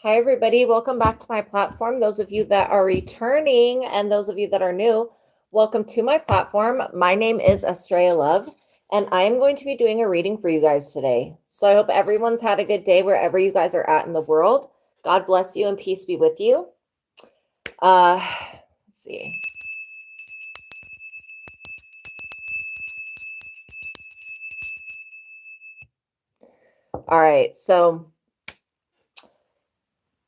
Hi, everybody. Welcome back to my platform. Those of you that are returning and those of you that are new, welcome to my platform. My name is Astraea Love, and I'm going to be doing a reading for you guys today. So I hope everyone's had a good day wherever you guys are at in the world. God bless you and peace be with you. Let's see. All right. So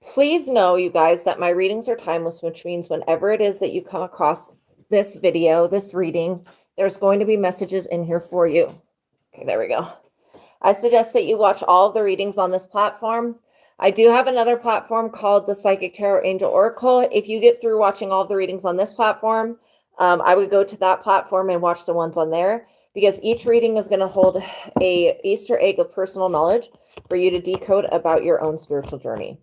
please know, you guys, that my readings are timeless, which means whenever it is that you come across this video, this reading, there's going to be messages in here for you. Okay, there we go. I suggest that you watch all of the readings on this platform. I do have another platform called the Psychic Tarot Angel Oracle. If you get through watching all of the readings on this platform, I would go to that platform and watch the ones on there, because each reading is going to hold a Easter egg of personal knowledge for you to decode about your own spiritual journey.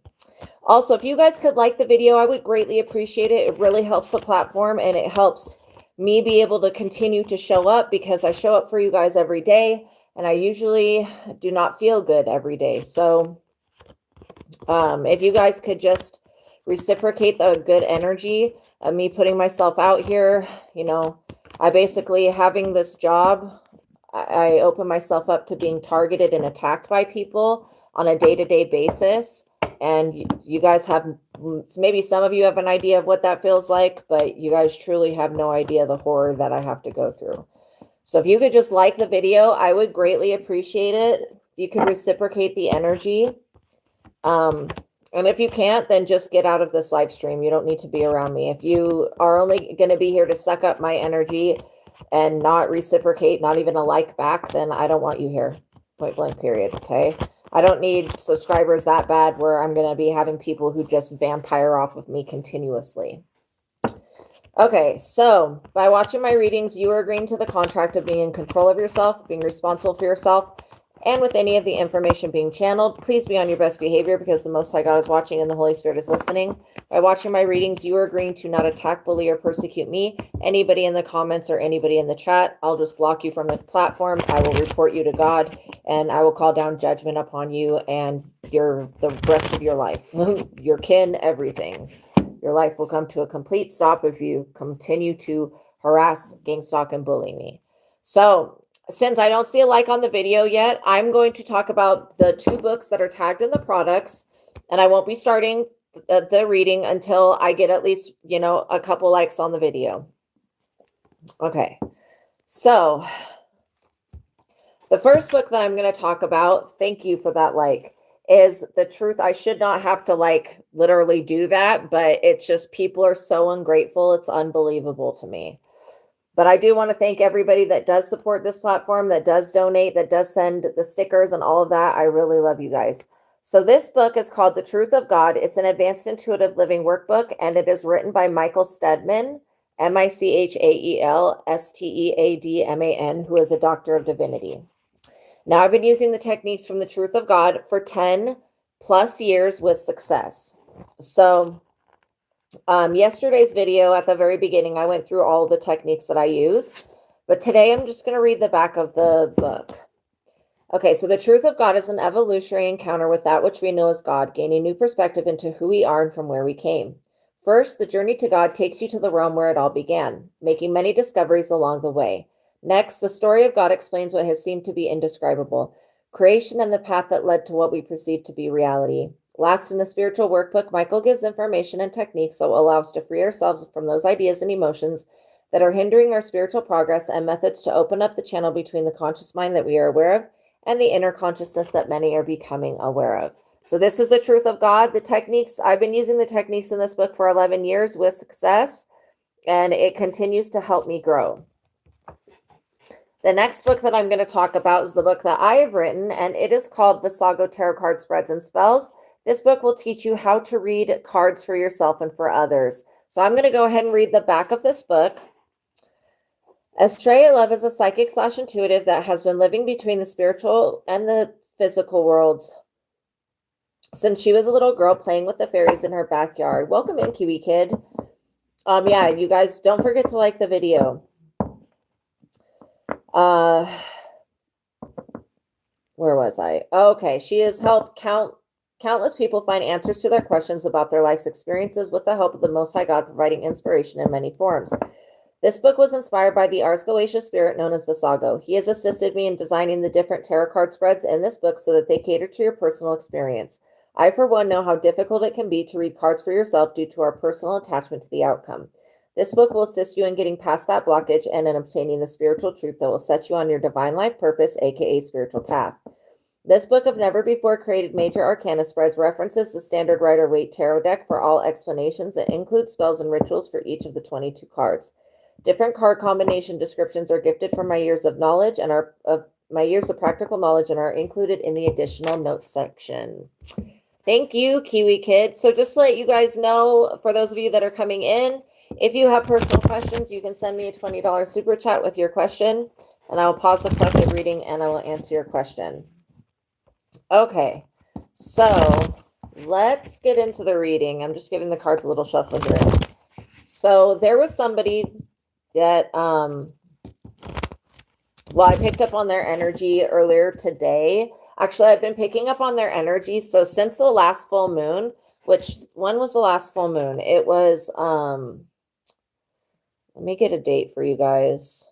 Also, if you guys could like the video, I would greatly appreciate it. It really helps the platform and it helps me be able to continue to show up, because I show up for you guys every day and I usually do not feel good every day. So if you guys could just reciprocate the good energy of me putting myself out here, I basically, having this job, I open myself up to being targeted and attacked by people on a day-to-day basis. And you guys have, maybe some of you have an idea of what that feels like, but you guys truly have no idea the horror that I have to go through. So if you could just like the video, I would greatly appreciate it. You could reciprocate the energy. And if you can't, then just get out of this live stream. You don't need to be around me. If you are only going to be here to suck up my energy and not reciprocate, not even a like back, then I don't want you here. Point blank period. Okay. I don't need subscribers that bad where I'm going to be having people who just vampire off of me continuously. Okay, so by watching my readings, you are agreeing to the contract of being in control of yourself, being responsible for yourself, and with any of the information being channeled, please be on your best behavior, because the Most High God is watching and the Holy Spirit is listening. By watching my readings, you are agreeing to not attack, bully, or persecute me, anybody in the comments, or anybody in the chat. I'll just block you from the platform. I will report you to God, and I will call down judgment upon you and the rest of your life, your kin, everything. Your life will come to a complete stop if you continue to harass, gangstalk, and bully me. So since I don't see a like on the video yet, I'm going to talk about the 2 books that are tagged in the products, and I won't be starting the reading until I get at least, a couple likes on the video. Okay. So the first book that I'm going to talk about, thank you for that like, is The Truth. I should not have to literally do that, but it's just, people are so ungrateful. It's unbelievable to me. But I do want to thank everybody that does support this platform, that does donate, that does send the stickers and all of that. I really love you guys. So this book is called The Truth of God. It's an advanced intuitive living workbook, and it is written by Michael Steadman, Michael Steadman, who is a doctor of divinity. Now, I've been using the techniques from The Truth of God for 10 plus years with success. So yesterday's video, at the very beginning, I went through all the techniques that I use, but today I'm just going to read the back of the book. Okay, so the truth of God is an evolutionary encounter with that which we know as God, gaining new perspective into who we are and from where we came. First, the journey to God takes you to the realm where it all began, making many discoveries along the way. Next, the story of God explains what has seemed to be indescribable, creation and the path that led to what we perceive to be reality. Last, in the spiritual workbook, Michael gives information and techniques that will allow us to free ourselves from those ideas and emotions that are hindering our spiritual progress, and methods to open up the channel between the conscious mind that we are aware of and the inner consciousness that many are becoming aware of. So this is the truth of God. The techniques, I've been using the techniques in this book for 11 years with success, and it continues to help me grow. The next book that I'm going to talk about is the book that I have written, and it is called Visago Tarot Card Spreads and Spells. This book will teach you how to read cards for yourself and for others. So I'm going to go ahead and read the back of this book. Astraea Love is a psychic/intuitive that has been living between the spiritual and the physical worlds since she was a little girl, playing with the fairies in her backyard. Welcome in, Kiwi Kid. Yeah, you guys don't forget to like the video. Where was I? Okay, she has helped count countless people find answers to their questions about their life's experiences with the help of the Most High God, providing inspiration in many forms. This book was inspired by the Ars Goetia spirit known as Visago. He has assisted me in designing the different tarot card spreads in this book so that they cater to your personal experience. I, for one, know how difficult it can be to read cards for yourself due to our personal attachment to the outcome. This book will assist you in getting past that blockage and in obtaining the spiritual truth that will set you on your divine life purpose, aka spiritual path. This book of never before created major arcana spreads references the standard Rider-Waite tarot deck for all explanations and includes spells and rituals for each of the 22 cards. Different card combination descriptions are gifted from my years of knowledge and my years of practical knowledge and are included in the additional notes section. Thank you, Kiwi Kid. So just to let you guys know, for those of you that are coming in, if you have personal questions, you can send me a $20 super chat with your question, and I will pause the collective reading and I will answer your question. Okay, so let's get into the reading. I'm just giving the cards a little shuffle here. So there was somebody that, I picked up on their energy earlier today. Actually, I've been picking up on their energy. So since the last full moon, when was the last full moon? It was, let me get a date for you guys.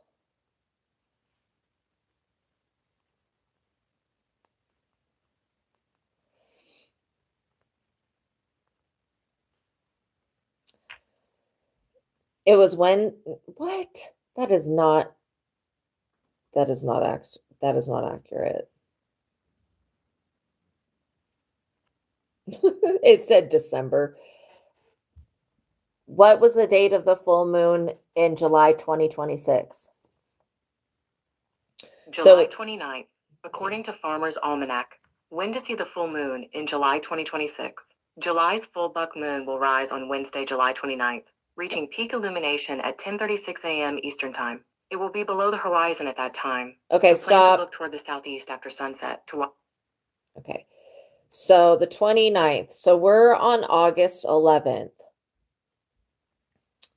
It was when, what? That is not accurate. It said December. What was the date of the full moon in July 2026? July 29th, according to Farmer's Almanac. When to see the full moon in July 2026. July's full buck moon will rise on Wednesday, July 29th, reaching peak illumination at 10:36 a.m. Eastern Time. It will be below the horizon at that time. Okay, so plan stop. to look toward the southeast after sunset. Okay, so the 29th. So we're on August 11th.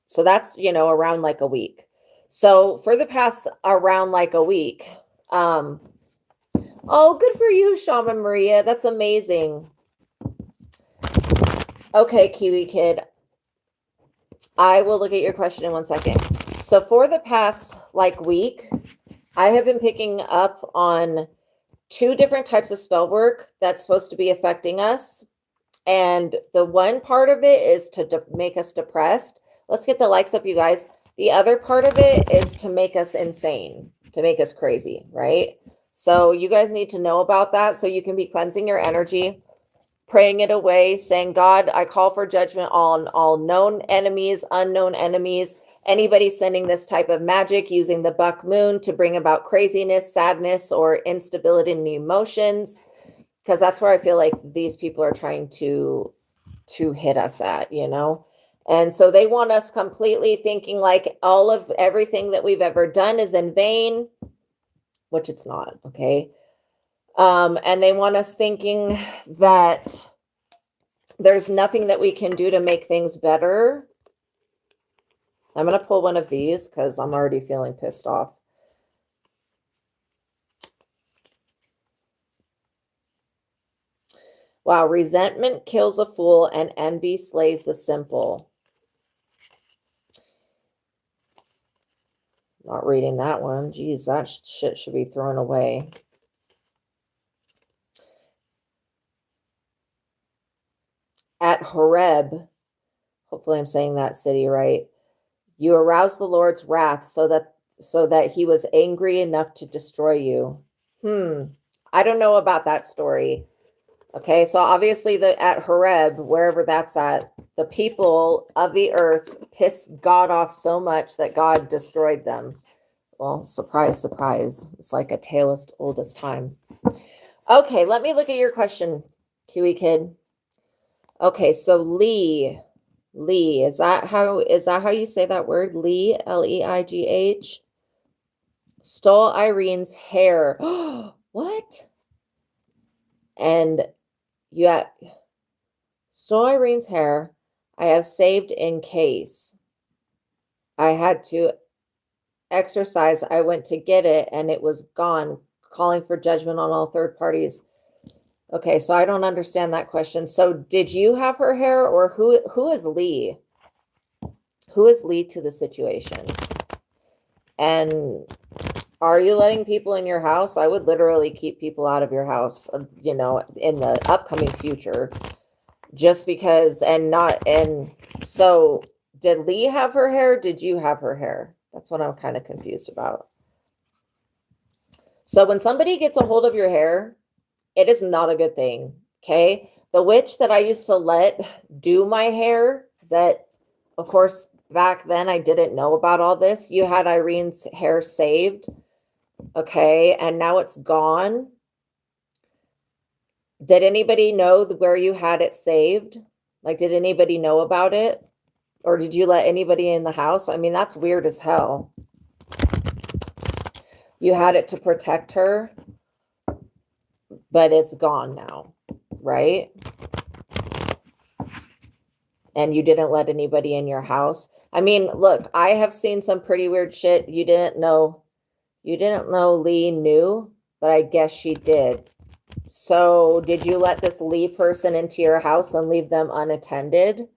So that's, around like a week. So for the past around like a week, oh, good for you, Shaman Maria. That's amazing. Okay, Kiwi Kid. I will look at your question in 1 second. So for the past week, I have been picking up on 2 different types of spell work that's supposed to be affecting us. And the one part of it is to make us depressed. Let's get the likes up, you guys. The other part of it is to make us insane, to make us crazy, right? So you guys need to know about that so you can be cleansing your energy, praying it away, saying, God, I call for judgment on all known enemies, unknown enemies, anybody sending this type of magic using the buck moon to bring about craziness, sadness, or instability in the emotions, because that's where I feel like these people are trying to hit us at, And so they want us completely thinking like all of everything that we've ever done is in vain, which it's not, okay? And they want us thinking that there's nothing that we can do to make things better. I'm going to pull one of these because I'm already feeling pissed off. Wow, resentment kills a fool and envy slays the simple. Not reading that one. Geez, that shit should be thrown away. At Horeb, hopefully I'm saying that city right, you aroused the Lord's wrath so that he was angry enough to destroy you. I don't know about that story. Okay, so obviously at Horeb, wherever that's at, the people of the earth pissed God off so much that God destroyed them. Well, surprise, surprise. It's like a tale as old as time. Okay, let me look at your question, Kiwi Kid. Okay, so Lee, is that how you say that word? Lee, Leigh, stole Irene's hair. What? And stole Irene's hair. I have saved in case I had to exercise. I went to get it and it was gone, calling for judgment on all third parties. Okay, so I don't understand that question. So did you have her hair, or who is Lee? Who is Lee to the situation? And are you letting people in your house? I would literally keep people out of your house, you know, in the upcoming future, just because, and so did Lee have her hair? Did you have her hair? That's what I'm kind of confused about. So when somebody gets a hold of your hair, it is not a good thing. Okay. The witch that I used to let do my hair, that of course back then I didn't know about all this. You had Irene's hair saved. Okay. And now it's gone. Did anybody know where you had it saved? Like, did anybody know about it? Or did you let anybody in the house? I mean, that's weird as hell. You had it to protect her, but it's gone now, right? And you didn't let anybody in your house. I mean, look, I have seen some pretty weird shit. You didn't know Lee knew, but I guess she did. So did you let this Lee person into your house and leave them unattended?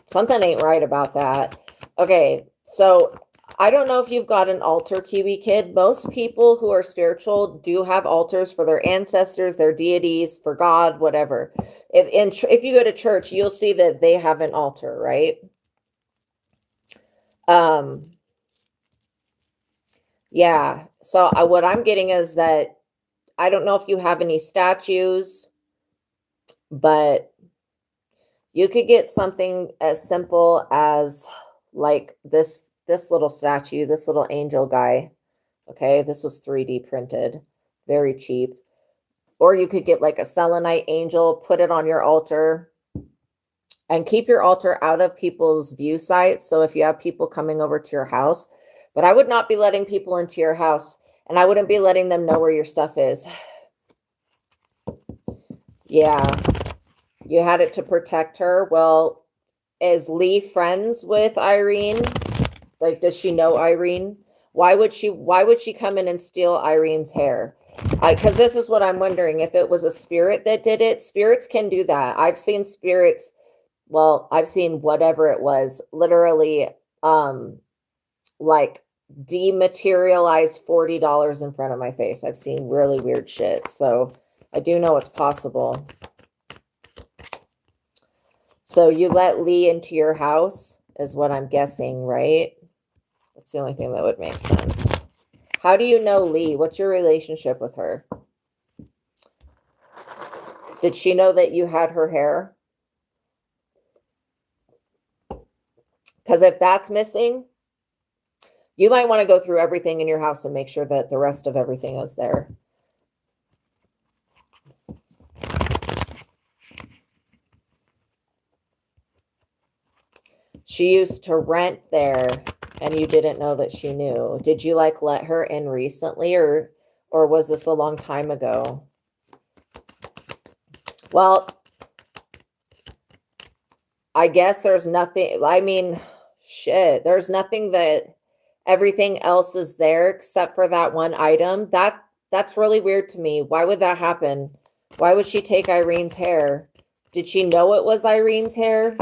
Something ain't right about that. Okay, so I don't know if you've got an altar, Kiwi Kid. Most people who are spiritual do have altars for their ancestors, their deities, for God, whatever. If you go to church, you'll see that they have an altar, right? Yeah. So what I'm getting is that I don't know if you have any statues, but you could get something as simple as like this little statue, this little angel guy. Okay, this was 3D printed, very cheap. Or you could get like a selenite angel, put it on your altar, and keep your altar out of people's view sites. So if you have people coming over to your house, but I would not be letting people into your house, and I wouldn't be letting them know where your stuff is. Yeah. You had it to protect her. Well, is Lee friends with Irene? Like, does she know Irene? Why would she come in and steal Irene's hair? Because this is what I'm wondering. If it was a spirit that did it, spirits can do that. I've seen spirits, well, I've seen whatever it was, literally, like dematerialize $40 in front of my face. I've seen really weird shit. So I do know it's possible. So you let Lee into your house is what I'm guessing, right? That's the only thing that would make sense. How do you know Lee? What's your relationship with her? Did she know that you had her hair? Because if that's missing, you might want to go through everything in your house and make sure that the rest of everything is there. She used to rent there and you didn't know that she knew. Did you like let her in recently, or was this a long time ago? Well, I guess there's nothing, I mean, shit, there's nothing that everything else is there except for that one item. That's really weird to me. Why would that happen? Why would she take Irene's hair? Did she know it was Irene's hair?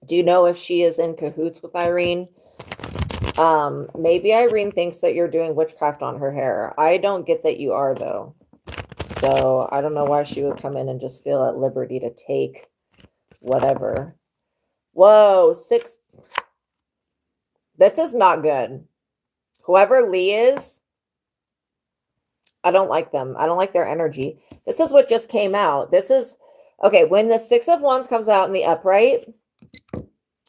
Do you know if she is in cahoots with Irene? Maybe Irene thinks that you're doing witchcraft on her hair. I don't get that you are, though. So I don't know why she would come in and just feel at liberty to take whatever. Whoa, 6. This is not good. Whoever Lee is, I don't like them. I don't like their energy. This is what just came out. This is, okay, when the 6 of Wands comes out in the upright,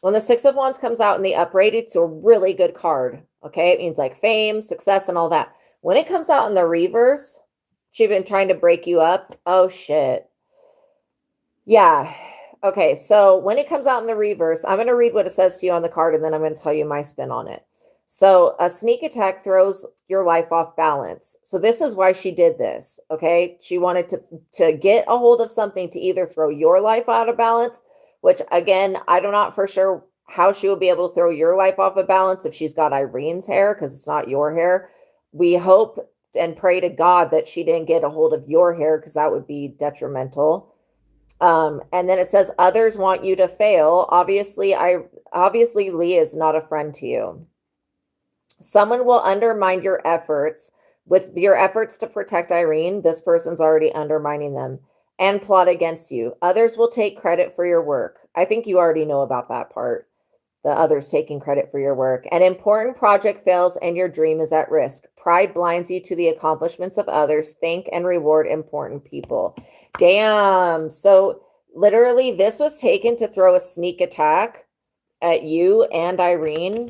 when the 6 of Wands comes out in the upright, it's a really good card. Okay, it means like fame, success, and all that. When it comes out in the reverse, she's been trying to break you up. Oh, shit. Yeah. Okay, so when it comes out in the reverse, I'm going to read what it says to you on the card, and then I'm going to tell you my spin on it. So a sneak attack throws your life off balance. So this is why she did this, okay? She wanted to get a hold of something to either throw your life out of balance, which, again, I'm not for sure how she will be able to throw your life off of balance if she's got Irene's hair, because it's not your hair. We hope and pray to God that she didn't get a hold of your hair, because that would be detrimental. And then it says others want you to fail. Obviously, Lee is not a friend to you. Someone will undermine your efforts. With your efforts to protect Irene, this person's already undermining them and plot against you. Others will take credit for your work. I think you already know about that part. The others taking credit for your work. An important project fails and your dream is at risk. Pride blinds you to the accomplishments of others. Thank and reward important people. Damn. So literally this was taken to throw a sneak attack at you and Irene.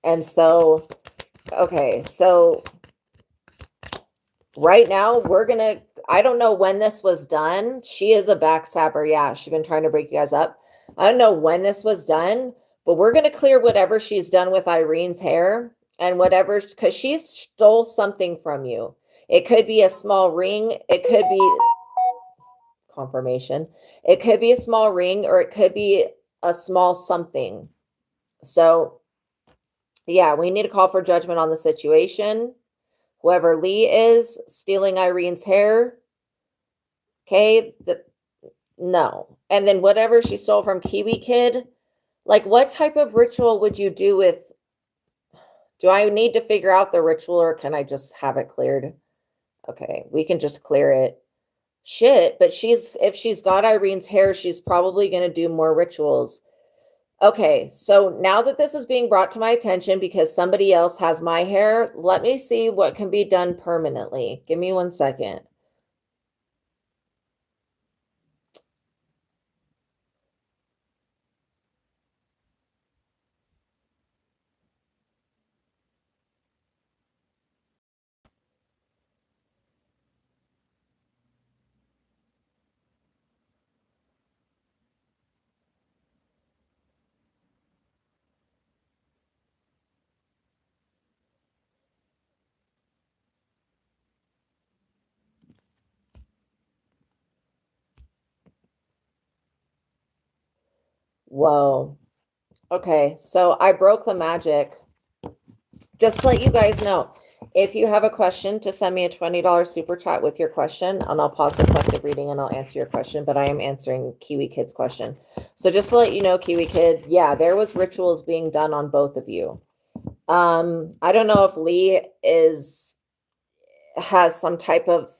And so, okay, so right now I don't know when this was done. She is a backstabber. Yeah, she's been trying to break you guys up. I don't know when this was done, but we're going to clear whatever she's done with Irene's hair and whatever, because she stole something from you. It could be a small ring. It could be confirmation. It could be a small ring, or it could be a small something. So yeah, we need to call for judgment on the situation. Whoever Lee is stealing Irene's hair. Okay. No. And then whatever she stole from Kiwi Kid, like what type of ritual would you do with, do I need to figure out the ritual, or can I just have it cleared? Okay. We can just clear it. Shit. But if she's got Irene's hair, she's probably going to do more rituals. Okay, so now that this is being brought to my attention because somebody else has my hair, let me see what can be done permanently. Give me 1 second. Whoa. Okay, so I broke the magic. Just to let you guys know, if you have a question, to send me a $20 super chat with your question, and I'll pause the collective reading and I'll answer your question, but I am answering Kiwi Kid's question. So just to let you know, Kiwi Kid, yeah, there was rituals being done on both of you. I don't know if Lee has some type of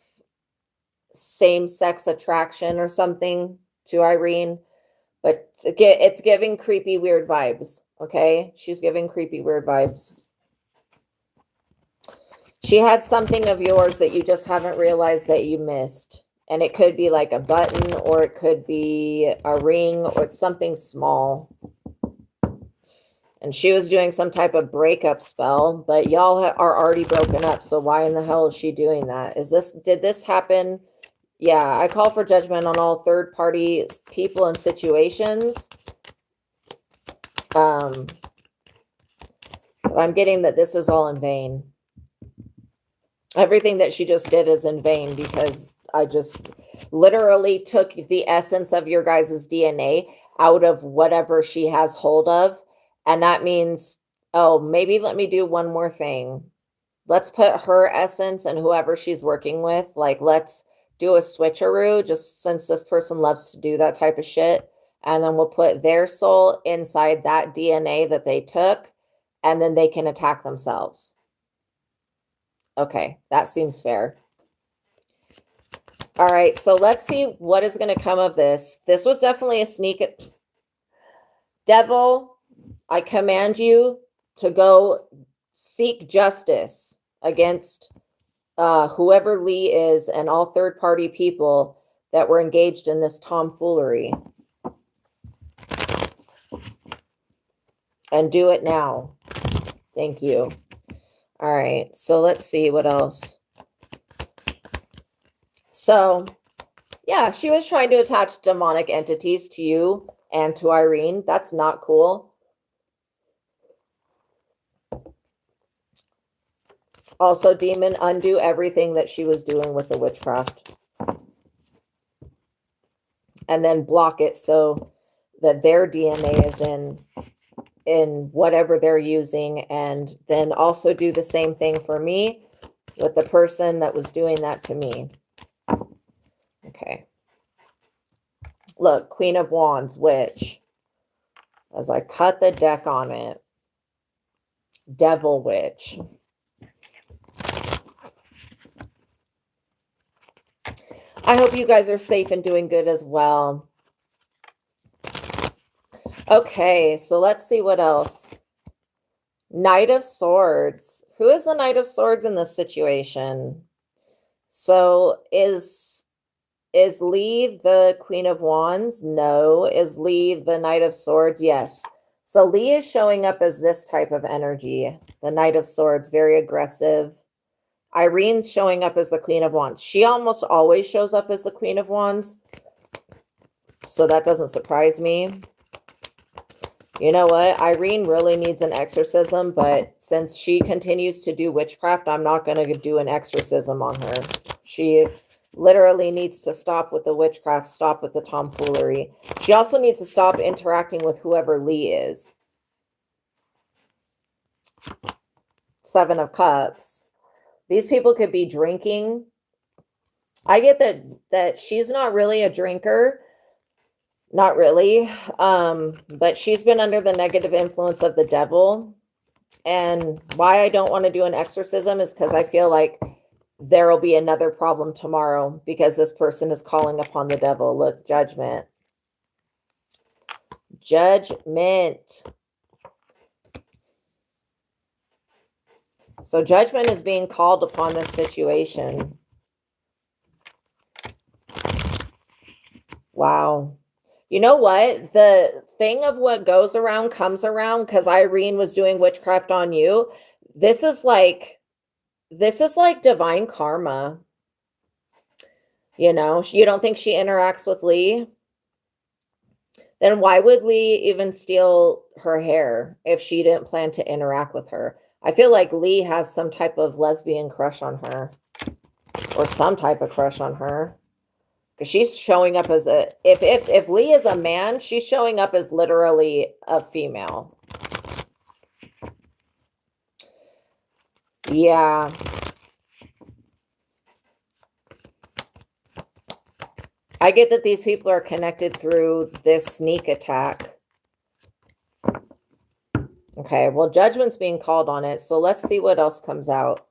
same-sex attraction or something to Irene, but it's giving creepy, weird vibes, okay? She's giving creepy, weird vibes. She had something of yours that you just haven't realized that you missed. And it could be like a button, or it could be a ring, or it's something small. And she was doing some type of breakup spell, but y'all are already broken up. So why in the hell is she doing that? Did this happen? Yeah, I call for judgment on all third party people and situations. But I'm getting that this is all in vain. Everything that she just did is in vain, because I just literally took the essence of your guys' DNA out of whatever she has hold of. And that means, oh, maybe let me do one more thing. Let's put her essence and whoever she's working with, like, let's do a switcheroo, just since this person loves to do that type of shit. And then we'll put their soul inside that DNA that they took, and then they can attack themselves. Okay, that seems fair. All right, so let's see what is going to come of this. This was definitely a sneak. Devil, I command you to go seek justice against whoever Lee is and all third-party people that were engaged in this tomfoolery. And do it now. Thank you. All right, so let's see what else. So, yeah, she was trying to attach demonic entities to you and to Irene. That's not cool. Also, demon, undo everything that she was doing with the witchcraft. And then block it so that their DNA is in whatever they're using. And then also do the same thing for me. with the person that was doing that to me. Okay. Look, Queen of Wands, Witch. As I cut the deck on it. Devil, Witch. I hope you guys are safe and doing good as well. Okay, so let's see what else. Knight of Swords. Who is the Knight of Swords in this situation? So is Lee the Queen of Wands? No. Is Lee the Knight of Swords? Yes. So Lee is showing up as this type of energy. The Knight of Swords, very aggressive. Irene's showing up as the Queen of Wands. She almost always shows up as the Queen of Wands. So that doesn't surprise me. You know what? Irene really needs an exorcism, but since she continues to do witchcraft, I'm not going to do an exorcism on her. She literally needs to stop with the witchcraft, stop with the tomfoolery. She also needs to stop interacting with whoever Lee is. Seven of Cups. These people could be drinking. I get that she's not really a drinker. Not really. But she's been under the negative influence of the devil. And why I don't want to do an exorcism is because I feel like there will be another problem tomorrow because this person is calling upon the devil. Look, judgment. Judgment. So judgment is being called upon this situation. Wow. You know what? The thing of what goes around comes around, because Irene was doing witchcraft on you. This is like divine karma. You know, you don't think she interacts with Lee? Then why would Lee even steal her hair if she didn't plan to interact with her? I feel like Lee has some type of lesbian crush on her, or some type of crush on her. Because she's showing up as a, if Lee is a man, she's showing up as literally a female. Yeah. I get that these people are connected through this sneak attack. Okay, well, judgment's being called on it. So let's see what else comes out.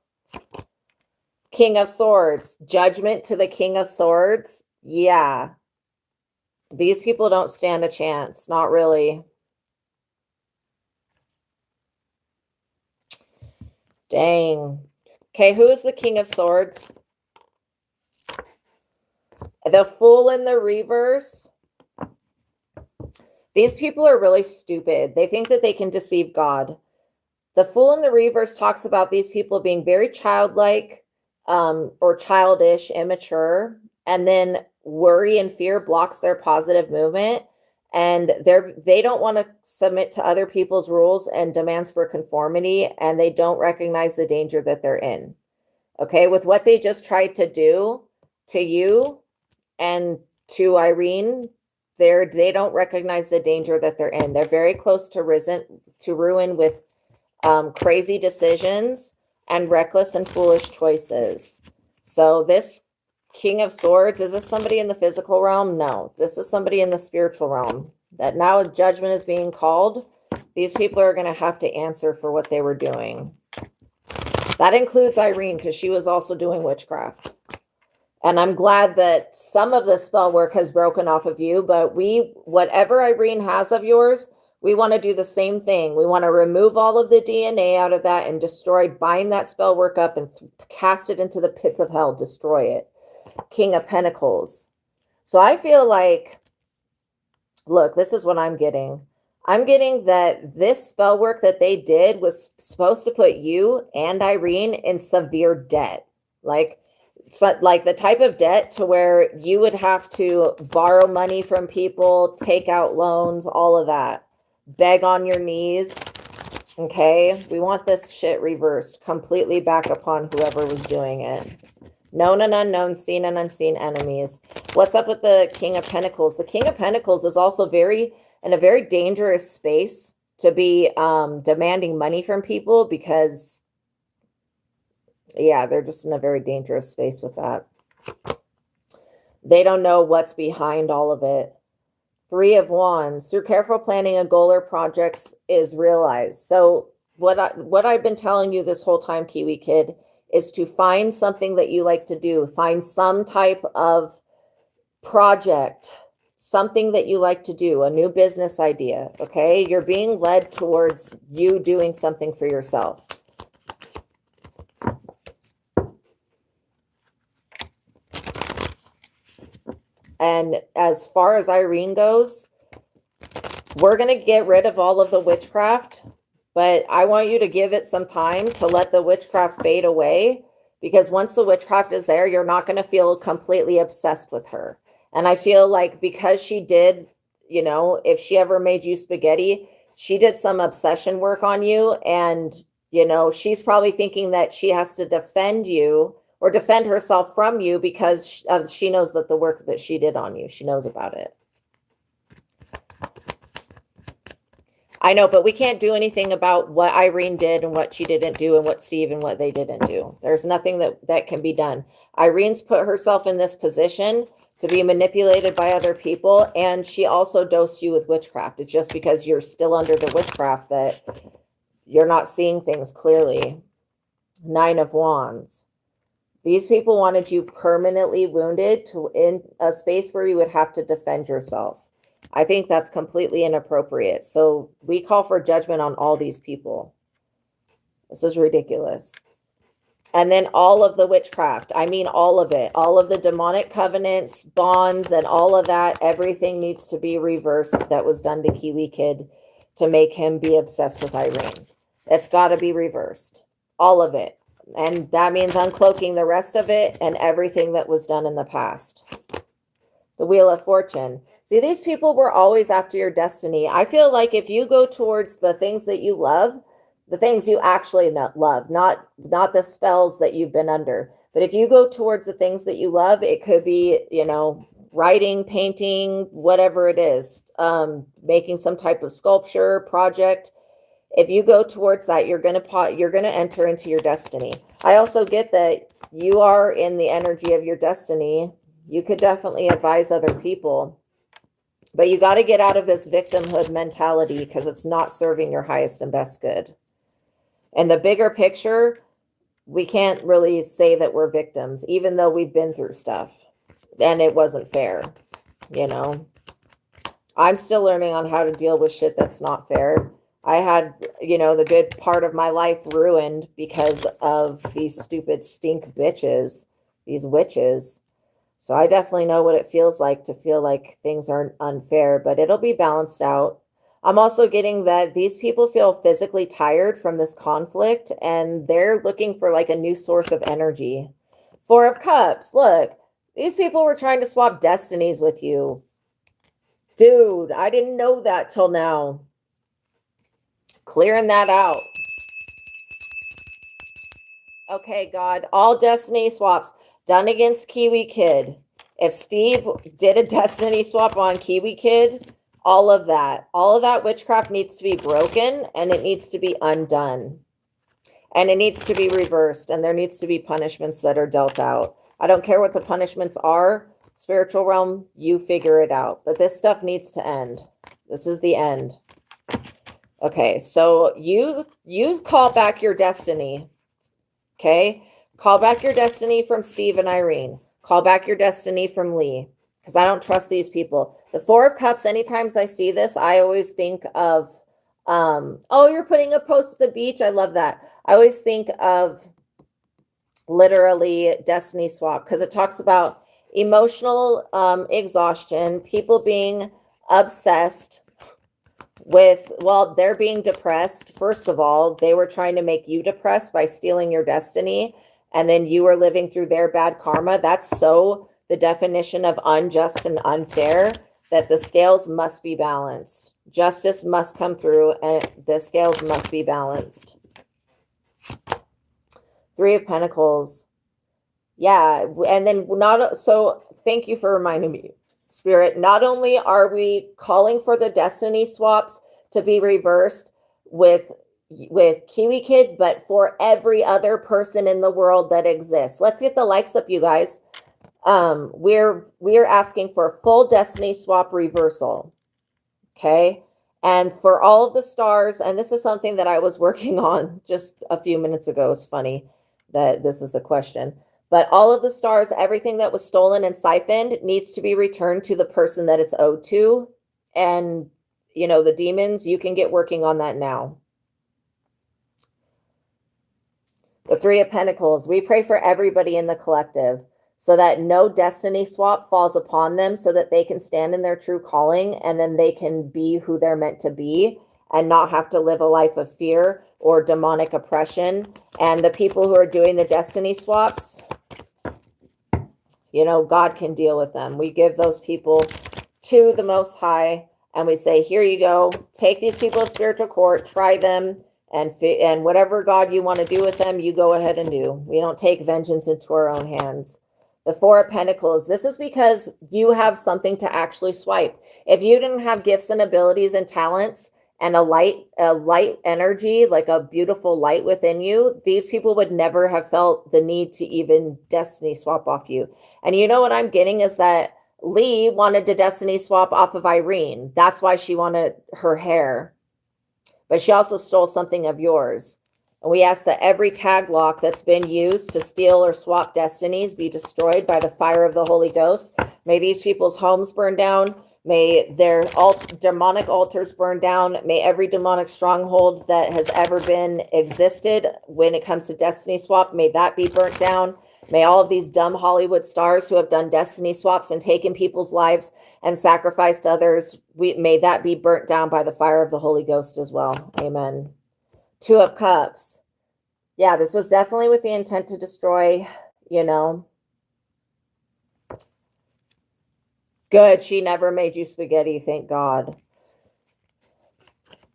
King of Swords. Judgment to the King of Swords. Yeah. These people don't stand a chance. Not really. Dang. Okay, who is the King of Swords? The Fool in the reverse. These people are really stupid. They think that they can deceive God. The Fool in the reverse talks about these people being very childlike, or childish, immature, and then worry and fear blocks their positive movement, and they don't want to submit to other people's rules and demands for conformity, and they don't recognize the danger that they're in. Okay, with what they just tried to do to you and to Irene, they don't recognize the danger that they're in. They're very close to ruin with crazy decisions and reckless and foolish choices. So this King of Swords, is this somebody in the physical realm? No, this is somebody in the spiritual realm. That now judgment is being called. These people are going to have to answer for what they were doing. That includes Irene, because she was also doing witchcraft. And I'm glad that some of the spell work has broken off of you, but whatever Irene has of yours, we want to do the same thing. We want to remove all of the DNA out of that and bind that spell work up and cast it into the pits of hell, destroy it. King of Pentacles. So I feel like, look, this is what I'm getting. I'm getting that this spell work that they did was supposed to put you and Irene in severe debt. Like the type of debt to where you would have to borrow money from people, take out loans, all of that. Beg on your knees. Okay, we want this shit reversed completely back upon whoever was doing it. Known and unknown, seen and unseen enemies. What's up with the King of Pentacles? The King of Pentacles is also in a very dangerous space to be demanding money from people, because Yeah, they're just in a very dangerous space with that. They don't know what's behind all of it. Three of Wands. Through careful planning, a goal or projects is realized. So what I've been telling you this whole time, Kiwi Kid, is to find something that you like to do. Find some type of project, something that you like to do, a new business idea. Okay, you're being led towards you doing something for yourself. And as far as Irene goes, we're going to get rid of all of the witchcraft, but I want you to give it some time to let the witchcraft fade away, because once the witchcraft is there, you're not going to feel completely obsessed with her. And I feel like because she did, you know, if she ever made you spaghetti, she did some obsession work on you. And, you know, she's probably thinking that she has to defend you or defend herself from you because she knows that the work that she did on you, she knows about it. I know, but we can't do anything about what Irene did and what she didn't do and what Steve and what they didn't do. There's nothing that can be done. Irene's put herself in this position to be manipulated by other people, and she also dosed you with witchcraft. It's just because you're still under the witchcraft that you're not seeing things clearly. 9 of Wands. These people wanted you permanently wounded to in a space where you would have to defend yourself. I think that's completely inappropriate. So we call for judgment on all these people. This is ridiculous. And then all of the witchcraft. I mean, all of it. All of the demonic covenants, bonds, and all of that. Everything needs to be reversed that was done to Kiwi Kid to make him be obsessed with Irene. It's got to be reversed. All of it. And that means uncloaking the rest of it and everything that was done in the past. The Wheel of Fortune. See, these people were always after your destiny. I feel like if you go towards the things that you love, the things you actually love, not the spells that you've been under, but if you go towards the things that you love, it could be, you know, writing, painting, whatever it is, making some type of sculpture project. If you go towards that, you're going to enter into your destiny. I also get that you are in the energy of your destiny. You could definitely advise other people, but you got to get out of this victimhood mentality because it's not serving your highest and best good. And the bigger picture, we can't really say that we're victims, even though we've been through stuff and it wasn't fair. You know, I'm still learning on how to deal with shit that's not fair. I had, you know, the good part of my life ruined because of these stupid stink bitches, these witches. So I definitely know what it feels like to feel like things are unfair, but it'll be balanced out. I'm also getting that these people feel physically tired from this conflict and they're looking for like a new source of energy. 4 of Cups. Look, these people were trying to swap destinies with you. Dude, I didn't know that till now. Clearing that out. Okay, God, all destiny swaps done against Kiwi Kid. If Steve did a destiny swap on Kiwi Kid, all of that witchcraft needs to be broken and it needs to be undone. And it needs to be reversed and there needs to be punishments that are dealt out. I don't care what the punishments are. Spiritual realm, you figure it out. But this stuff needs to end. This is the end. Okay, so you call back your destiny. Okay? Call back your destiny from Steve and Irene. Call back your destiny from Lee. Because I don't trust these people. The 4 of Cups, anytime I see this, I always think of, oh, you're putting a post at the beach. I love that. I always think of literally destiny swap because it talks about emotional exhaustion, people being obsessed with, well, they're being depressed. First of all, they were trying to make you depressed by stealing your destiny. And then you were living through their bad karma. That's so the definition of unjust and unfair, that the scales must be balanced. Justice must come through and the scales must be balanced. 3 of Pentacles. Yeah. And then so thank you for reminding me, Spirit. Not only are we calling for the destiny swaps to be reversed with with Kiwi Kid, but for every other person in the world that exists. Let's get the likes up, you guys. We're asking for a full destiny swap reversal. Okay. And for all of the stars, and this is something that I was working on just a few minutes ago. It's funny that this is the question. But all of the stars, everything that was stolen and siphoned needs to be returned to the person that it's owed to. And, you know, the demons, you can get working on that now. The Three of Pentacles, we pray for everybody in the collective so that no destiny swap falls upon them, so that they can stand in their true calling, and then they can be who they're meant to be and not have to live a life of fear or demonic oppression. And the people who are doing the destiny swaps, you know, God can deal with them. We give those people to the Most High, and we say, here you go, take these people to spiritual court, try them, and whatever God you want to do with them, you go ahead and do. We don't take vengeance into our own hands. The Four of Pentacles, this is because you have something to actually swipe. If you didn't have gifts and abilities and talents and a light energy, like a beautiful light within you, these people would never have felt the need to even destiny swap off you. And you know what I'm getting is that Lee wanted to destiny swap off of Irene. That's why she wanted her hair. But she also stole something of yours. And we ask that every tag lock that's been used to steal or swap destinies be destroyed by the fire of the Holy Ghost. May these people's homes burn down. May their demonic altars burn down. May every demonic stronghold that has ever been existed when it comes to destiny swap, may that be burnt down. May all of these dumb Hollywood stars who have done destiny swaps and taken people's lives and sacrificed others, may that be burnt down by the fire of the Holy Ghost as well. Amen. Two of Cups. Yeah, this was definitely with the intent to destroy, you know. Good, she never made you spaghetti, thank God.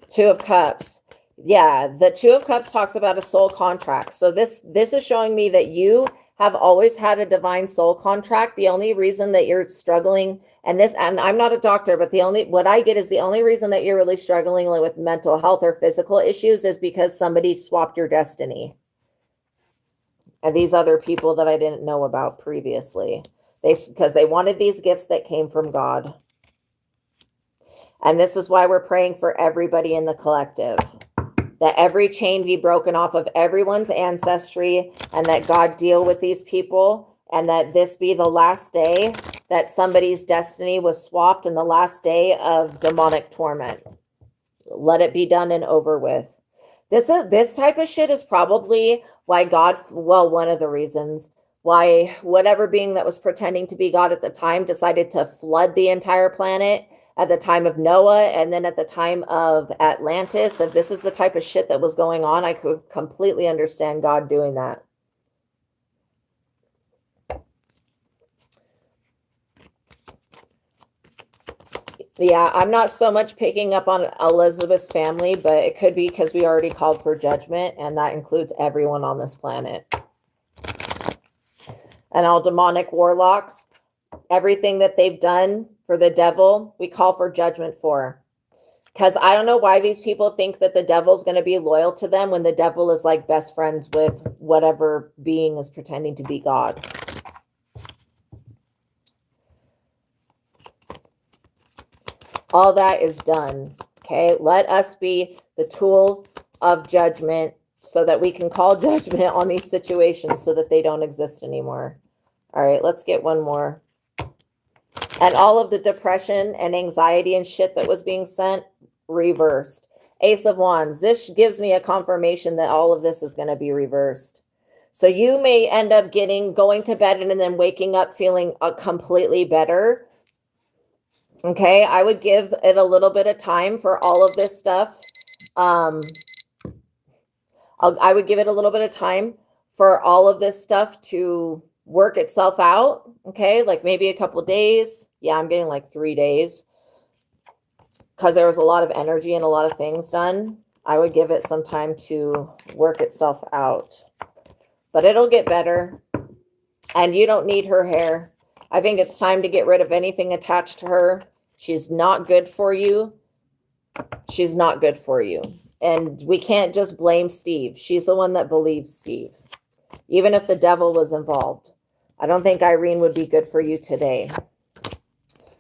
Two of Cups. Yeah, the Two of Cups talks about a soul contract. So this is showing me that you have always had a divine soul contract. The only reason that you're struggling, and I'm not a doctor, but what I get is the only reason that you're really struggling with mental health or physical issues is because somebody swapped your destiny. And these other people that I didn't know about previously, because they wanted these gifts that came from God. And this is why we're praying for everybody in the collective, that every chain be broken off of everyone's ancestry, and that God deal with these people, and that this be the last day that somebody's destiny was swapped, and the last day of demonic torment. Let it be done and over with. This type of shit is probably why God, well, one of the reasons why whatever being that was pretending to be God at the time decided to flood the entire planet at the time of Noah, and then at the time of Atlantis. If this is the type of shit that was going on, I could completely understand God doing that. Yeah, I'm not so much picking up on Elizabeth's family, but it could be because we already called for judgment, and that includes everyone on this planet. And all demonic warlocks, everything that they've done for the devil, we call for judgment for. Because I don't know why these people think that the devil's going to be loyal to them when the devil is like best friends with whatever being is pretending to be God. All that is done. Okay, let us be the tool of judgment so that we can call judgment on these situations so that they don't exist anymore. All right, let's get one more. And all of the depression and anxiety and shit that was being sent, reversed. Ace of Wands. This gives me a confirmation that all of this is going to be reversed. So you may end up going to bed and then waking up feeling completely better. Okay, I would give it a little bit of time for all of this stuff. I would give it a little bit of time for all of this stuff to work itself out. Okay, like maybe a couple days. Yeah, I'm getting like 3 days because there was a lot of energy and a lot of things done. I would give it some time to work itself out, but it'll get better. And you don't need her hair. I think it's time to get rid of anything attached to her. She's not good for you. She's not good for you. And we can't just blame Steve. She's the one that believes Steve, even if the devil was involved. I don't think Irene would be good for you today.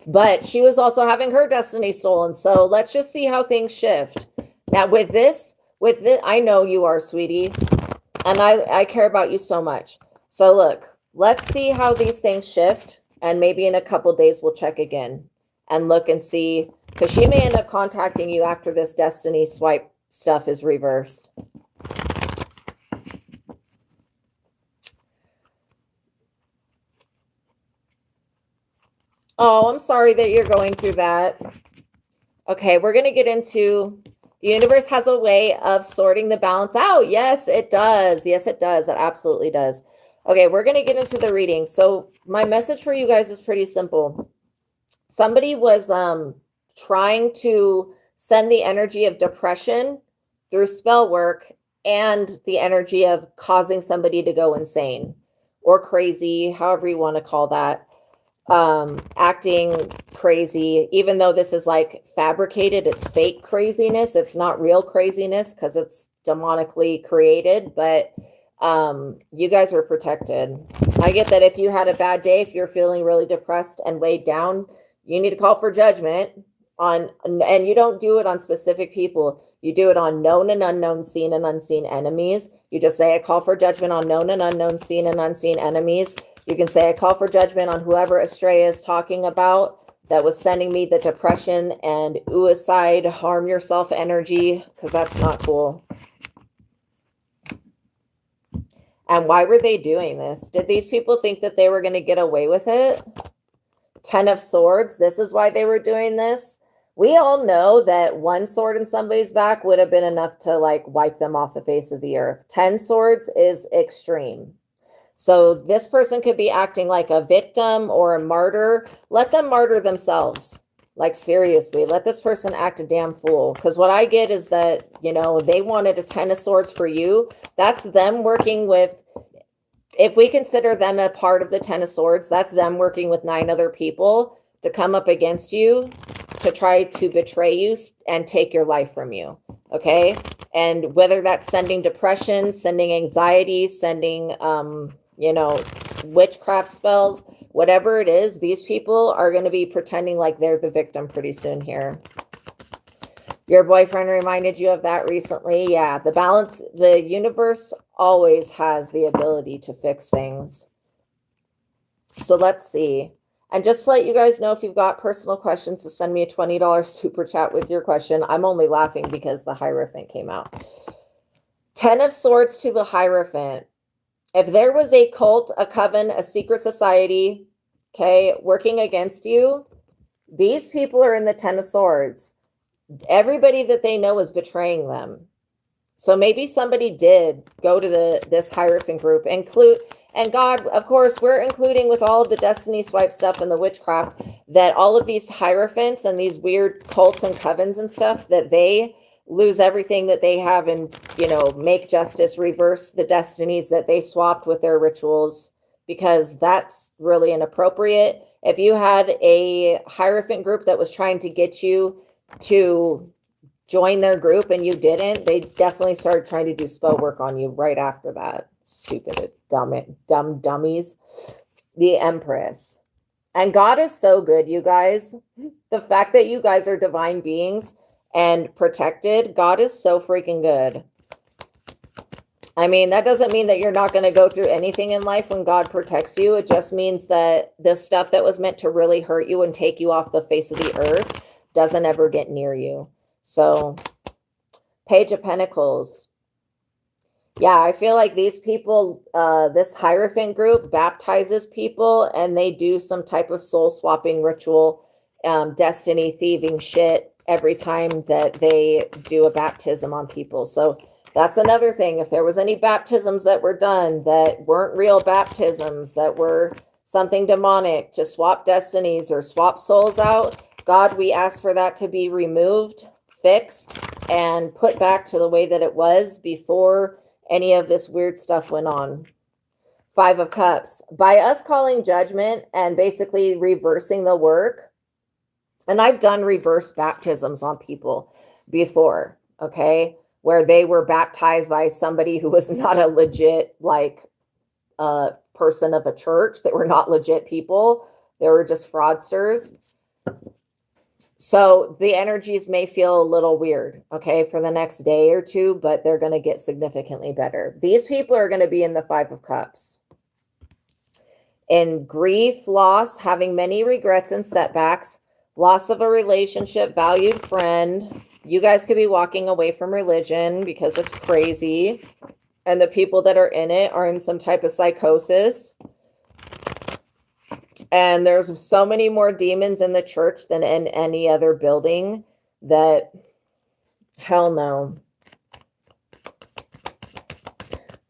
But she was also having her destiny stolen. So let's just see how things shift. Now with this, I know you are, sweetie. And I care about you so much. So look, let's see how these things shift. And maybe in a couple days, we'll check again and look and see. Because she may end up contacting you after this destiny swipe stuff is reversed. Oh, I'm sorry that you're going through that. Okay, we're going to get into the universe has a way of sorting the balance out. Yes, it does. Yes, it does. It absolutely does. Okay, we're going to get into the reading. So my message for you guys is pretty simple. Somebody was trying to send the energy of depression through spell work and the energy of causing somebody to go insane or crazy, however you want to call that. Acting crazy, even though this is like fabricated, it's fake craziness. It's not real craziness because it's demonically created, but you guys were protected. I get that if you had a bad day, if you're feeling really depressed and weighed down, you need to call for judgment on, and you don't do it on specific people. You do it on known and unknown, seen and unseen enemies. You just say, I call for judgment on known and unknown, seen and unseen enemies. You can say, I call for judgment on whoever Astraea is talking about that was sending me the depression and suicide, harm yourself energy, because that's not cool. And why were they doing this? Did these people think that they were going to get away with it? 10 of Swords, this is why they were doing this. We all know that one sword in somebody's back would have been enough to like wipe them off the face of the earth. 10 swords is extreme. So this person could be acting like a victim or a martyr. Let them martyr themselves. Like seriously, let this person act a damn fool. Because what I get is that, you know, they wanted a 10 of swords for you. That's them working with, if we consider them a part of the 10 of swords, that's them working with 9 other people to come up against you, to try to betray you and take your life from you. Okay. And whether that's sending depression, sending anxiety, sending, you know, witchcraft spells, whatever it is, these people are going to be pretending like they're the victim pretty soon here. Your boyfriend reminded you of that recently. Yeah, the balance, the universe always has the ability to fix things. So let's see. And just to let you guys know, if you've got personal questions, to send me a $20 super chat with your question. I'm only laughing because the Hierophant came out. 10 of Swords to the Hierophant. If there was a cult, a coven, a secret society, okay, working against you, these people are in the 10 of Swords. Everybody that they know is betraying them. So maybe somebody did go to this Hierophant group, and God, of course, we're including with all of the Destiny Swipe stuff and the witchcraft, that all of these Hierophants and these weird cults and covens and stuff, that they lose everything that they have and, you know, make justice, reverse the destinies that they swapped with their rituals, because that's really inappropriate. If you had a Hierophant group that was trying to get you to join their group and you didn't, they definitely started trying to do spell work on you right after that. Stupid, dumb dummies. The Empress. And God is so good, you guys. The fact that you guys are divine beings and protected, God is so freaking good. I mean, that doesn't mean that you're not going to go through anything in life when God protects you. It just means that the stuff that was meant to really hurt you and take you off the face of the earth doesn't ever get near you. So, Page of Pentacles. Yeah, I feel like these people, this Hierophant group baptizes people and they do some type of soul swapping ritual, destiny thieving shit every time that they do a baptism on people. So that's another thing. If there was any baptisms that were done that weren't real baptisms, that were something demonic to swap destinies or swap souls out, God, we ask for that to be removed, fixed, and put back to the way that it was before any of this weird stuff went on. 5 of Cups. By us calling judgment and basically reversing the work, and I've done reverse baptisms on people before, okay? where they were baptized by somebody who was not a legit, like, person of a church. They were not legit people. They were just fraudsters. So the energies may feel a little weird, okay, for the next day or two, but they're going to get significantly better. These people are going to be in the Five of Cups. In grief, loss, having many regrets and setbacks, loss of a relationship, valued friend. You guys could be walking away from religion because it's crazy. And the people that are in it are in some type of psychosis. And there's so many more demons in the church than in any other building that, hell no.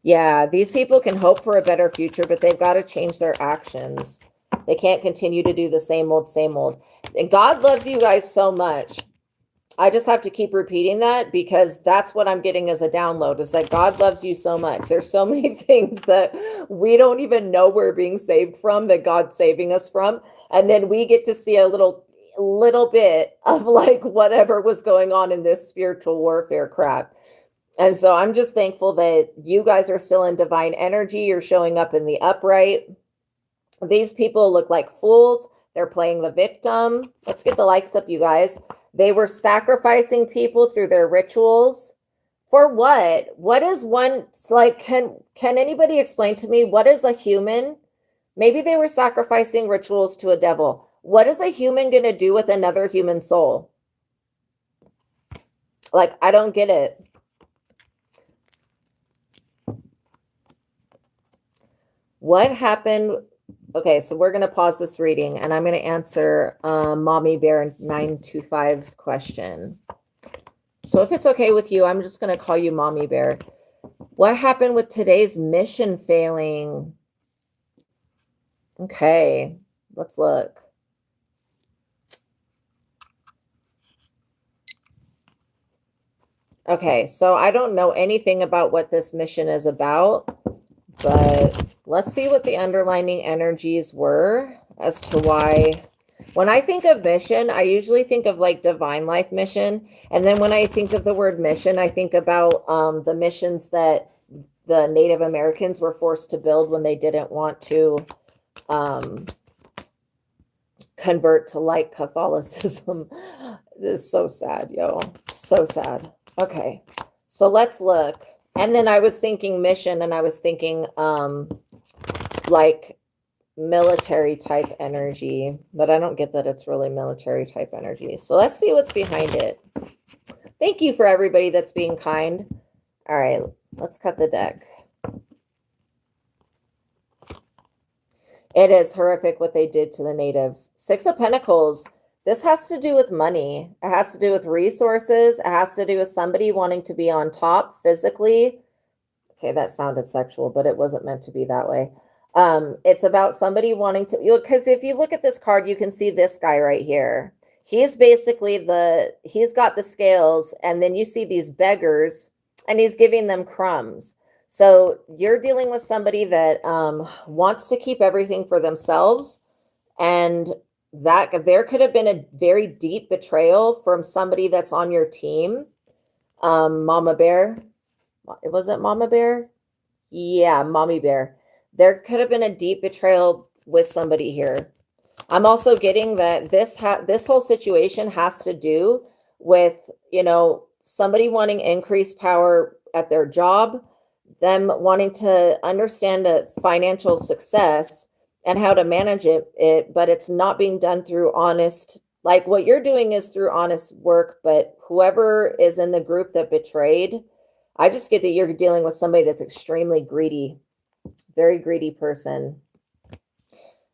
Yeah, these people can hope for a better future, but they've got to change their actions. They can't continue to do the same old, same old. And God loves you guys so much. I just have to keep repeating that because that's what I'm getting as a download, is that God loves you so much. There's so many things that we don't even know we're being saved from, that God's saving us from. And then we get to see a little bit of like whatever was going on in this spiritual warfare crap. And so I'm just thankful that you guys are still in divine energy. You're showing up in the upright. These people look like fools. They're playing the victim. Let's get the likes up, you guys. They were sacrificing people through their rituals. For what? What is one, like, can anybody explain to me, what is a human? Maybe they were sacrificing rituals to a devil. What is a human going to do with another human soul? Like, I don't get it. What happened? Okay, so we're going to pause this reading and I'm going to answer Mommy Bear 925's question. So if it's okay with you, I'm just going to call you Mommy Bear. What happened with today's mission failing? Okay, let's look. Okay, so I don't know anything about what this mission is about, but let's see what the underlining energies were as to why. When I think of mission, I usually think of like divine life mission. And then when I think of the word mission, I think about the missions that the Native Americans were forced to build when they didn't want to convert to like Catholicism. This is so sad, yo. So sad. Okay, so let's look. And then I was thinking mission, and I was thinking like military type energy, but I don't get that it's really military type energy. So let's see what's behind it. Thank you for everybody that's being kind. All right, let's cut the deck. It is horrific what they did to the natives. Six of Pentacles. This has to do with money. It has to do with resources. It has to do with somebody wanting to be on top physically. Okay, that sounded sexual, but it wasn't meant to be that way. It's about somebody wanting to, because if you look at this card, you can see this guy right here. He's basically he's got the scales, and then you see these beggars, and he's giving them crumbs. So you're dealing with somebody that wants to keep everything for themselves, and that there could have been a very deep betrayal from somebody that's on your team. Mama Bear. Was it Mama Bear? Yeah, Mommy Bear. There could have been a deep betrayal with somebody here. I'm also getting that this whole situation has to do with, somebody wanting increased power at their job, them wanting to understand a financial success and how to manage it, but it's not being done through honest, like what you're doing is through honest work, but whoever is in the group that betrayed, I just get that you're dealing with somebody that's extremely greedy, very greedy person.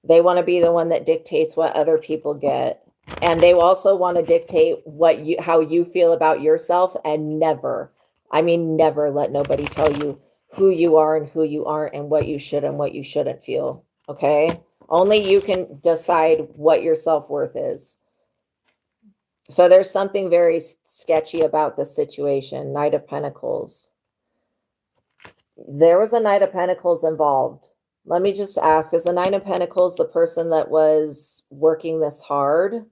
They want to be the one that dictates what other people get. And they also want to dictate how you feel about yourself, and never let nobody tell you who you are and who you aren't and what you should and what you shouldn't feel. Okay? Only you can decide what your self-worth is. So there's something very sketchy about this situation. Knight of Pentacles. There was a Knight of Pentacles involved. Let me just ask, is the Nine of Pentacles the person that was working this hard?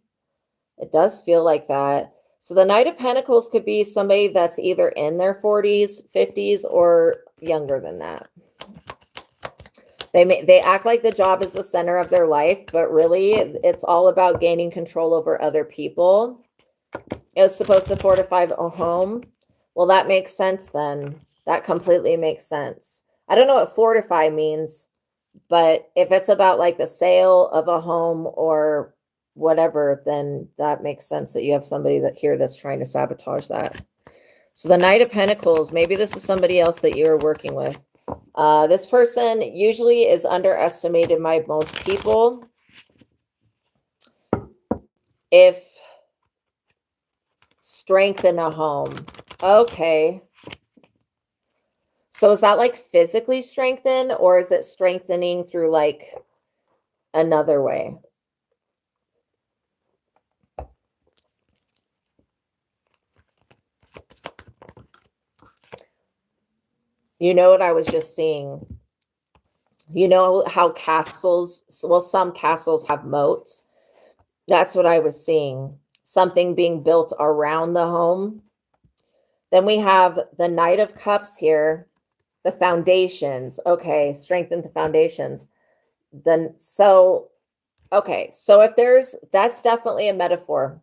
It does feel like that. So the Knight of Pentacles could be somebody that's either in their 40s, 50s, or younger than that. They act like the job is the center of their life, but really it's all about gaining control over other people. It was supposed to fortify a home. Well, that makes sense then. That completely makes sense. I don't know what fortify means, but if it's about like the sale of a home or whatever, then that makes sense that you have somebody that here that's trying to sabotage that. So the Knight of Pentacles, maybe this is somebody else that you're working with. This person usually is underestimated by most people. If strengthen a home. Okay. So is that like physically strengthen, or is it strengthening through like another way? You know what I was just seeing? You know how castles, well, some castles have moats. That's what I was seeing. Something being built around the home. Then we have the Knight of Cups here. The foundations. Okay, strengthen the foundations. Then, so, okay, so if that's definitely a metaphor.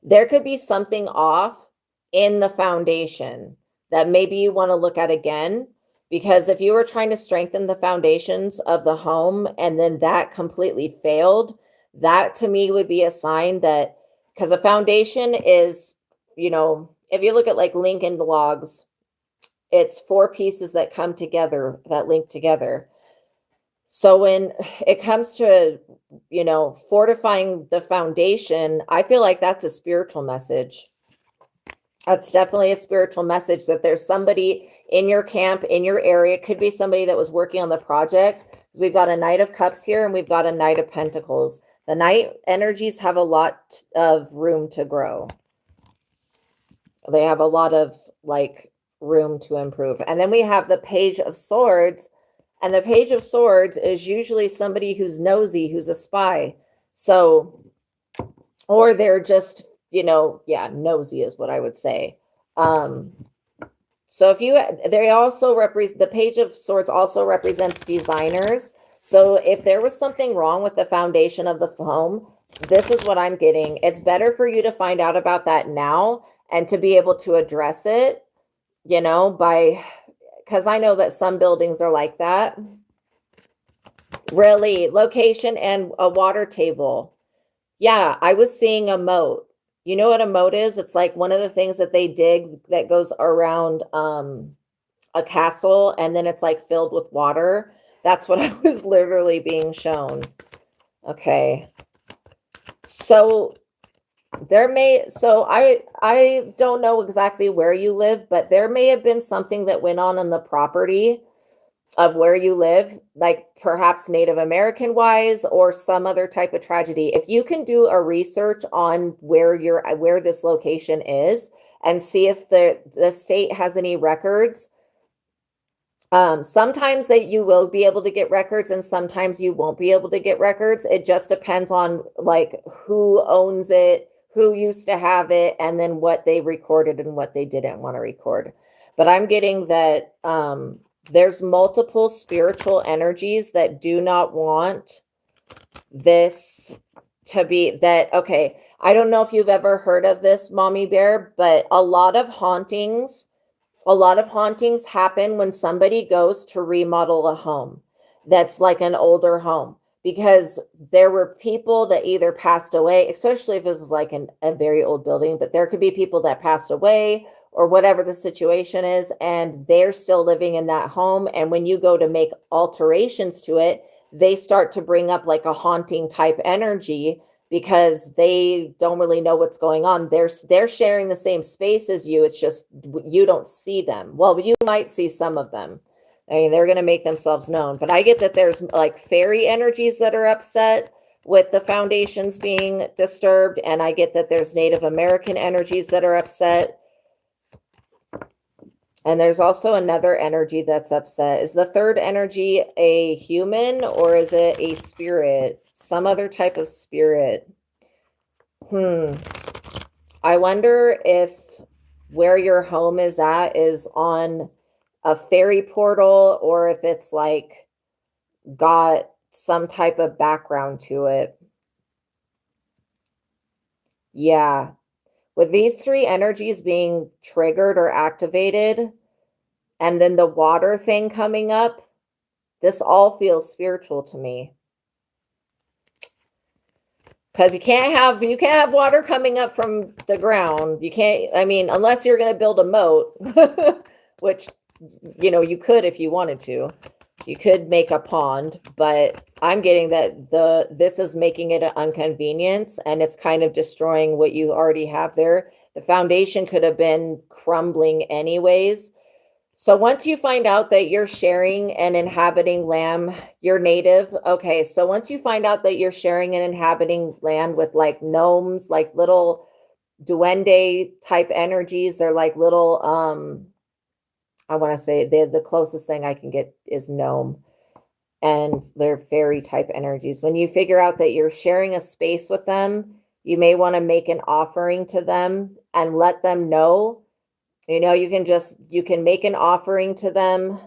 There could be something off in the foundation that maybe you want to look at again, because if you were trying to strengthen the foundations of the home and then that completely failed, that to me would be a sign that, because a foundation is, you know, if you look at like Lincoln logs, it's 4 pieces that come together, that link together. So when it comes to, you know, fortifying the foundation, I feel like that's a spiritual message. That's definitely a spiritual message that there's somebody in your camp, in your area. It could be somebody that was working on the project, because we've got a Knight of Cups here and we've got a Knight of Pentacles. The Knight energies have a lot of room to grow. They have a lot of like room to improve. And then we have the Page of Swords. And the Page of Swords is usually somebody who's nosy, who's a spy. So, or they're just, you know, yeah, nosy is what I would say. So if you, they also represent, the Page of Swords also represents designers. So if there was something wrong with the foundation of the home, this is what I'm getting. It's better for you to find out about that now and to be able to address it, you know, because I know that some buildings are like that. Really, location and a water table. Yeah, I was seeing a moat. You know what a moat is? It's like one of the things that they dig that goes around a castle, and then it's like filled with water. That's what I was literally being shown. Okay. So I don't know exactly where you live, but there may have been something that went on the property of where you live, like perhaps Native American wise or some other type of tragedy. If you can do a research on where this location is and see if the state has any records, sometimes that you will be able to get records and sometimes you won't be able to get records. It just depends on like who owns it, who used to have it, and then what they recorded and what they didn't want to record. But I'm getting that there's multiple spiritual energies that do not want this to be that. Okay, I don't know if you've ever heard of this, Mommy Bear, but a lot of hauntings happen when somebody goes to remodel a home that's like an older home, because there were people that either passed away, especially if this is like a very old building, but there could be people that passed away or whatever the situation is, and they're still living in that home. And when you go to make alterations to it, they start to bring up like a haunting type energy because they don't really know what's going on. They're sharing the same space as you. It's just you don't see them. Well, you might see some of them. I mean, they're going to make themselves known. But I get that there's like fairy energies that are upset with the foundations being disturbed. And I get that there's Native American energies that are upset. And there's also another energy that's upset. Is the third energy a human or is it a spirit? Some other type of spirit. I wonder if where your home is at is on a fairy portal or if it's like got some type of background to it. Yeah. With these three energies being triggered or activated, and then the water thing coming up, this all feels spiritual to me. Because you can't have water coming up from the ground. You can't, I mean, unless you're gonna build a moat, which you could if you wanted to. You could make a pond, but I'm getting that this is making it an inconvenience and it's kind of destroying what you already have there. The foundation could have been crumbling anyways. So once you find out that you're sharing and inhabiting land, you're native. Okay, so once you find out that you're sharing and inhabiting land with like gnomes, like little duende type energies, they're like little I want to say the closest thing I can get is gnome, and they're fairy type energies. When you figure out that you're sharing a space with them, you may want to make an offering to them and let them know. You can make an offering to them.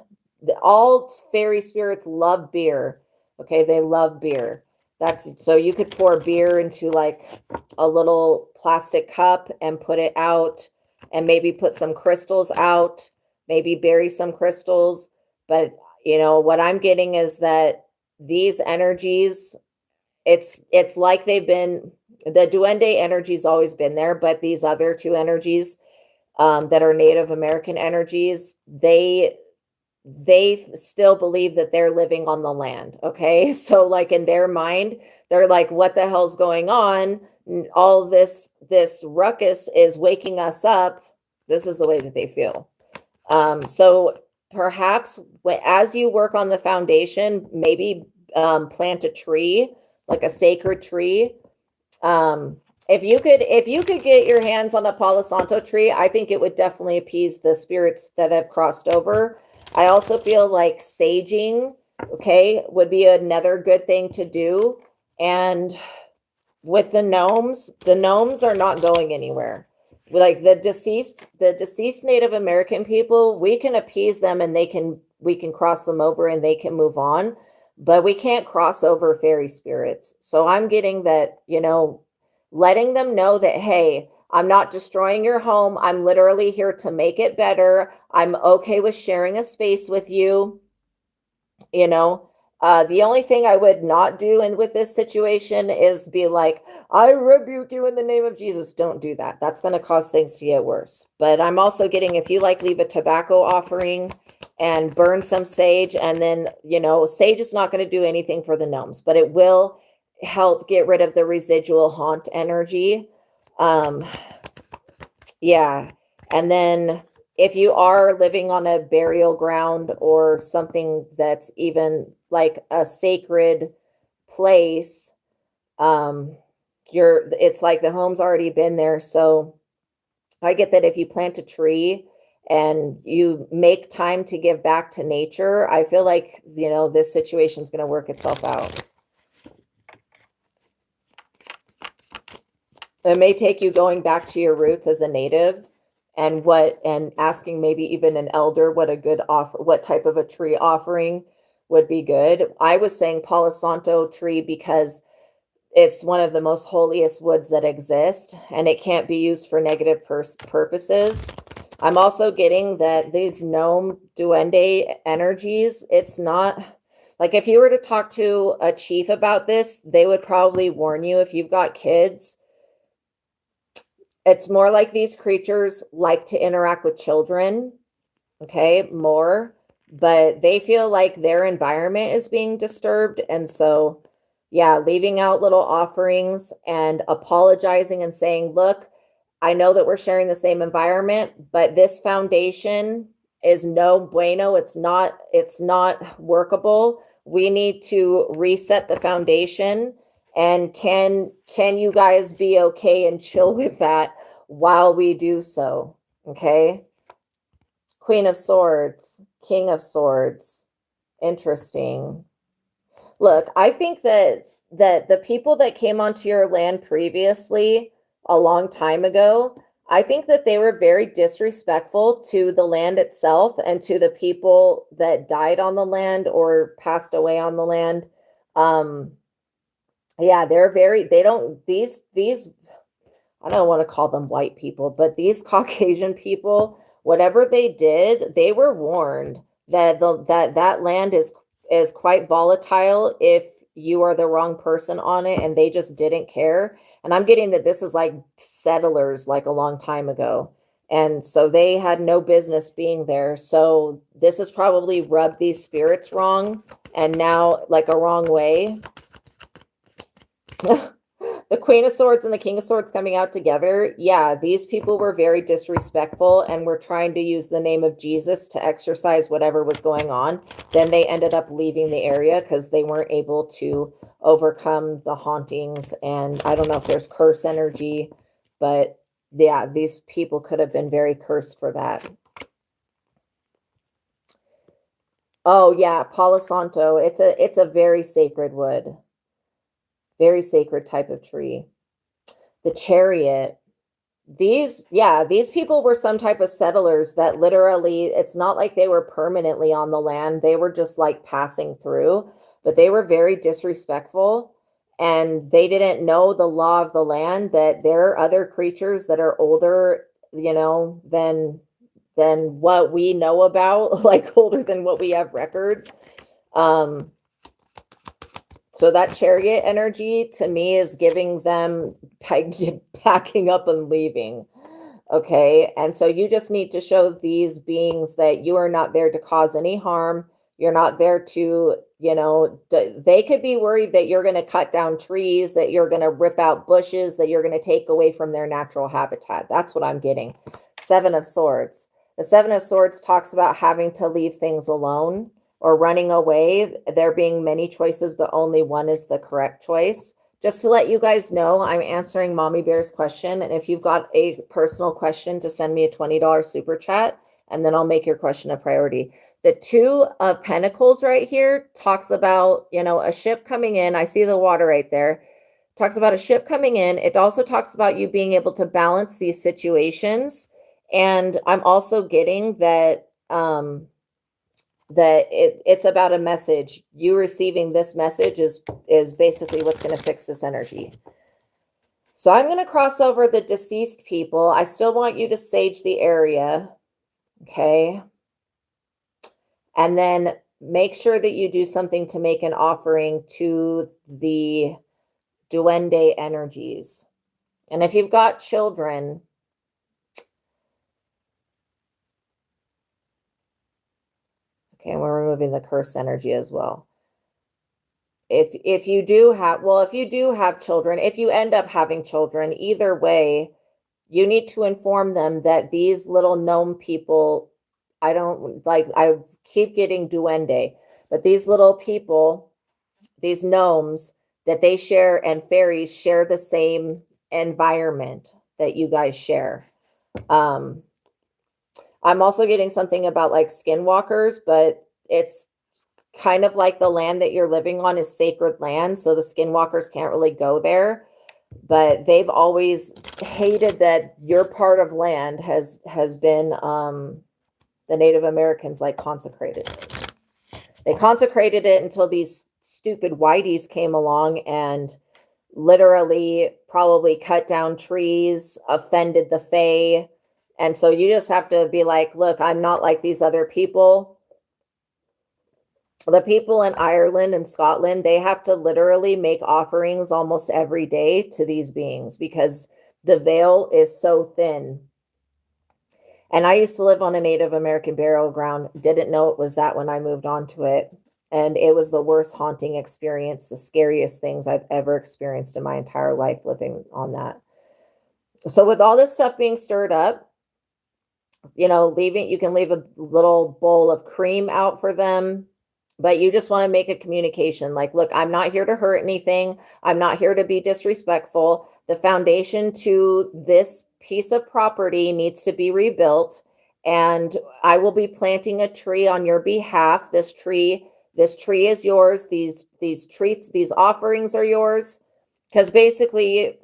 All fairy spirits love beer. Okay, they love beer. That's so you could pour beer into like a little plastic cup and put it out and maybe put some crystals out, maybe bury some crystals. But what I'm getting is that these energies, it's like they've been, the duende energy's always been there, but these other two energies that are Native American energies, they still believe that they're living on the land. Okay. So like in their mind, they're like, what the hell's going on? All of this ruckus is waking us up. This is the way that they feel. So perhaps as you work on the foundation, maybe plant a tree, like a sacred tree. If you could get your hands on a Palo Santo tree, I think it would definitely appease the spirits that have crossed over. I also feel like saging, okay, would be another good thing to do. And with the gnomes are not going anywhere. Like the deceased Native American people, we can appease them and we can cross them over and they can move on, but we can't cross over fairy spirits. So I'm getting that, letting them know that, hey, I'm not destroying your home. I'm literally here to make it better. I'm okay with sharing a space with you. The only thing I would not do with this situation is be like, I rebuke you in the name of Jesus. Don't do that. That's going to cause things to get worse. But I'm also getting, if you leave a tobacco offering and burn some sage, and then, sage is not going to do anything for the gnomes, but it will help get rid of the residual haunt energy. Yeah. And then if you are living on a burial ground or something that's even like a sacred place, it's like the home's already been there. So I get that if you plant a tree and you make time to give back to nature, I feel like, this situation's going to work itself out. It may take you going back to your roots as a native and asking maybe even an elder what a good offer, what type of a tree offering would be good. I was saying Palo Santo tree because it's one of the most holiest woods that exist and it can't be used for negative purposes. I'm also getting that these gnome duende energies, it's not like if you were to talk to a chief about this, they would probably warn you if you've got kids. It's more like these creatures like to interact with children, okay, more, but they feel like their environment is being disturbed. And so, yeah, leaving out little offerings and apologizing and saying, look, I know that we're sharing the same environment, but this foundation is no bueno. It's not workable. We need to reset the foundation. And can you guys be okay and chill with that while we do so? Okay. Queen of Swords, King of Swords. Interesting. Look, I think that the people that came onto your land previously a long time ago. I think that they were very disrespectful to the land itself and to the people that died on the land or passed away on the land. Um, yeah, they don't, these, I don't want to call them white people, but these Caucasian people, whatever they did, they were warned that that land is quite volatile if you are the wrong person on it, and they just didn't care. And I'm getting that this is like settlers like a long time ago. And so they had no business being there. So this has probably rubbed these spirits wrong and now like a wrong way. The Queen of Swords and the King of Swords coming out together. Yeah, these people were very disrespectful and were trying to use the name of Jesus to exorcise whatever was going on. Then they ended up leaving the area because they weren't able to overcome the hauntings. And I don't know if there's curse energy, but yeah, these people could have been very cursed for that. Oh yeah, Palo Santo. It's a very sacred wood. Very sacred type of tree. The Chariot. These people were some type of settlers that literally, it's not like they were permanently on the land. They were just like passing through, but they were very disrespectful and they didn't know the law of the land, that there are other creatures that are older, than what we know about, like older than what we have records. So that Chariot energy to me is giving them packing up and leaving. Okay. And so you just need to show these beings that you are not there to cause any harm. You're not there to, they could be worried that you're going to cut down trees, that you're going to rip out bushes, that you're going to take away from their natural habitat. That's what I'm getting. Seven of Swords. The Seven of Swords talks about having to leave things alone or running away. There being many choices, but only one is the correct choice. Just to let you guys know, I'm answering Mommy Bear's question. And if you've got a personal question, to send me a $20 super chat, and then I'll make your question a priority. The Two of Pentacles right here talks about, a ship coming in. I see the water right there. Talks about a ship coming in. It also talks about you being able to balance these situations. And I'm also getting that, it's about a message. You receiving this message is basically what's going to fix this energy. So I'm going to cross over the deceased people. I still want you to sage the area. Okay. And then make sure that you do something to make an offering to the duende energies. And if you've got children, okay, and we're removing the curse energy as well. If you do have children, if you end up having children, either way, you need to inform them that these little gnome people, I keep getting duende, but these little people, these gnomes, that they share, and fairies share the same environment that you guys share. I'm also getting something about like skinwalkers, but it's kind of like the land that you're living on is sacred land, so the skinwalkers can't really go there. But they've always hated that your part of land has been the Native Americans like consecrated. They consecrated it until these stupid whiteys came along and literally probably cut down trees, offended the fae. And so you just have to be like, look, I'm not like these other people. The people in Ireland and Scotland, they have to literally make offerings almost every day to these beings because the veil is so thin. And I used to live on a Native American burial ground. Didn't know it was that when I moved on to it. And it was the worst haunting experience, the scariest things I've ever experienced in my entire life living on that. So with all this stuff being stirred up, you can leave a little bowl of cream out for them. But you just want to make a communication like, look, I'm not here to hurt anything. I'm not here to be disrespectful. The foundation to this piece of property needs to be rebuilt. And I will be planting a tree on your behalf. This tree is yours. These offerings are yours. Because basically,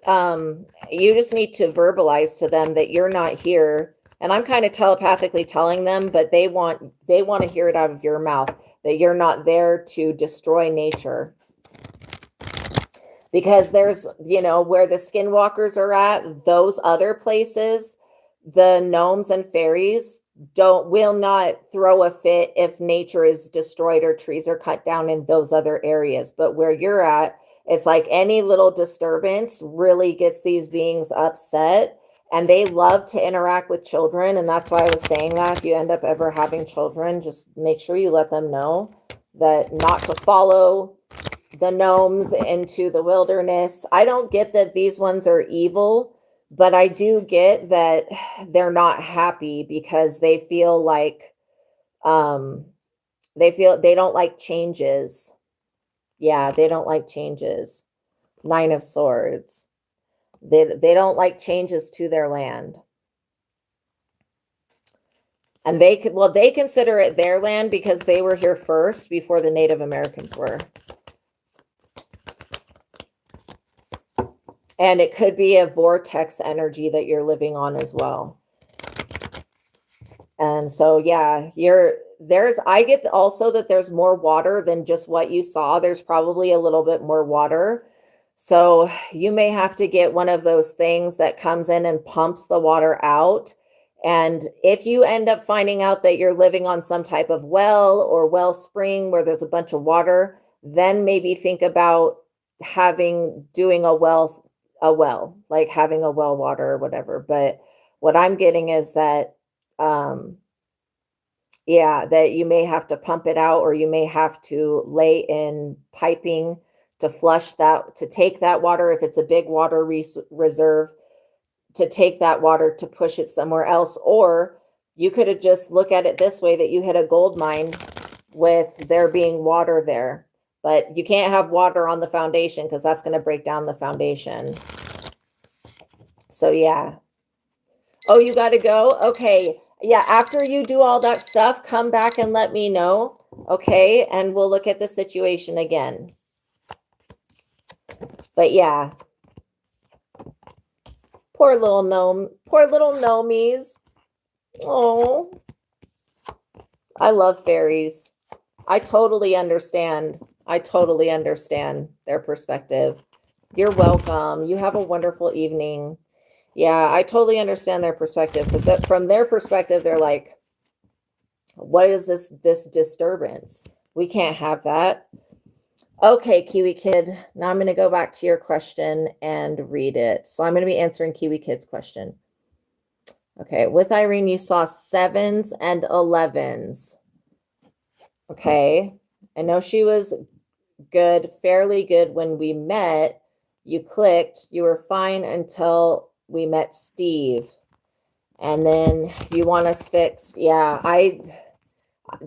you just need to verbalize to them that you're not here. And I'm kind of telepathically telling them, but they want to hear it out of your mouth, that you're not there to destroy nature. Because there's, where the skinwalkers are at, those other places, the gnomes and fairies will not throw a fit if nature is destroyed or trees are cut down in those other areas. But where you're at, it's like any little disturbance really gets these beings upset, and they love to interact with children. And that's why I was saying that if you end up ever having children, just make sure you let them know that not to follow the gnomes into the wilderness. I don't get that these ones are evil, but I do get that they're not happy because they feel like they don't like changes. Yeah, they don't like changes. 9 of Swords. They don't like changes to their land. And they consider it their land because they were here first before the Native Americans were. And it could be a vortex energy that you're living on as well. And so, yeah, I get also that there's more water than just what you saw. There's probably a little bit more water. So you may have to get one of those things that comes in and pumps the water out. And if you end up finding out that you're living on some type of well or wellspring where there's a bunch of water, then maybe think about doing a well, like having a well water or whatever. But what I'm getting is that, that you may have to pump it out, or you may have to lay in piping to flush that, to take that water, if it's a big water reserve, to take that water to push it somewhere else. Or you could have just look at it this way, that you hit a gold mine with there being water there. But you can't have water on the foundation because that's going to break down the foundation. So, yeah. Oh, you got to go? Okay. Yeah, after you do all that stuff, come back and let me know. Okay, and we'll look at the situation again. But, yeah. Poor little gnomies. Oh, I love fairies. I totally understand their perspective. You're welcome. You have a wonderful evening. Yeah, I totally understand their perspective, because that from their perspective, they're like, what is this disturbance? We can't have that. Okay, Kiwi Kid. Now I'm going to go back to your question and read it. So I'm going to be answering Kiwi Kid's question. Okay, with Irene, you saw 7s and 11s. Okay, I know she was good, fairly good when we met. You clicked. You were fine until we met Steve. And then you want us fixed. Yeah, I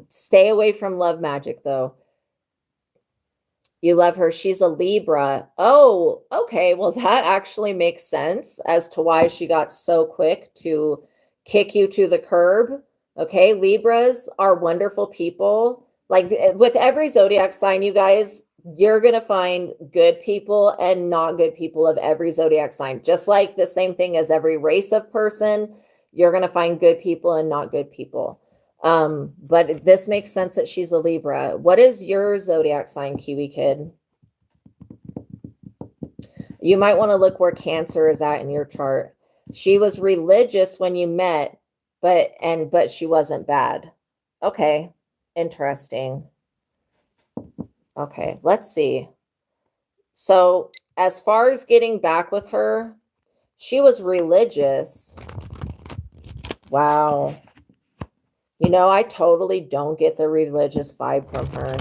stay away from love magic, though. You love her. She's a Libra. Oh, okay. Well, that actually makes sense as to why she got so quick to kick you to the curb. Okay. Libras are wonderful people. Like with every zodiac sign, you guys, you're going to find good people and not good people of every zodiac sign. Just like the same thing as every race of person, you're going to find good people and not good people. But this makes sense that she's a Libra. What is your zodiac sign, Kiwi Kid? You might want to look where Cancer is at in your chart. She was religious when you met, but she wasn't bad. Okay, interesting. Okay, let's see. So as far as getting back with her, she was religious. Wow. You know, I totally don't get the religious vibe from her.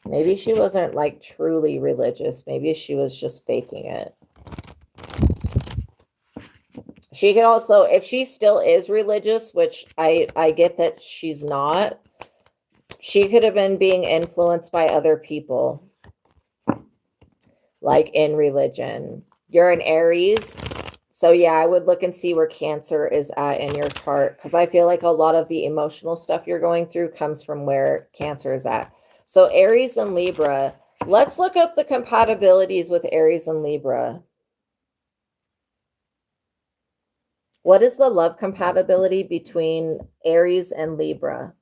Maybe she wasn't like truly religious. Maybe she was just faking it. She could also, if she still is religious, which I get that she's not, she could have been being influenced by other people, like in religion. You're an Aries. So yeah, I would look and see where Cancer is at in your chart, because I feel like a lot of the emotional stuff you're going through comes from where Cancer is at. So Aries and Libra, let's look up the compatibilities with Aries and Libra. What is the love compatibility between Aries and Libra?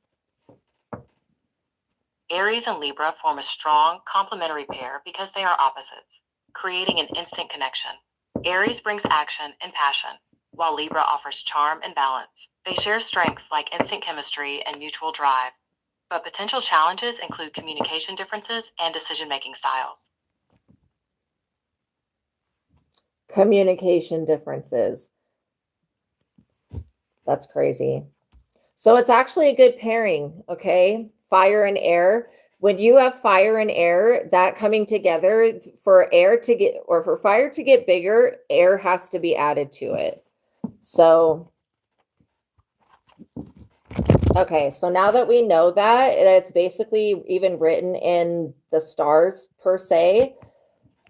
Aries and Libra form a strong, complementary pair because they are opposites, creating an instant connection. Aries brings action and passion, while Libra offers charm and balance. They share strengths like instant chemistry and mutual drive, but potential challenges include communication differences and decision-making styles. Communication differences. That's crazy. So it's actually a good pairing, okay? Fire and air. When you have fire and air, that coming together, for air to get, or for fire to get bigger, air has to be added to it. So, okay, so now that we know that, it's basically even written in the stars per se,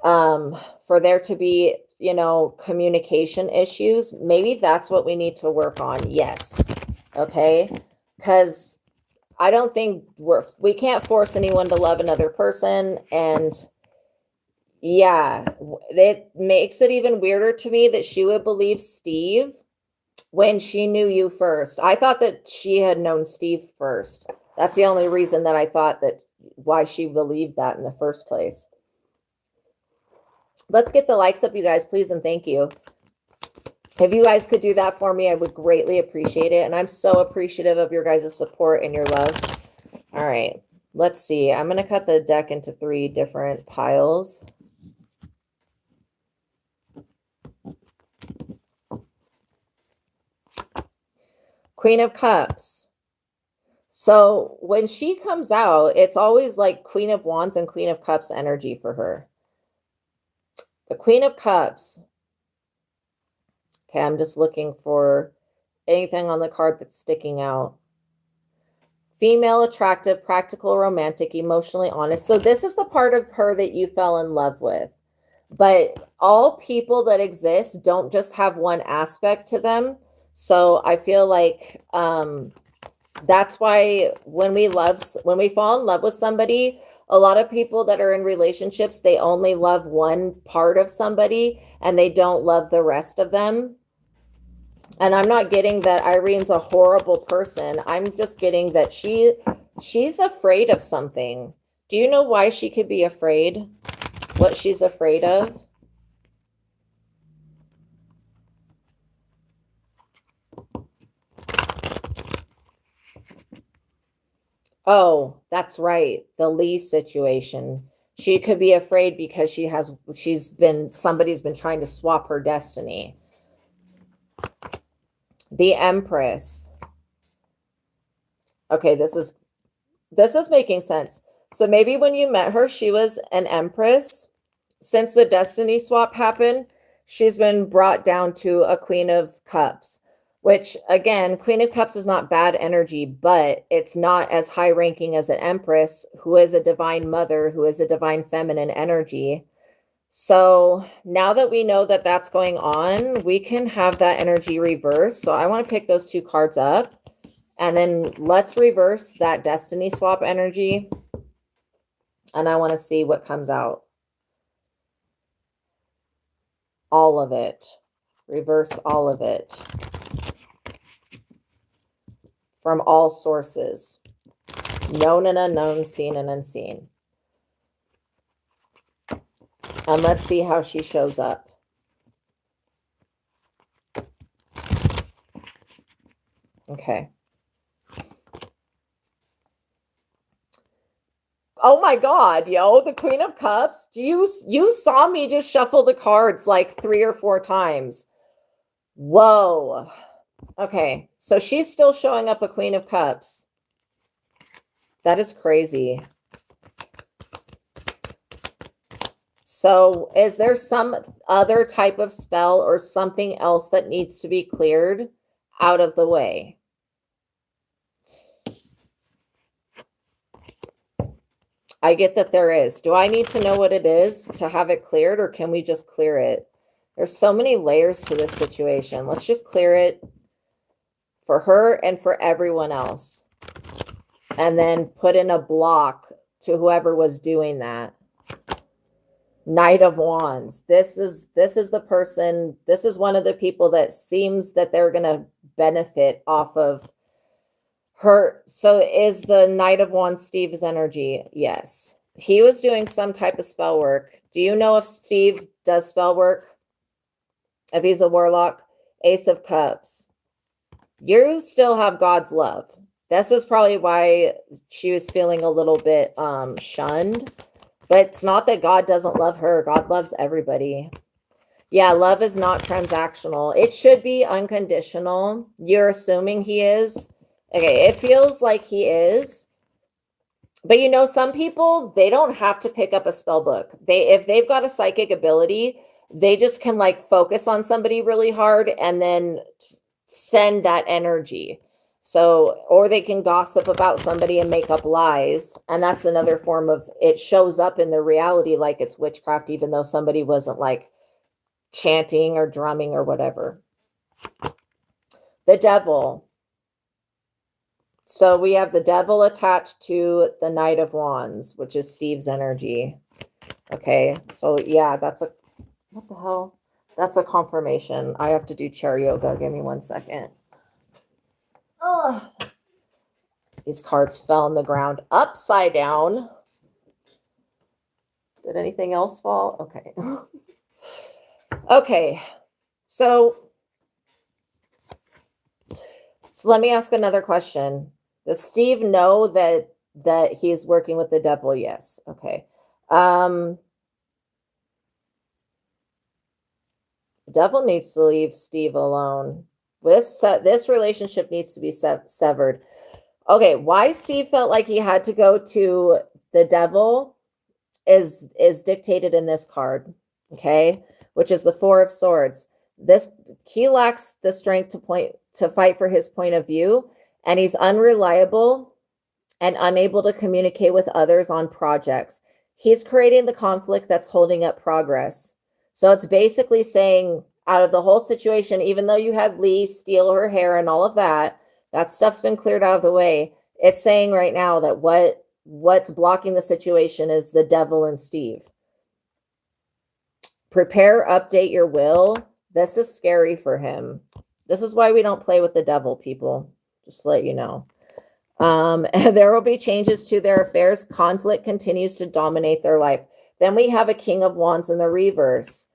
for there to be, you know, communication issues, maybe that's what we need to work on. Yes. Okay. Because I don't think we can't force anyone to love another person. And yeah, it makes it even weirder to me that she would believe Steve when she knew you first. I thought that she had known Steve first. That's the only reason that I thought that why she believed that in the first place. Let's get the likes up, you guys, please, and thank you. If you guys could do that for me, I would greatly appreciate it. And I'm so appreciative of your guys' support and your love. All right, let's see. I'm going to cut the deck into 3 different piles. Queen of Cups. So when she comes out, it's always like Queen of Wands and Queen of Cups energy for her. The Queen of Cups. Okay, I'm just looking for anything on the card that's sticking out. Female, attractive, practical, romantic, emotionally honest. So this is the part of her that you fell in love with. But all people that exist don't just have one aspect to them. So I feel like that's why when we fall in love with somebody, a lot of people that are in relationships, they only love one part of somebody and they don't love the rest of them. And I'm not getting that Irene's a horrible person. I'm just getting that she's afraid of something. Do you know why she could be afraid? What she's afraid of? Oh, that's right. The Lee situation. She could be afraid because somebody's been trying to swap her destiny. The Empress. Okay, this is making sense. So maybe when you met her, she was an Empress. Since the destiny swap happened, she's been brought down to a Queen of Cups. Which, again, Queen of Cups is not bad energy, but it's not as high ranking as an Empress, who is a divine mother, who is a divine feminine energy. So now that we know that that's going on, we can have that energy reverse. So I want to pick those 2 cards up, and then let's reverse that destiny swap energy. And I want to see what comes out. All of it. Reverse all of it. From all sources, known and unknown, seen and unseen. And let's see how she shows up. Okay. Oh my God, yo, the Queen of Cups. You saw me just shuffle the cards like 3 or 4 times. Whoa. Okay, so she's still showing up a Queen of Cups. That is crazy. So is there some other type of spell or something else that needs to be cleared out of the way? I get that there is. Do I need to know what it is to have it cleared, or can we just clear it? There's so many layers to this situation. Let's just clear it for her and for everyone else. And then put in a block to whoever was doing that. Knight of Wands. This is the person, this is one of the people that seems that they're going to benefit off of her. So is the Knight of Wands Steve's energy? Yes. He was doing some type of spell work. Do you know if Steve does spell work? If he's a warlock? Ace of Cups. You still have God's love. This is probably why she was feeling a little bit shunned. But it's not that God doesn't love her. God loves everybody. Yeah, love is not transactional. It should be unconditional. You're assuming he is. Okay, it feels like he is. But you know, some people, they don't have to pick up a spell book. If they've got a psychic ability, they just can like focus on somebody really hard and then send that energy. So, or they can gossip about somebody and make up lies. And that's another form of, it shows up in the reality like it's witchcraft, even though somebody wasn't like chanting or drumming or whatever. The devil. So we have the devil attached to the Knight of Wands, which is Steve's energy. Okay, so yeah, that's a, what the hell? That's a confirmation. I have to do chair yoga. Give me 1 second. Oh, these cards fell on the ground upside down. Did anything else fall? Okay. Okay. So let me ask another question. Does Steve know that he's working with the devil? Yes. Okay. The devil needs to leave Steve alone. This relationship needs to be severed. Okay, why Steve felt like he had to go to the devil is dictated in this card, okay, which is the Four of Swords. He lacks the strength to fight for his point of view, and he's unreliable and unable to communicate with others on projects. He's creating the conflict that's holding up progress. So it's basically saying, out of the whole situation, even though you had Lee steal her hair and all of that stuff's been cleared out of the way. It's saying right now that what's blocking the situation is the devil and Steve. Prepare, update your will. This is scary for him. This is why we don't play with the devil, people. Just to let you know. There will be changes to their affairs. Conflict continues to dominate their life. Then we have a King of Wands in the reverse.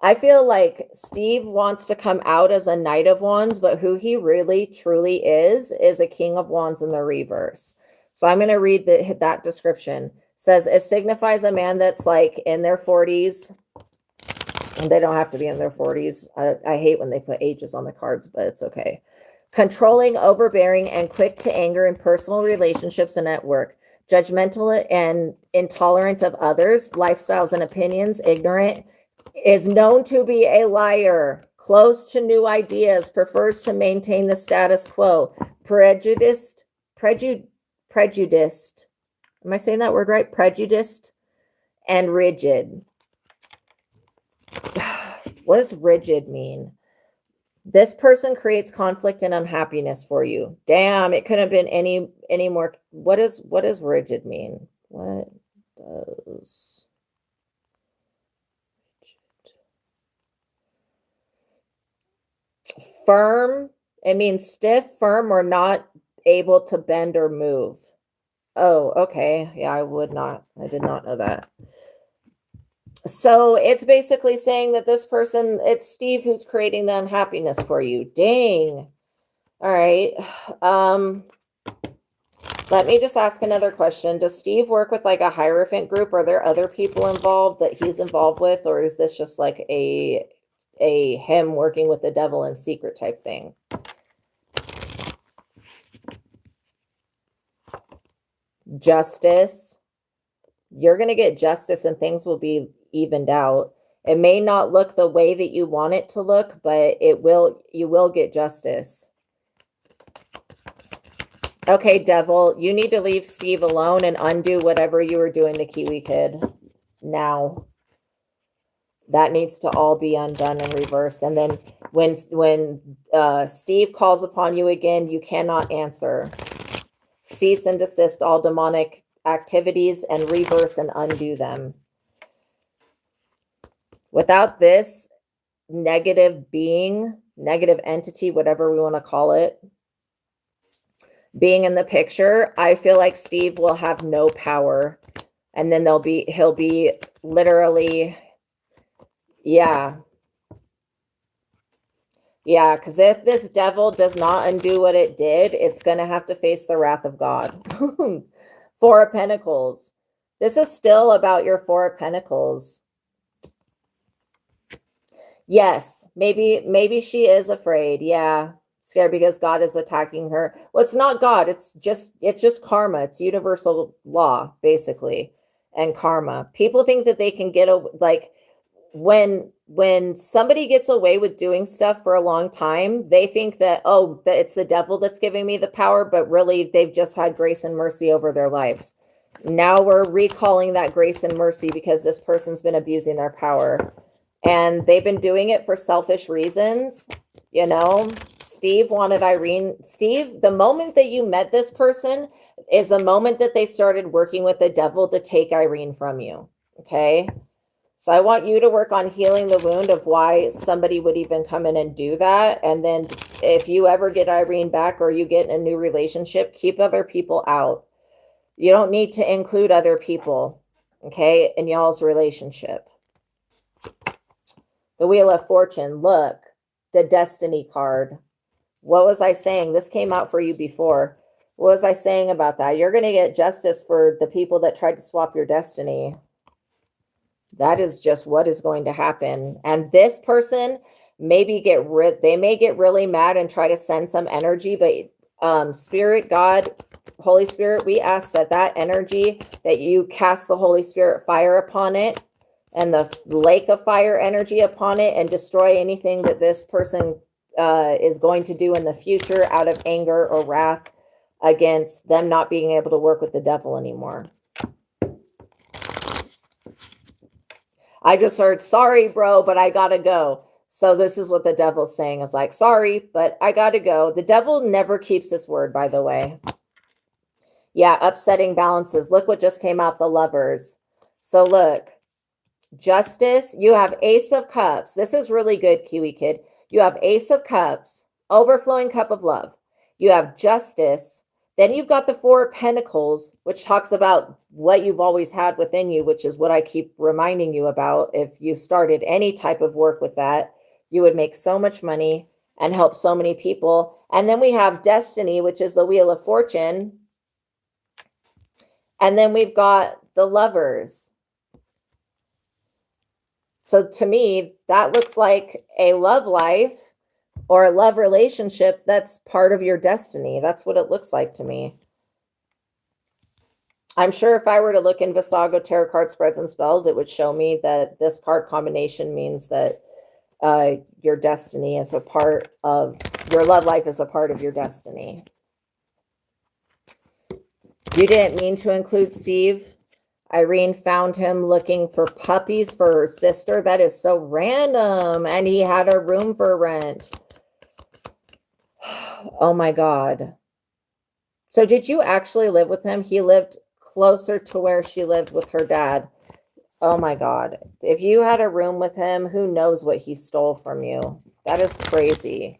I feel like Steve wants to come out as a Knight of Wands, but who he really truly is a King of Wands in the reverse. So I'm going to read that description. It says, it signifies a man that's like in their 40s. And they don't have to be in their 40s. I hate when they put ages on the cards, but it's okay. Controlling, overbearing, and quick to anger in personal relationships and at work. Judgmental and intolerant of others, lifestyles and opinions, ignorant. Is known to be a liar, close to new ideas, prefers to maintain the status quo, prejudiced. Am I saying that word right? Prejudiced and rigid. What does rigid mean? This person creates conflict and unhappiness for you. Damn, it couldn't have been any more. What does rigid mean? What does firm? It means stiff, firm, or not able to bend or move. Oh, okay. Yeah, I did not know that. So it's basically saying that this person, it's Steve who's creating the unhappiness for you. Dang. All right. Let me just ask another question. Does Steve work with like a Hierophant group? Are there other people involved that he's involved with? Or is this just like a him working with the devil in secret type thing? Justice. You're going to get justice and things will be evened out. It may not look the way that you want it to look, but you will get justice. Okay, devil, you need to leave Steve alone and undo whatever you were doing to Kiwi Kid now. That needs to all be undone and reversed. And then when Steve calls upon you again, you cannot answer. Cease and desist all demonic activities and reverse and undo them. Without this negative being, negative entity, whatever we want to call it, being in the picture, I feel like Steve will have no power. And then he'll be literally, yeah. Yeah, because if this devil does not undo what it did, it's going to have to face the wrath of God. Four of Pentacles. This is still about your Four of Pentacles. Yes, maybe she is afraid. Yeah, scared because God is attacking her. Well, it's not God. It's just karma. It's universal law, basically, and karma. People think that they can get like when somebody gets away with doing stuff for a long time, they think that, oh, that it's the devil that's giving me the power, but really they've just had grace and mercy over their lives. Now we're recalling that grace and mercy because this person's been abusing their power. And they've been doing it for selfish reasons. You know, Steve wanted Irene. Steve, the moment that you met this person is the moment that they started working with the devil to take Irene from you. Okay. So I want you to work on healing the wound of why somebody would even come in and do that. And then if you ever get Irene back or you get in a new relationship, keep other people out. You don't need to include other people, okay, in y'all's relationship. The Wheel of Fortune, look, the Destiny card. What was I saying? This came out for you before. What was I saying about that? You're going to get justice for the people that tried to swap your destiny. That is just what is going to happen. And this person maybe they may get really mad and try to send some energy, but Spirit, God, Holy Spirit, we ask that energy, that you cast the Holy Spirit fire upon it and the lake of fire energy upon it and destroy anything that this person is going to do in the future out of anger or wrath against them not being able to work with the devil anymore. I just heard, sorry, bro, but I gotta go. So this is what the devil's saying, is like, sorry, but I gotta go. The devil never keeps his word, by the way. Yeah, upsetting balances. Look what just came out, the Lovers. So look, Justice, you have Ace of Cups. This is really good, Kiwi Kid. You have Ace of Cups, overflowing cup of love. You have Justice. Then you've got the Four of Pentacles, which talks about what you've always had within you, which is what I keep reminding you about. If you started any type of work with that, you would make so much money and help so many people. And then we have Destiny, which is the Wheel of Fortune. And then we've got the Lovers. So to me, that looks like a love life or a love relationship that's part of your destiny. That's what it looks like to me. I'm sure if I were to look in Visago Tarot Card Spreads and Spells, it would show me that this card combination means that your destiny is a part of, your love life is a part of your destiny. You didn't mean to include Steve. Irene found him looking for puppies for her sister. That is so random. And he had a room for rent. Oh my God. So did you actually live with him? He lived closer to where she lived with her dad. Oh my God. If you had a room with him, who knows what he stole from you? That is crazy.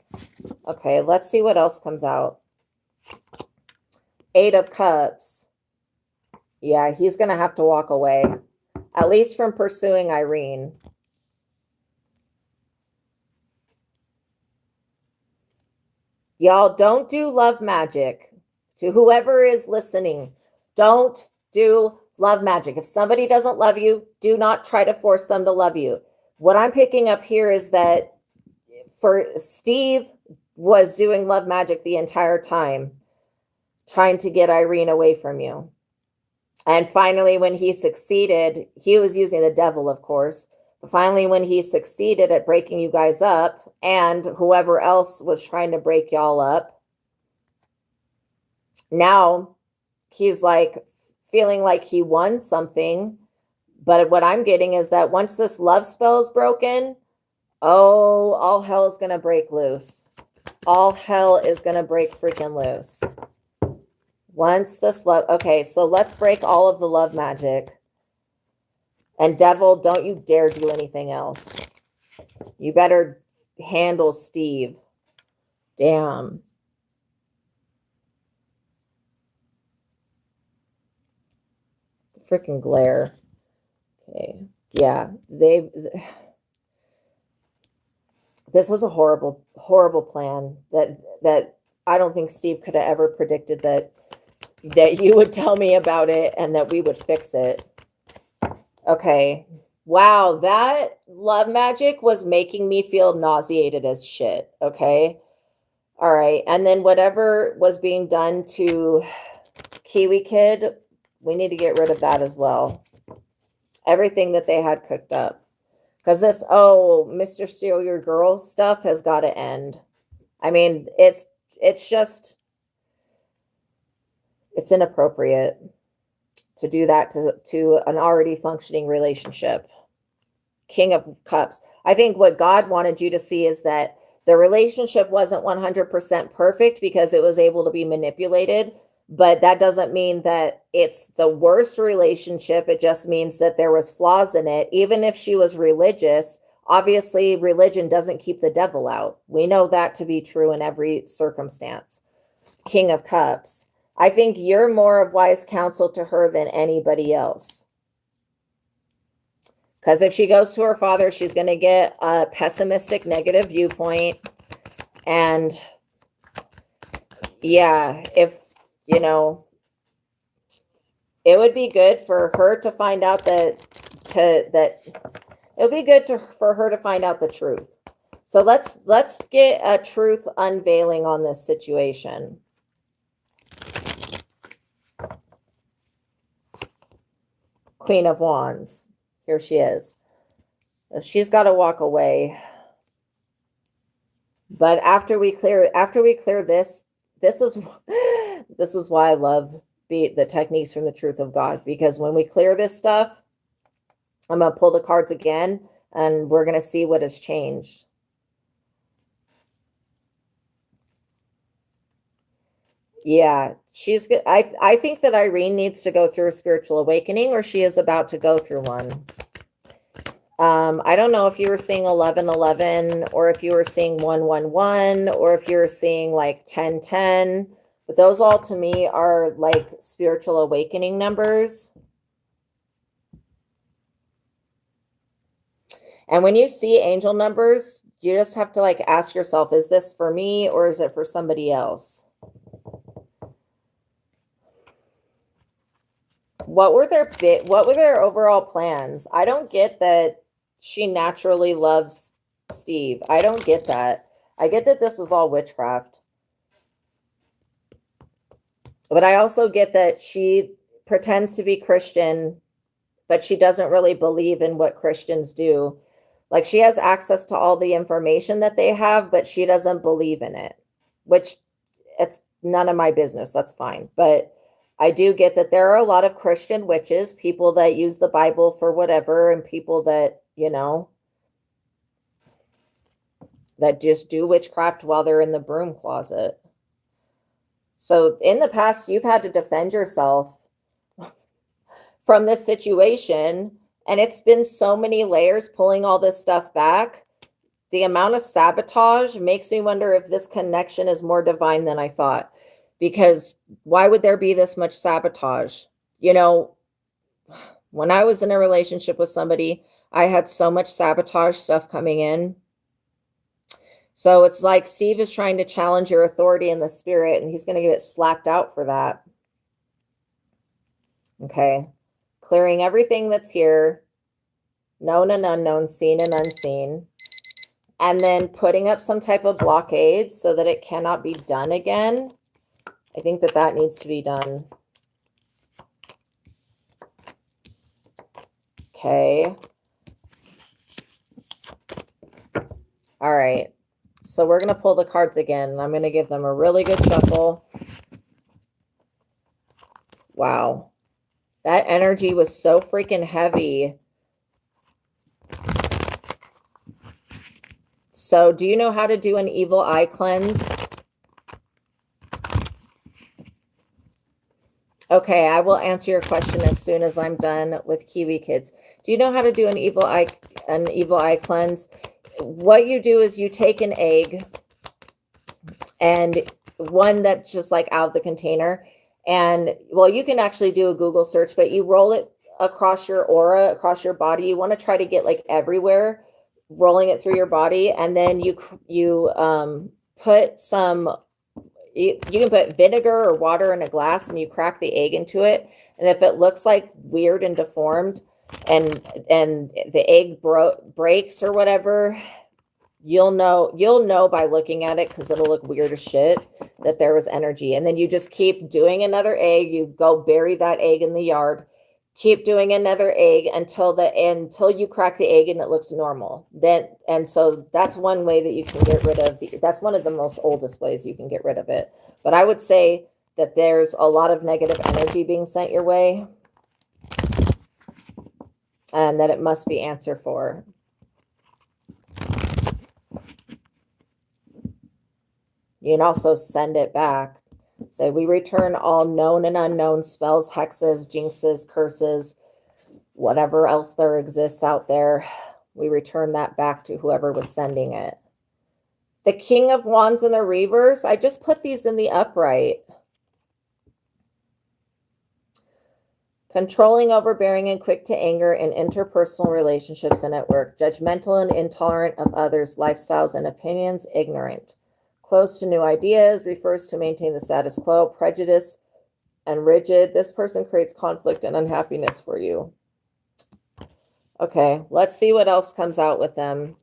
Okay, let's see what else comes out. Eight of Cups. Yeah, he's going to have to walk away, at least from pursuing Irene. Y'all, don't do love magic. To whoever is listening, don't do love magic. If somebody doesn't love you, do not try to force them to love you. What I'm picking up here is that for Steve was doing love magic the entire time, trying to get Irene away from you. And finally, when he succeeded, he was using the devil, of course. But finally, when he succeeded at breaking you guys up, and whoever else was trying to break y'all up, now he's like feeling like he won something. But what I'm getting is that once this love spell is broken, oh, all hell is going to break loose. All hell is going to break freaking loose. Once this love, okay, so let's break all of the love magic. And devil, don't you dare do anything else. You better handle Steve. Damn. Freaking glare. Okay. Yeah, this was a horrible, horrible plan that I don't think Steve could have ever predicted that you would tell me about it and that we would fix it. Okay. Wow, that love magic was making me feel nauseated as shit. Okay. All right. And then whatever was being done to Kiwi Kid, we need to get rid of that as well. Everything that they had cooked up. Because this, Mr. Steal Your Girl stuff has got to end. I mean, it's inappropriate to do that to an already functioning relationship. King of Cups. I think what God wanted you to see is that the relationship wasn't 100% perfect because it was able to be manipulated, but that doesn't mean that it's the worst relationship. It just means that there was flaws in it. Even if she was religious, obviously religion doesn't keep the devil out. We know that to be true in every circumstance. King of Cups. I think you're more of wise counsel to her than anybody else. Because if she goes to her father, she's going to get a pessimistic, negative viewpoint. And yeah, if, it would be good for her to find out for her to find out the truth. So let's get a truth unveiling on this situation. Queen of Wands. Here she is. She's got to walk away. But after we clear this is why I love the techniques from the truth of God, because when we clear this stuff, I'm going to pull the cards again and we're going to see what has changed. Yeah, she's good. I think that Irene needs to go through a spiritual awakening, or she is about to go through one. I don't know if you were seeing 1111 or if you were seeing 111 or if you were seeing like 1010, but those all to me are like spiritual awakening numbers. And when you see angel numbers, you just have to like ask yourself, is this for me or is it for somebody else? What were their overall plans? I don't get that she naturally loves Steve. I don't get that. I get that this was all witchcraft. But I also get that she pretends to be Christian, but she doesn't really believe in what Christians do. Like, she has access to all the information that they have, but she doesn't believe in it, which it's none of my business. That's fine. But I do get that there are a lot of Christian witches, people that use the Bible for whatever, and people that, that just do witchcraft while they're in the broom closet. So in the past, you've had to defend yourself from this situation, and it's been so many layers pulling all this stuff back. The amount of sabotage makes me wonder if this connection is more divine than I thought. Because why would there be this much sabotage? When I was in a relationship with somebody, I had so much sabotage stuff coming in. So it's like Steve is trying to challenge your authority in the spirit, and he's going to get slapped out for that. Okay. Clearing everything that's here, known and unknown, seen and unseen. And then putting up some type of blockade so that it cannot be done again. I think that needs to be done. Okay. All right. So we're going to pull the cards again. And I'm going to give them a really good shuffle. Wow. That energy was so freaking heavy. So do you know how to do an evil eye cleanse? Okay, I will answer your question as soon as I'm done with Kiwi Kids. Do you know how to do an evil eye cleanse? What you do is you take an egg, and one that's just like out of the container, and well, you can actually do a Google search, but you roll it across your aura, across your body. You want to try to get like everywhere, rolling it through your body, and then you put some, you can put vinegar or water in a glass, and you crack the egg into it, and if it looks like weird and deformed, and the egg breaks or whatever, you'll know by looking at it, because it'll look weird as shit, that there was energy. And then you just keep doing another egg. You go bury that egg in the yard, keep doing another egg until you crack the egg and it looks normal. And so that's one way that you can get rid of that's one of the most oldest ways you can get rid of it. But I would say that there's a lot of negative energy being sent your way, and that it must be answered for. You can also send it back. Say, we return all known and unknown spells, hexes, jinxes, curses, whatever else there exists out there. We return that back to whoever was sending it. The King of Wands in the reverse, I just put these in the upright. Controlling, overbearing, and quick to anger in interpersonal relationships and at work. Judgmental and intolerant of others' lifestyles and opinions. Ignorant. Close to new ideas, refers to maintain the status quo. Prejudice and rigid. This person creates conflict and unhappiness for you. Okay, let's see what else comes out with them.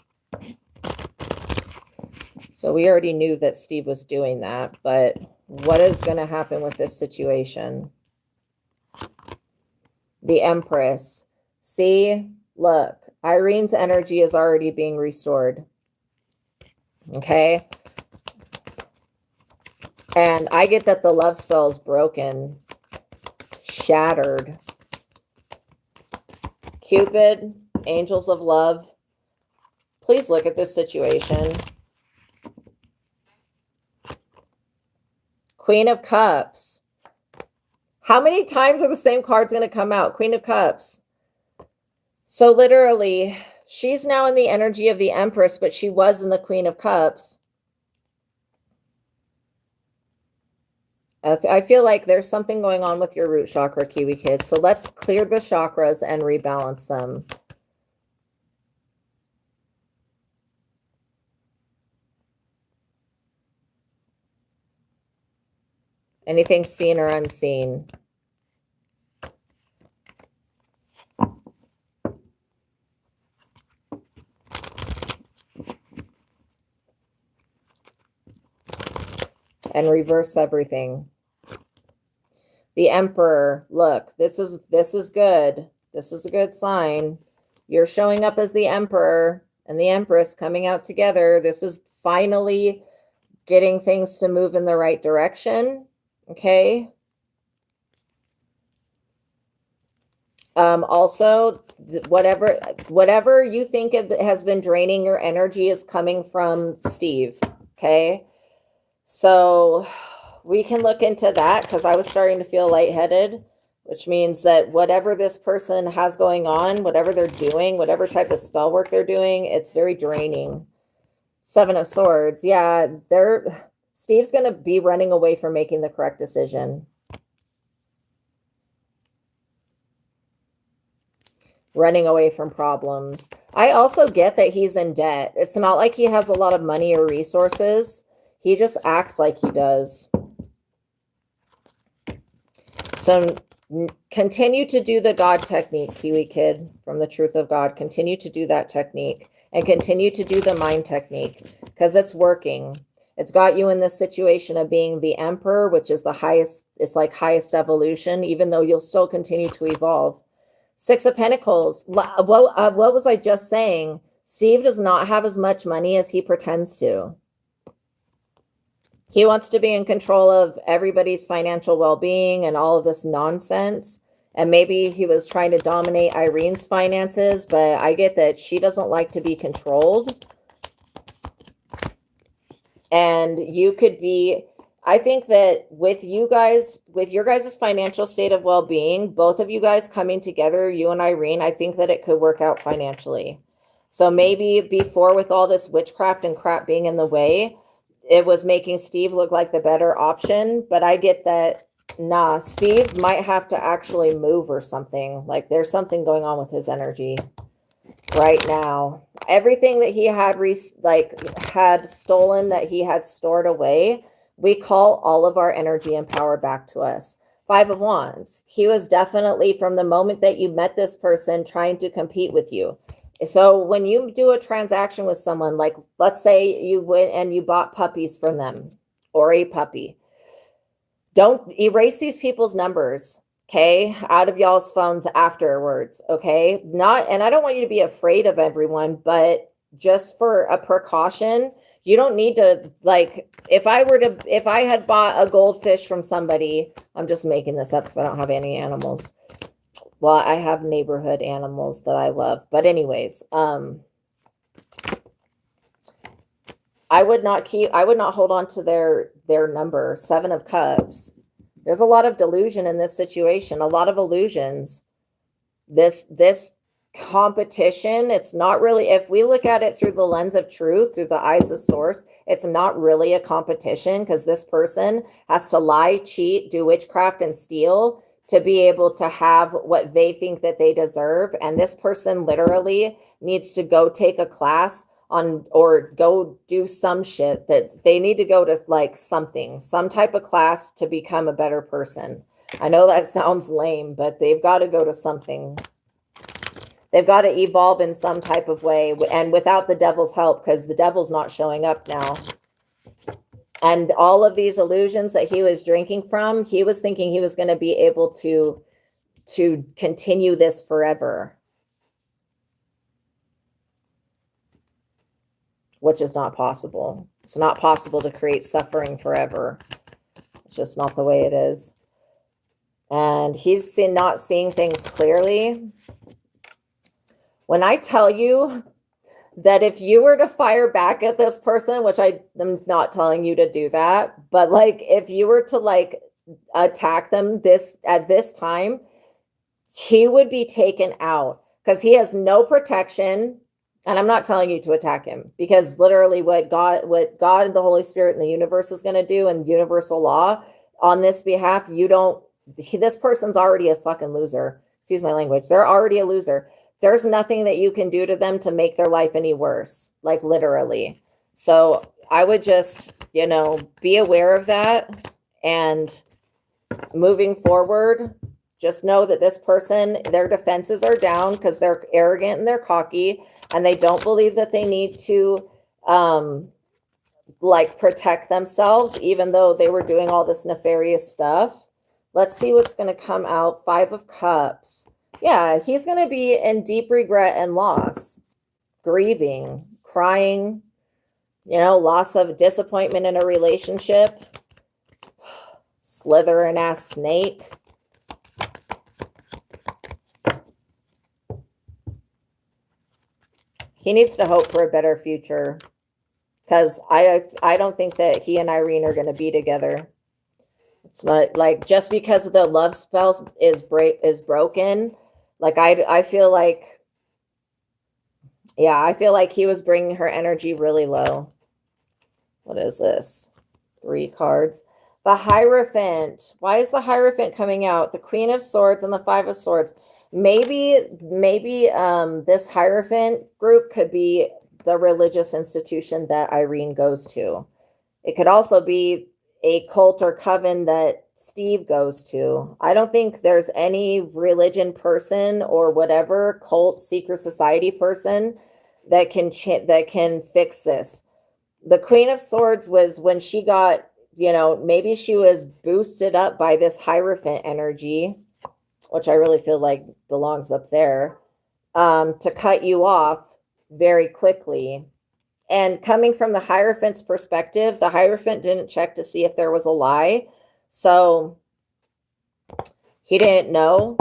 So we already knew that Steve was doing that, but what is going to happen with this situation? The Empress. See, look, Irene's energy is already being restored. Okay. And I get that the love spell is broken, shattered. Cupid, angels of love. Please look at this situation. Queen of Cups. How many times are the same cards going to come out? Queen of Cups. So literally, she's now in the energy of the Empress, but she was in the Queen of Cups. I feel like there's something going on with your root chakra, Kiwi Kids. So let's clear the chakras and rebalance them. Anything seen or unseen? And reverse everything. The Emperor, look, this is good. This is a good sign. You're showing up as the Emperor and the Empress coming out together. This is finally getting things to move in the right direction. Okay. Also, whatever you think has been draining your energy is coming from Steve. Okay. So we can look into that, because I was starting to feel lightheaded, which means that whatever this person has going on, whatever they're doing, whatever type of spell work they're doing, it's very draining. Seven of Swords. Yeah, Steve's going to be running away from making the correct decision. Running away from problems. I also get that he's in debt. It's not like he has a lot of money or resources. He just acts like he does. So continue to do the God technique, Kiwi Kid, from the Truth of God. Continue to do that technique, and continue to do the mind technique, because it's working. It's got you in this situation of being the Emperor, which is the highest, it's like highest evolution, even though you'll still continue to evolve. Six of Pentacles. What was I just saying? Steve does not have as much money as he pretends to. He wants to be in control of everybody's financial well-being and all of this nonsense. And maybe he was trying to dominate Irene's finances, but I get that she doesn't like to be controlled. And you could be, I think that with you guys, with your guys' financial state of well-being, both of you guys coming together, you and Irene, I think that it could work out financially. So maybe before, with all this witchcraft and crap being in the way, it was making Steve look like the better option. But I get that, nah, Steve might have to actually move or something. Like there's something going on with his energy right now. Everything that he had had stolen, that he had stored away, we call all of our energy and power back to us. Five of Wands. He was definitely, from the moment that you met this person, trying to compete with you. So when you do a transaction with someone, like let's say you went and you bought puppies from them or a puppy, don't erase these people's numbers, okay, out of y'all's phones afterwards, okay? Not, and I don't want you to be afraid of everyone, but just for a precaution, you don't need to, like, if I had bought a goldfish from somebody, I'm just making this up because I don't have any animals. Well, I have neighborhood animals that I love. But anyways, I would not hold on to their number, 7 of Cups. There's a lot of delusion in this situation, a lot of illusions. This competition, it's not really, if we look at it through the lens of truth, through the eyes of source, it's not really a competition, because this person has to lie, cheat, do witchcraft, and steal to be able to have what they think that they deserve. And this person literally needs to go take a class on, or go do some shit that they need to go to, like something, some type of class to become a better person. I know that sounds lame, but they've got to go to something. They've got to evolve in some type of way, and without the devil's help, because the devil's not showing up now. And all of these illusions that he was drinking from, he was thinking he was going to be able to continue this forever, which is not possible. It's not possible to create suffering forever. It's just not the way it is. And he's not seeing things clearly. When I tell you that if you were to fire back at this person, which I am not telling you to do that, but like if you were to like attack them at this time, he would be taken out, because he has no protection. And I'm not telling you to attack him, because literally what God and the Holy Spirit and the universe is going to do, and universal law on this behalf, this person's already a fucking loser. Excuse my language. They're already a loser. There's nothing that you can do to them to make their life any worse, like literally. So I would just, be aware of that. And moving forward, just know that this person, their defenses are down because they're arrogant and they're cocky, and they don't believe that they need to protect themselves, even though they were doing all this nefarious stuff. Let's see what's going to come out. 5 of Cups. Yeah, he's going to be in deep regret and loss, grieving, crying, loss of disappointment in a relationship. Slithering ass snake. He needs to hope for a better future, because I don't think that he and Irene are going to be together. It's not like just because the love spell is broken. Like I feel like, yeah, I feel like he was bringing her energy really low. What is this? 3 cards. The Hierophant. Why is the Hierophant coming out? The Queen of Swords and the 5 of Swords. Maybe this Hierophant group could be the religious institution that Irene goes to. It could also be a cult or coven that Steve goes to. I don't think there's any religion person or whatever cult secret society person that can fix this. The Queen of Swords was when she got, maybe she was boosted up by this Hierophant energy, which I really feel like belongs up there, to cut you off very quickly. And coming from the Hierophant's perspective, the Hierophant didn't check to see if there was a lie. So he didn't know.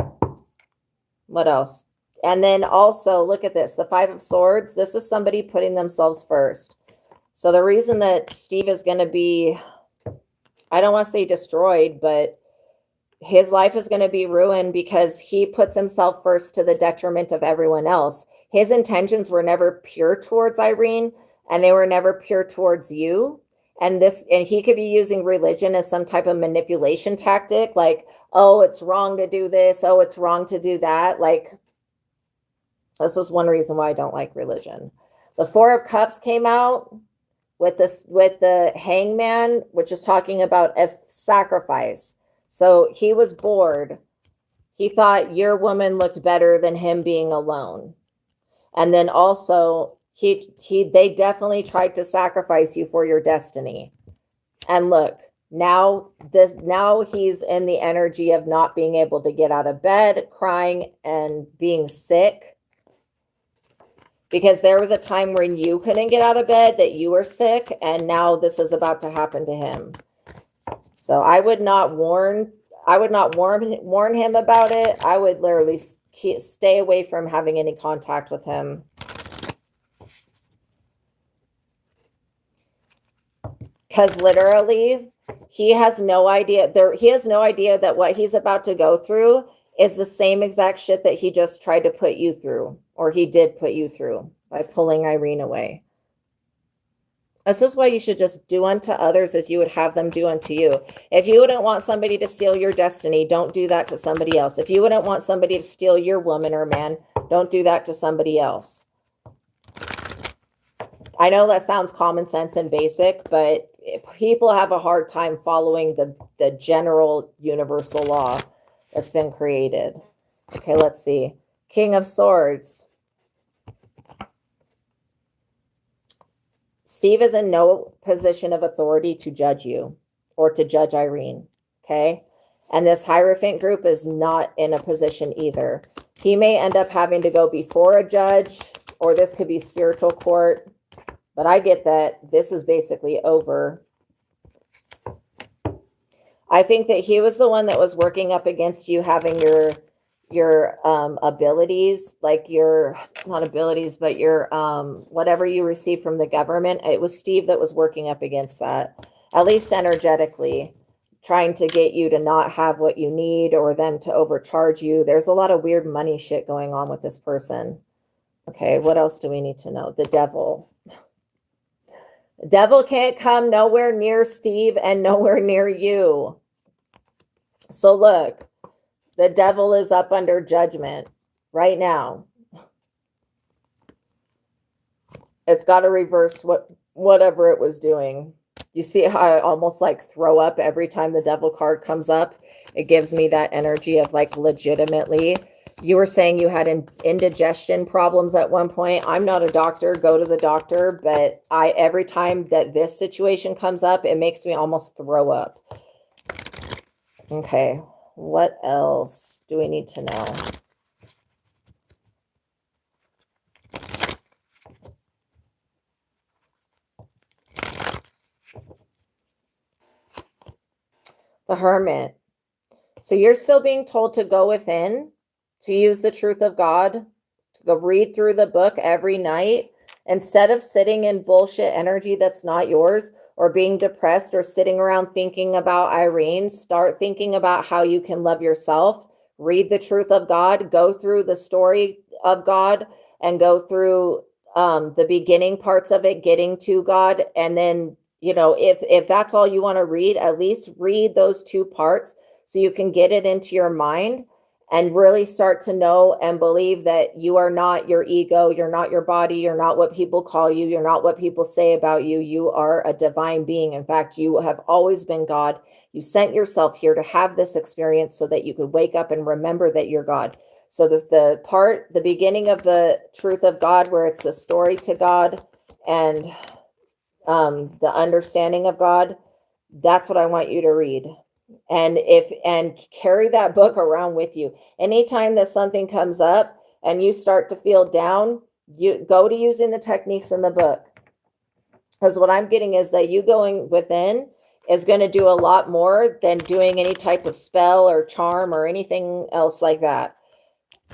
What else? And then also, look at this. The 5 of Swords. This is somebody putting themselves first. So the reason that Steve is going to be I don't want to say destroyed, but his life is going to be ruined because he puts himself first to the detriment of everyone else. His intentions were never pure towards Irene, and they were never pure towards you. And he could be using religion as some type of manipulation tactic, like, oh, it's wrong to do this, oh, it's wrong to do that. Like, this is one reason why I don't like religion. The Four of Cups came out with the Hangman, which is talking about a sacrifice. So he was bored. He thought your woman looked better than him being alone. And then also they definitely tried to sacrifice you for your destiny. And look, now he's in the energy of not being able to get out of bed, crying and being sick. Because there was a time when you couldn't get out of bed, that you were sick, and now this is about to happen to him. So I would not warn him about it. I would literally stay away from having any contact with him. Because literally, he has no idea that what he's about to go through is the same exact shit that he just tried to put you through, or he did put you through by pulling Irene away. This is why you should just do unto others as you would have them do unto you. If you wouldn't want somebody to steal your destiny, don't do that to somebody else. If you wouldn't want somebody to steal your woman or man, don't do that to somebody else. I know that sounds common sense and basic, but people have a hard time following the general universal law that's been created. Okay, let's see. King of Swords. Steve is in no position of authority to judge you or to judge Irene, okay? And this Hierophant group is not in a position either. He may end up having to go before a judge, or this could be spiritual court, but I get that this is basically over. I think that he was the one that was working up against you having your abilities, like your, not abilities, but your whatever you receive from the government. It was Steve that was working up against that, at least energetically, trying to get you to not have what you need or them to overcharge you. There's a lot of weird money shit going on with this person. Okay, what else do we need to know? The devil. The devil can't come nowhere near Steve and nowhere near you. So look, the devil is up under judgment right now. It's got to reverse whatever it was doing. You see how I almost like throw up every time the devil card comes up? It gives me that energy of like legitimately. You were saying you had indigestion problems at one point. I'm not a doctor, go to the doctor, but every time that this situation comes up, it makes me almost throw up. Okay, what else do we need to know? The Hermit. So you're still being told to go within, to use the truth of God, to go read through the book every night. Instead of sitting in bullshit energy that's not yours, or being depressed or sitting around thinking about Irene, start thinking about how you can love yourself. Read the truth of God, go through the story of God, and go through the beginning parts of it, getting to God. And then, you know, if that's all you want to read, at least read those two parts so you can get it into your mind and really start to know and believe that you are not your ego, you're not your body, you're not what people call you, you're not what people say about you. You are a divine being. In fact, you have always been God. You sent yourself here to have this experience so that you could wake up and remember that you're God. So the beginning of the truth of God, where it's the story to God and the understanding of God, that's what I want you to read. And carry that book around with you. Anytime that something comes up and you start to feel down, you go to using the techniques in the book. Because what I'm getting is that you going within is going to do a lot more than doing any type of spell or charm or anything else like that.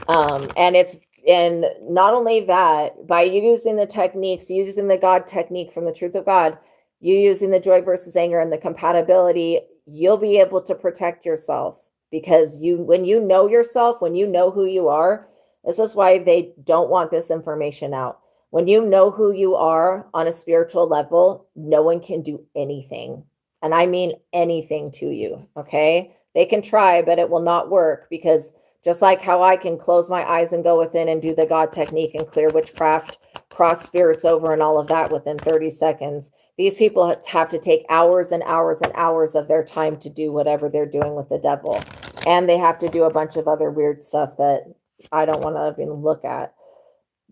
And not only that, by using the techniques, using the God technique from the truth of God, you using the joy versus anger and the compatibility, you'll be able to protect yourself because when you know yourself, when you know who you are, this is why they don't want this information out. When you know who you are on a spiritual level, no one can do anything. And I mean anything to you, okay? They can try, but it will not work because just like how I can close my eyes and go within and do the God technique and clear witchcraft, cross spirits over and all of that within 30 seconds, these people have to take hours and hours and hours of their time to do whatever they're doing with the devil. And they have to do a bunch of other weird stuff that I don't want to even look at.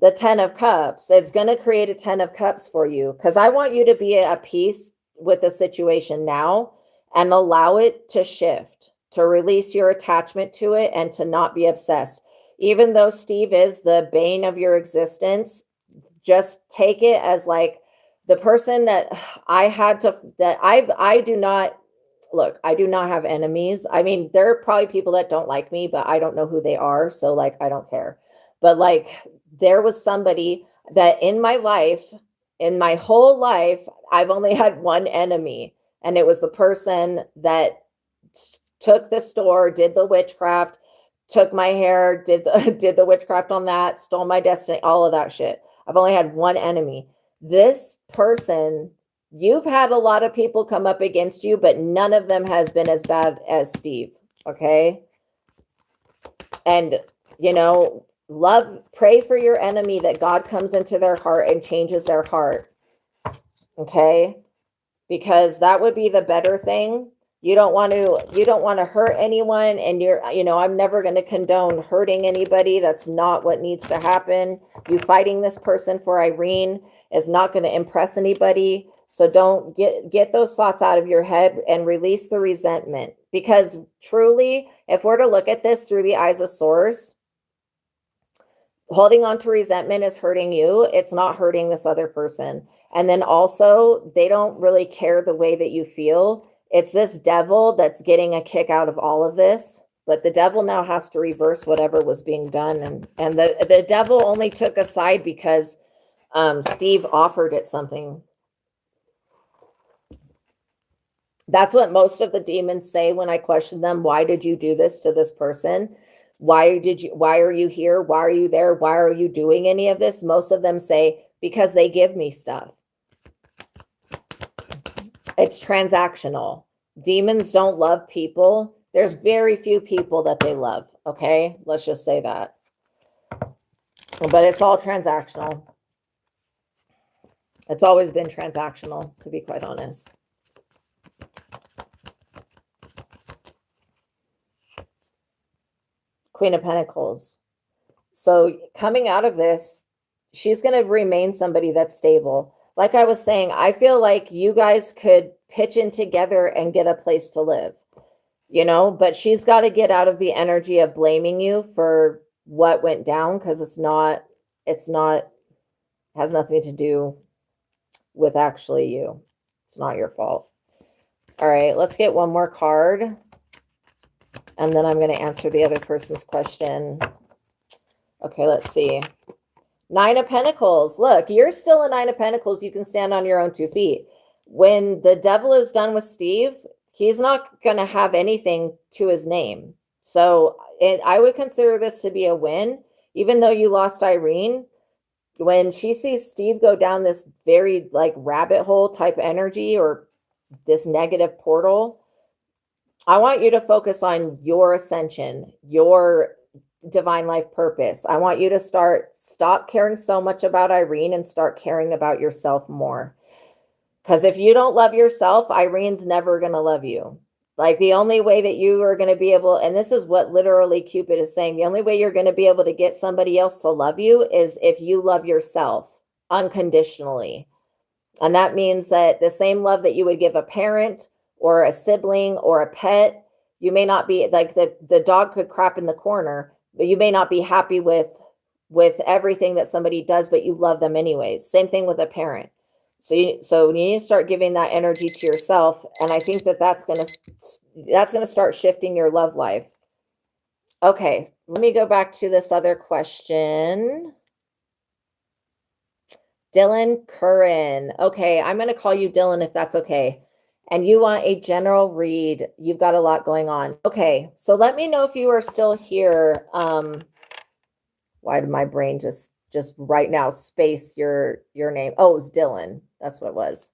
The 10 of Cups, it's going to create a 10 of Cups for you because I want you to be at peace with the situation now and allow it to shift, to release your attachment to it and to not be obsessed. Even though Steve is the bane of your existence, just take it as like the person that I do not, look, I do not have enemies. I mean, there are probably people that don't like me, but I don't know who they are. So like, I don't care. But like, there was somebody that in my life, in my whole life, I've only had one enemy. And it was the person that took the store, did the witchcraft, took my hair, did the witchcraft on that, stole my destiny, all of that shit. I've only had one enemy. This person, you've had a lot of people come up against you, but none of them has been as bad as Steve, okay? And, you know, pray for your enemy that God comes into their heart and changes their heart, okay? Because that would be the better thing. You don't want to hurt anyone, and I'm never going to condone hurting anybody. That's not what needs to happen. You fighting this person for Irene is not going to impress anybody. So don't get those thoughts out of your head and release the resentment. Because truly, if we're to look at this through the eyes of Source, holding on to resentment is hurting you. It's not hurting this other person. And then also, they don't really care the way that you feel. It's this devil that's getting a kick out of all of this. But the devil now has to reverse whatever was being done. And the devil only took a side because Steve offered it something. That's what most of the demons say when I question them. Why did you do this to this person? Why are you here? Why are you there? Why are you doing any of this? Most of them say, because they give me stuff. It's transactional. Demons don't love people. There's very few people that they love. Okay. Let's just say that. But it's all transactional. It's always been transactional, to be quite honest. Queen of Pentacles. So coming out of this, she's going to remain somebody that's stable. Like I was saying, I feel like you guys could pitch in together and get a place to live, but she's got to get out of the energy of blaming you for what went down, because has nothing to do with actually you. It's not your fault. All right, let's get one more card. And then I'm going to answer the other person's question. Okay, let's see. 9 of Pentacles. Look, you're still a 9 of Pentacles. You can stand on your own 2 feet. When the devil is done with Steve, he's not going to have anything to his name. So I would consider this to be a win. Even though you lost Irene, when she sees Steve go down this very like rabbit hole type energy or this negative portal, I want you to focus on your ascension, your divine life purpose. I want you to stop caring so much about Irene and start caring about yourself more. Because if you don't love yourself, Irene's never going to love you. Like the only way that you are going to be able, and this is what literally Cupid is saying, the only way you're going to be able to get somebody else to love you is if you love yourself unconditionally. And that means that the same love that you would give a parent or a sibling or a pet, you may not be like the dog could crap in the corner, but you may not be happy with everything that somebody does, but you love them anyways. Same thing with a parent. So you need to start giving that energy to yourself. And I think that's going to start shifting your love life. Okay, let me go back to this other question. Dylan Curran. Okay, I'm going to call you Dylan if that's okay. And you want a general read. You've got a lot going on. Okay, so let me know if you are still here. Why did my brain just right now space your name? Oh, it was Dylan. That's what it was.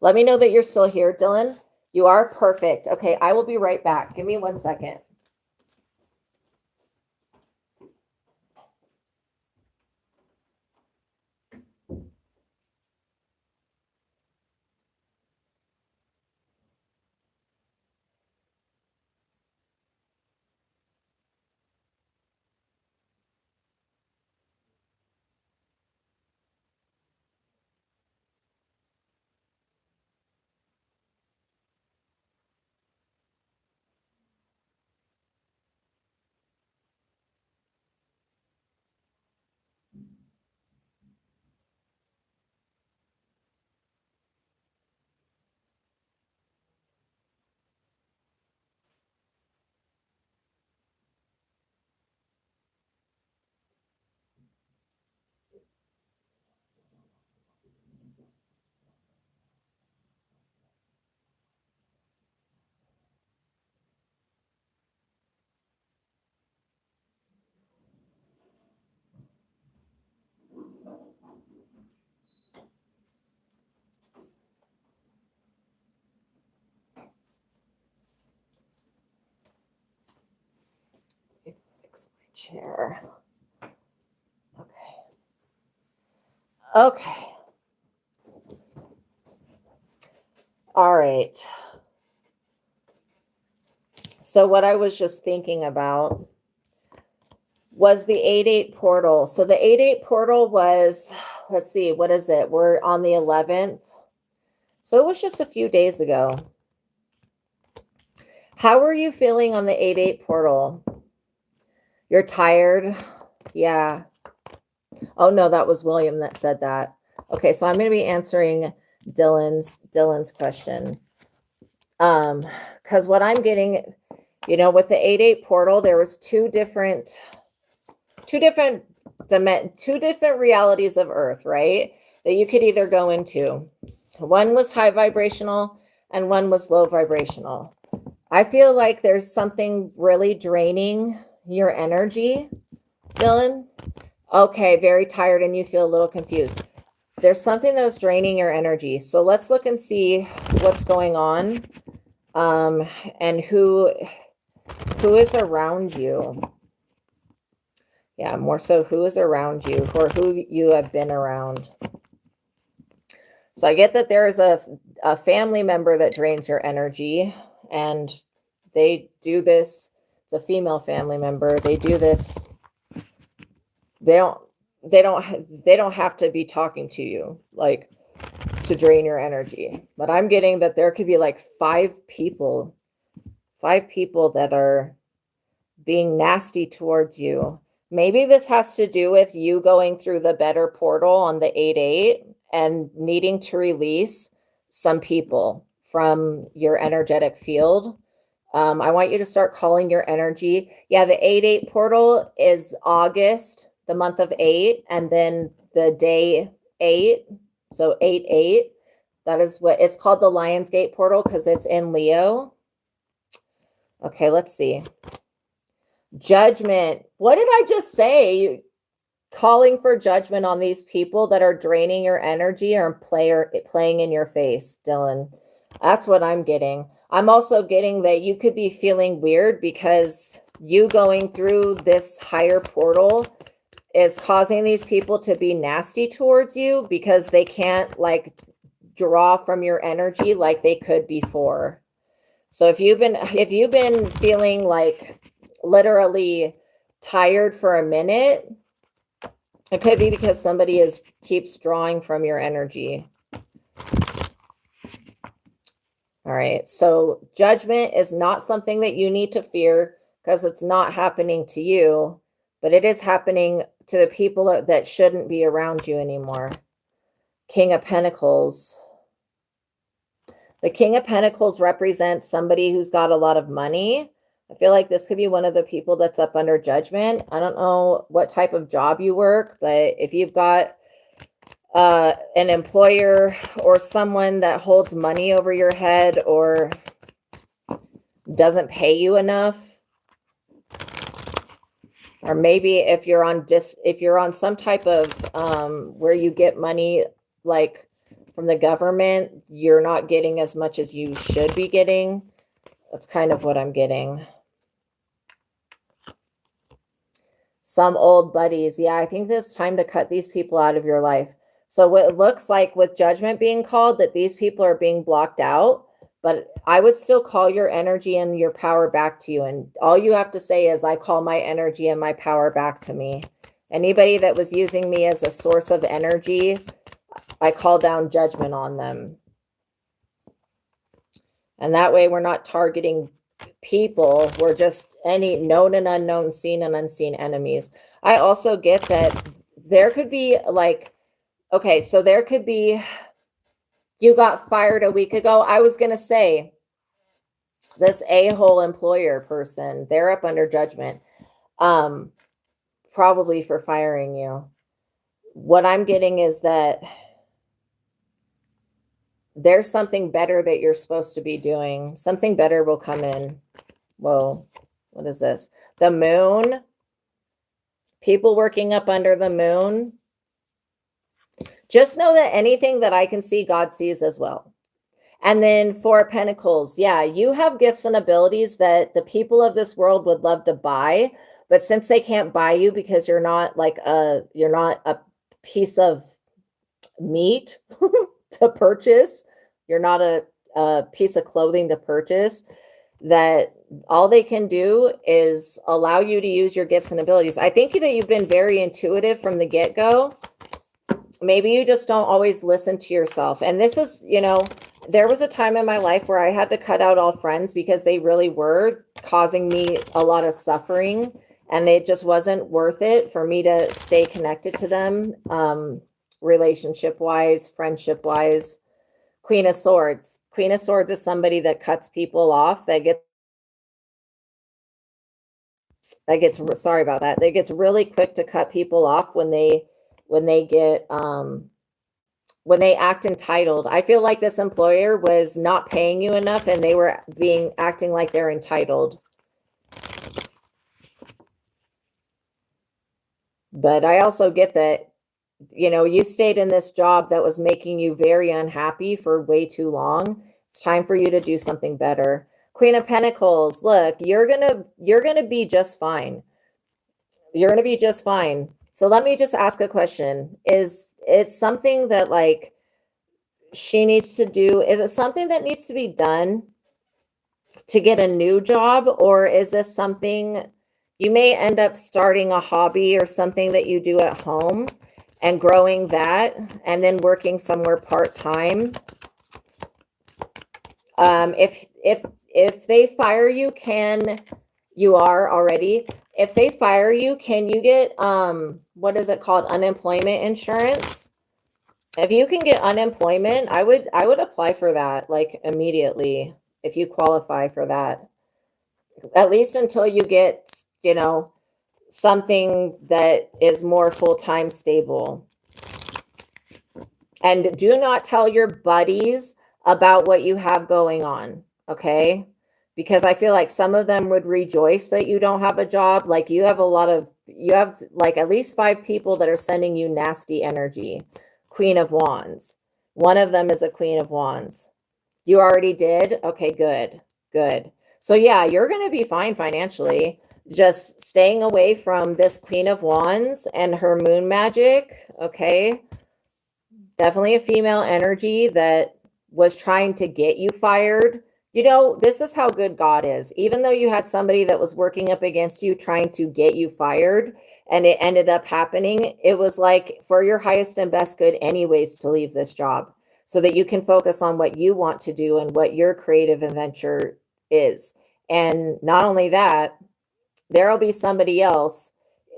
Let me know that you're still here, Dylan. You are perfect. Okay, I will be right back. Give me 1 second. Fix my chair. Okay. Okay. All right. So what I was just thinking about was the 8-8 portal. So the 8-8 portal was, let's see, what is it? We're on the 11th. So it was just a few days ago. How are you feeling on the 8-8 portal? You're tired? Yeah. Oh no, that was William that said that. Okay, so I'm going to be answering Dylan's question. Because what I'm getting, with the 8-8 portal, there was two different realities of Earth, right? That you could either go into. One was high vibrational and one was low vibrational. I feel like there's something really draining your energy, Dylan. Okay, very tired and you feel a little confused. There's something that was draining your energy. So let's look and see what's going on, and who is around you. Yeah, more so who is around you or who you have been around. So I get that there is a family member that drains your energy, and they do this. It's a female family member. They do this. They don't have to be talking to you like to drain your energy. But I'm getting that there could be like five people that are being nasty towards you. Maybe this has to do with you going through the better portal on the 8-8 and needing to release some people from your energetic field. I want you to start calling your energy. Yeah, the 8-8 portal is August, the month of 8, and then the day 8. So 8-8. That is what it's called, the Lionsgate portal, because it's in Leo. Okay, let's see. Judgment. What did I just say? Calling for judgment on these people that are draining your energy or playing in your face, Dylan. That's what I'm getting. I'm also getting that you could be feeling weird because you going through this higher portal is causing these people to be nasty towards you because they can't like draw from your energy like they could before. So if you've been feeling like literally tired for a minute, it could be because somebody keeps drawing from your energy. All right. So judgment is not something that you need to fear because it's not happening to you, but it is happening to the people that shouldn't be around you anymore. King of Pentacles. The King of Pentacles represents somebody who's got a lot of money. I feel like this could be one of the people that's up under judgment. I don't know what type of job you work, but if you've got an employer or someone that holds money over your head or doesn't pay you enough. Or maybe if you're on some type of where you get money like from the government, you're not getting as much as you should be getting. That's kind of what I'm getting. Some old buddies. Yeah, I think it's time to cut these people out of your life. So what it looks like with judgment being called, that these people are being blocked out, but I would still call your energy and your power back to you. And all you have to say is, I call my energy and my power back to me. Anybody that was using me as a source of energy, I call down judgment on them. And that way we're not targeting people. We're just any known and unknown, seen and unseen enemies. I also get that there could be like, okay, so there could be, you got fired a week ago. I was going to say this a-hole employer person, they're up under judgment, probably for firing you. What I'm getting is that there's something better that you're supposed to be doing. Something better will come in. Whoa, what is this? The moon. People working up under the moon. Just know that anything that I can see, God sees as well. And then Four of Pentacles. Yeah, you have gifts and abilities that the people of this world would love to buy. But since they can't buy you because you're not a piece of meat to purchase, you're not a piece of clothing to purchase, that all they can do is allow you to use your gifts and abilities. I think that you've been very intuitive from the get-go. Maybe you just don't always listen to yourself. And this is, there was a time in my life where I had to cut out all friends because they really were causing me a lot of suffering. And it just wasn't worth it for me to stay connected to them, relationship-wise, friendship-wise. Queen of Swords. Queen of Swords is somebody that cuts people off, that gets sorry about that. They gets really quick to cut people off when they act entitled. I feel like this employer was not paying you enough and they were acting like they're entitled. But I also get that, you stayed in this job that was making you very unhappy for way too long. It's time for you to do something better. Queen of Pentacles. Look, you're gonna be just fine. You're gonna be just fine. So let me just ask a question. Is it something that like she needs to do? Is it something that needs to be done to get a new job? Or is this something you may end up starting a hobby or something that you do at home and growing that and then working somewhere part-time? If they fire you, you are already. If they fire you, can you get, what is it called? Unemployment insurance. If you can get unemployment, I would apply for that like immediately if you qualify for that. At least until you get, something that is more full-time stable. And do not tell your buddies about what you have going on, okay? Because I feel like some of them would rejoice that you don't have a job. Like you have like at least 5 people that are sending you nasty energy. Queen of Wands. One of them is a Queen of Wands. You already did? Okay, good, good. So yeah, you're going to be fine financially. Just staying away from this Queen of Wands and her moon magic, okay? Definitely a female energy that was trying to get you fired. This is how good God is. Even though you had somebody that was working up against you, trying to get you fired, and it ended up happening, it was like for your highest and best good anyways to leave this job so that you can focus on what you want to do and what your creative adventure is. And not only that, there'll be somebody else.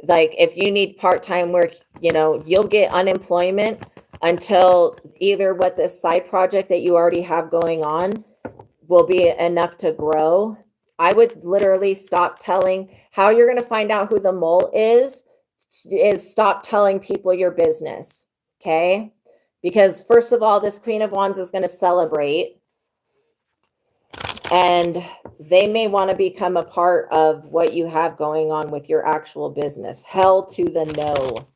Like if you need part-time work, you'll get unemployment until either what this side project that you already have going on will be enough to grow. I would literally stop telling. How you're going to find out who the mole is stop telling people your business. Okay. Because first of all, this Queen of Wands is going to celebrate, and they may want to become a part of what you have going on with your actual business. Hell to the no.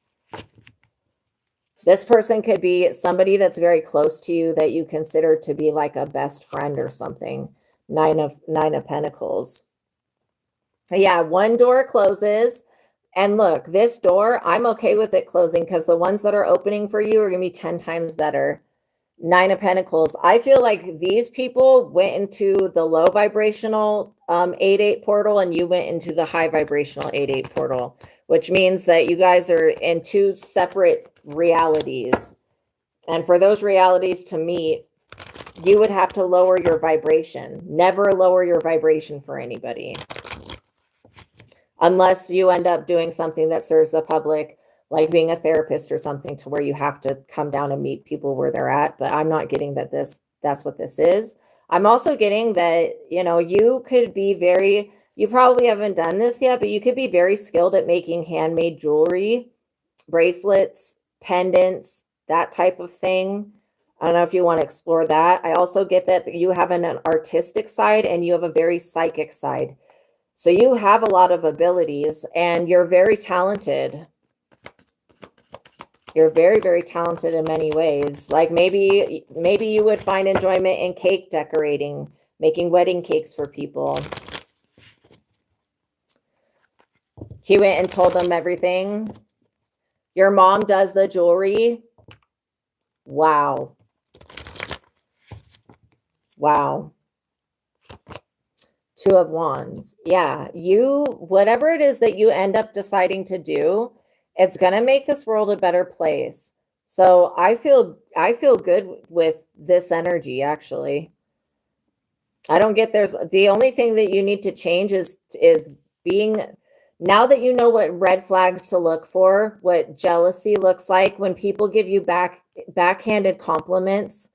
This person could be somebody that's very close to you that you consider to be like a best friend or something. Nine of Pentacles. Yeah, one door closes. And look, this door, I'm okay with it closing because the ones that are opening for you are going to be 10 times better. Nine of Pentacles. I feel like these people went into the low vibrational 8-8 portal, and you went into the high vibrational 8-8 portal, which means that you guys are in two separate realities. And for those realities to meet, you would have to lower your vibration. Never lower your vibration for anybody. Unless you end up doing something that serves the public, like being a therapist or something, to where you have to come down and meet people where they're at. But I'm not getting that that's what this is. I'm also getting that, you could be you probably haven't done this yet, but you could be very skilled at making handmade jewelry, bracelets, pendants, that type of thing. I don't know if you want to explore that. I also get that you have an artistic side and you have a very psychic side. So you have a lot of abilities and you're very talented. You're very, very talented in many ways. Like maybe you would find enjoyment in cake decorating, making wedding cakes for people. He went and told them everything. Your mom does the jewelry. Wow. Wow. Two of Wands. Yeah, whatever it is that you end up deciding to do, it's going to make this world a better place. So I feel good with this energy, actually. I don't get the only thing that you need to change is being, now that you know what red flags to look for, what jealousy looks like when people give you backhanded compliments.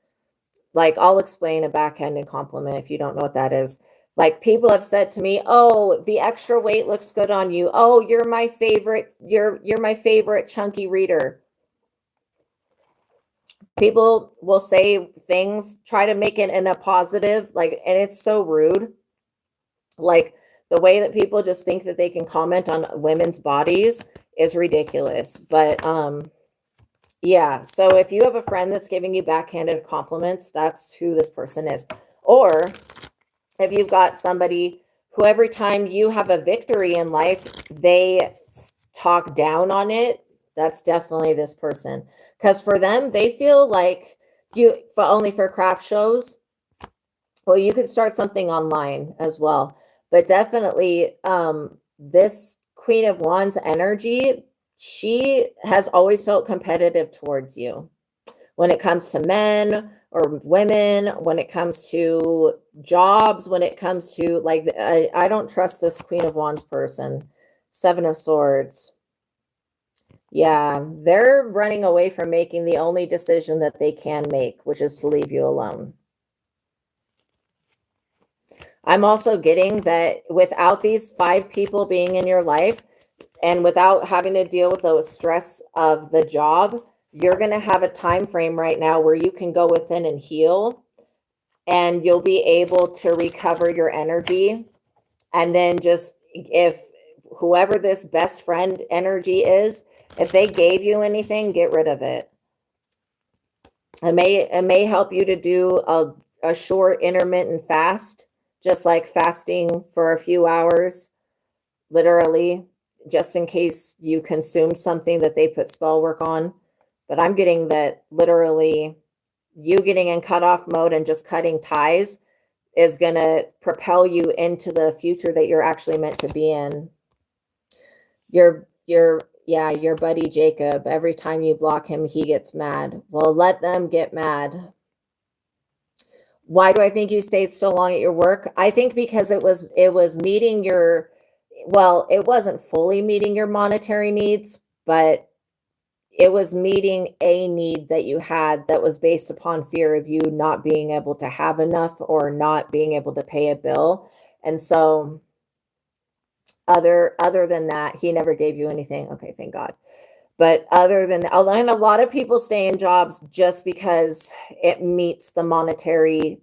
Like, I'll explain a backhanded compliment if you don't know what that is. Like, people have said to me, "Oh, the extra weight looks good on you. Oh, you're my favorite. You're my favorite chunky reader." People will say things, try to make it in a positive, like, and it's so rude. Like, the way that people just think that they can comment on women's bodies is ridiculous. But yeah, so if you have a friend that's giving you backhanded compliments, that's who this person is. Or if you've got somebody who every time you have a victory in life, they talk down on it, that's definitely this person. Because for them, they feel like only for craft shows. Well, you could start something online as well. But definitely this Queen of Wands energy, she has always felt competitive towards you. When it comes to men or women, when it comes to jobs, when it comes to, like, I don't trust this Queen of Wands person. Seven of Swords. Yeah, they're running away from making the only decision that they can make, which is to leave you alone. I'm also getting that without these 5 people being in your life and without having to deal with the stress of the job, you're going to have a time frame right now where you can go within and heal, and you'll be able to recover your energy. And then just, if whoever this best friend energy is, if they gave you anything, get rid of it. It may help you to do a short intermittent fast, just like fasting for a few hours, literally, just in case you consumed something that they put spell work on. But I'm getting that literally you getting in cutoff mode and just cutting ties is going to propel you into the future that you're actually meant to be in. Your buddy Jacob, every time you block him, he gets mad. Well, let them get mad. Why do I think you stayed so long at your work? I think because it was meeting your, well, it wasn't fully meeting your monetary needs, but it was meeting a need that you had that was based upon fear of you not being able to have enough or not being able to pay a bill. And so other than that, he never gave you anything. Okay, thank God. But other than, and a lot of people stay in jobs just because it meets the monetary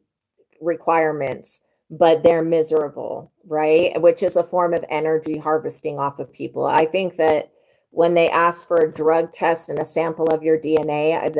requirements, but they're miserable, right? Which is a form of energy harvesting off of people. I think that when they ask for a drug test and a sample of your DNA,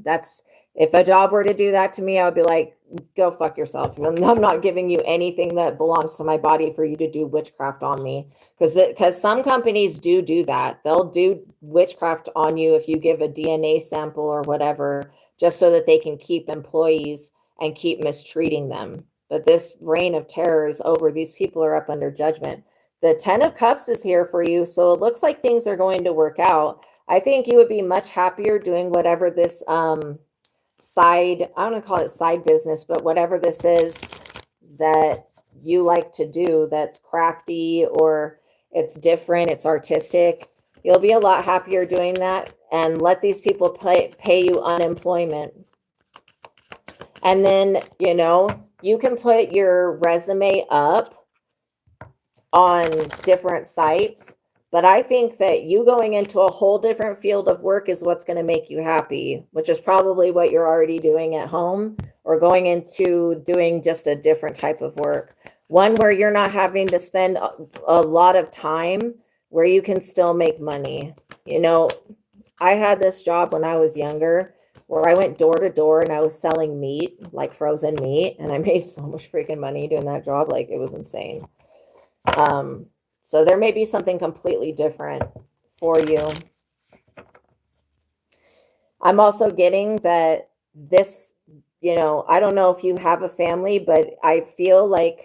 that's, if a job were to do that to me, I would be like, go fuck yourself. I'm not giving you anything that belongs to my body for you to do witchcraft on me. Because some companies do that. They'll do witchcraft on you if you give a DNA sample or whatever, just so that they can keep employees and keep mistreating them. But this reign of terror is over. These people are up under judgment. The 10 of Cups is here for you, so it looks like things are going to work out. I think you would be much happier doing whatever this side, I don't want to call it side business, but whatever this is that you like to do that's crafty or it's different, it's artistic. You'll be a lot happier doing that, and let these people pay you unemployment. And then, you can put your resume up on different sites, but I think that you going into a whole different field of work is what's going to make you happy, which is probably what you're already doing at home, or going into doing just a different type of work. One where you're not having to spend a lot of time, where you can still make money. I had this job when I was younger where I went door to door and I was selling meat, like frozen meat, and I made so much freaking money doing that job. Like, it was insane. So there may be something completely different for you. I'm also getting that this, I don't know if you have a family, but I feel like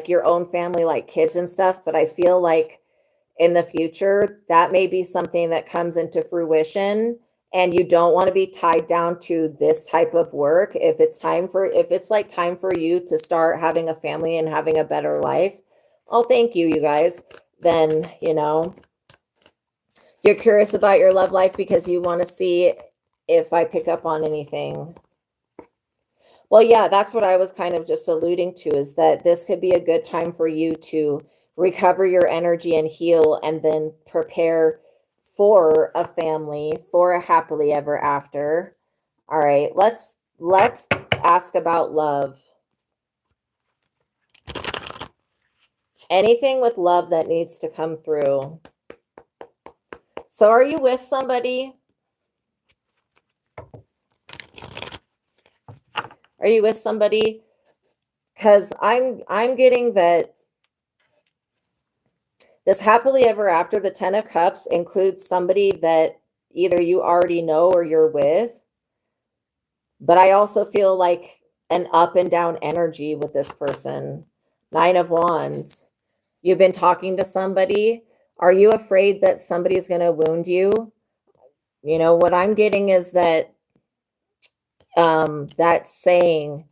your own family, like kids and stuff, but I feel like in the future, that may be something that comes into fruition, and you don't want to be tied down to this type of work. If it's like time for you to start having a family and having a better life, oh, thank you, you guys. Then, you're curious about your love life because you want to see if I pick up on anything. Well, yeah, that's what I was kind of just alluding to, is that this could be a good time for you to recover your energy and heal, and then prepare for a family, for a happily ever after. All right, let's ask about love. Anything with love that needs to come through. So are you with somebody? Are you with somebody? Because I'm getting that this happily ever after, the 10 of Cups, includes somebody that either you already know or you're with. But I also feel like an up and down energy with this person. 9 of Wands. You've been talking to somebody. Are you afraid that somebody's going to wound you? What I'm getting is that that's saying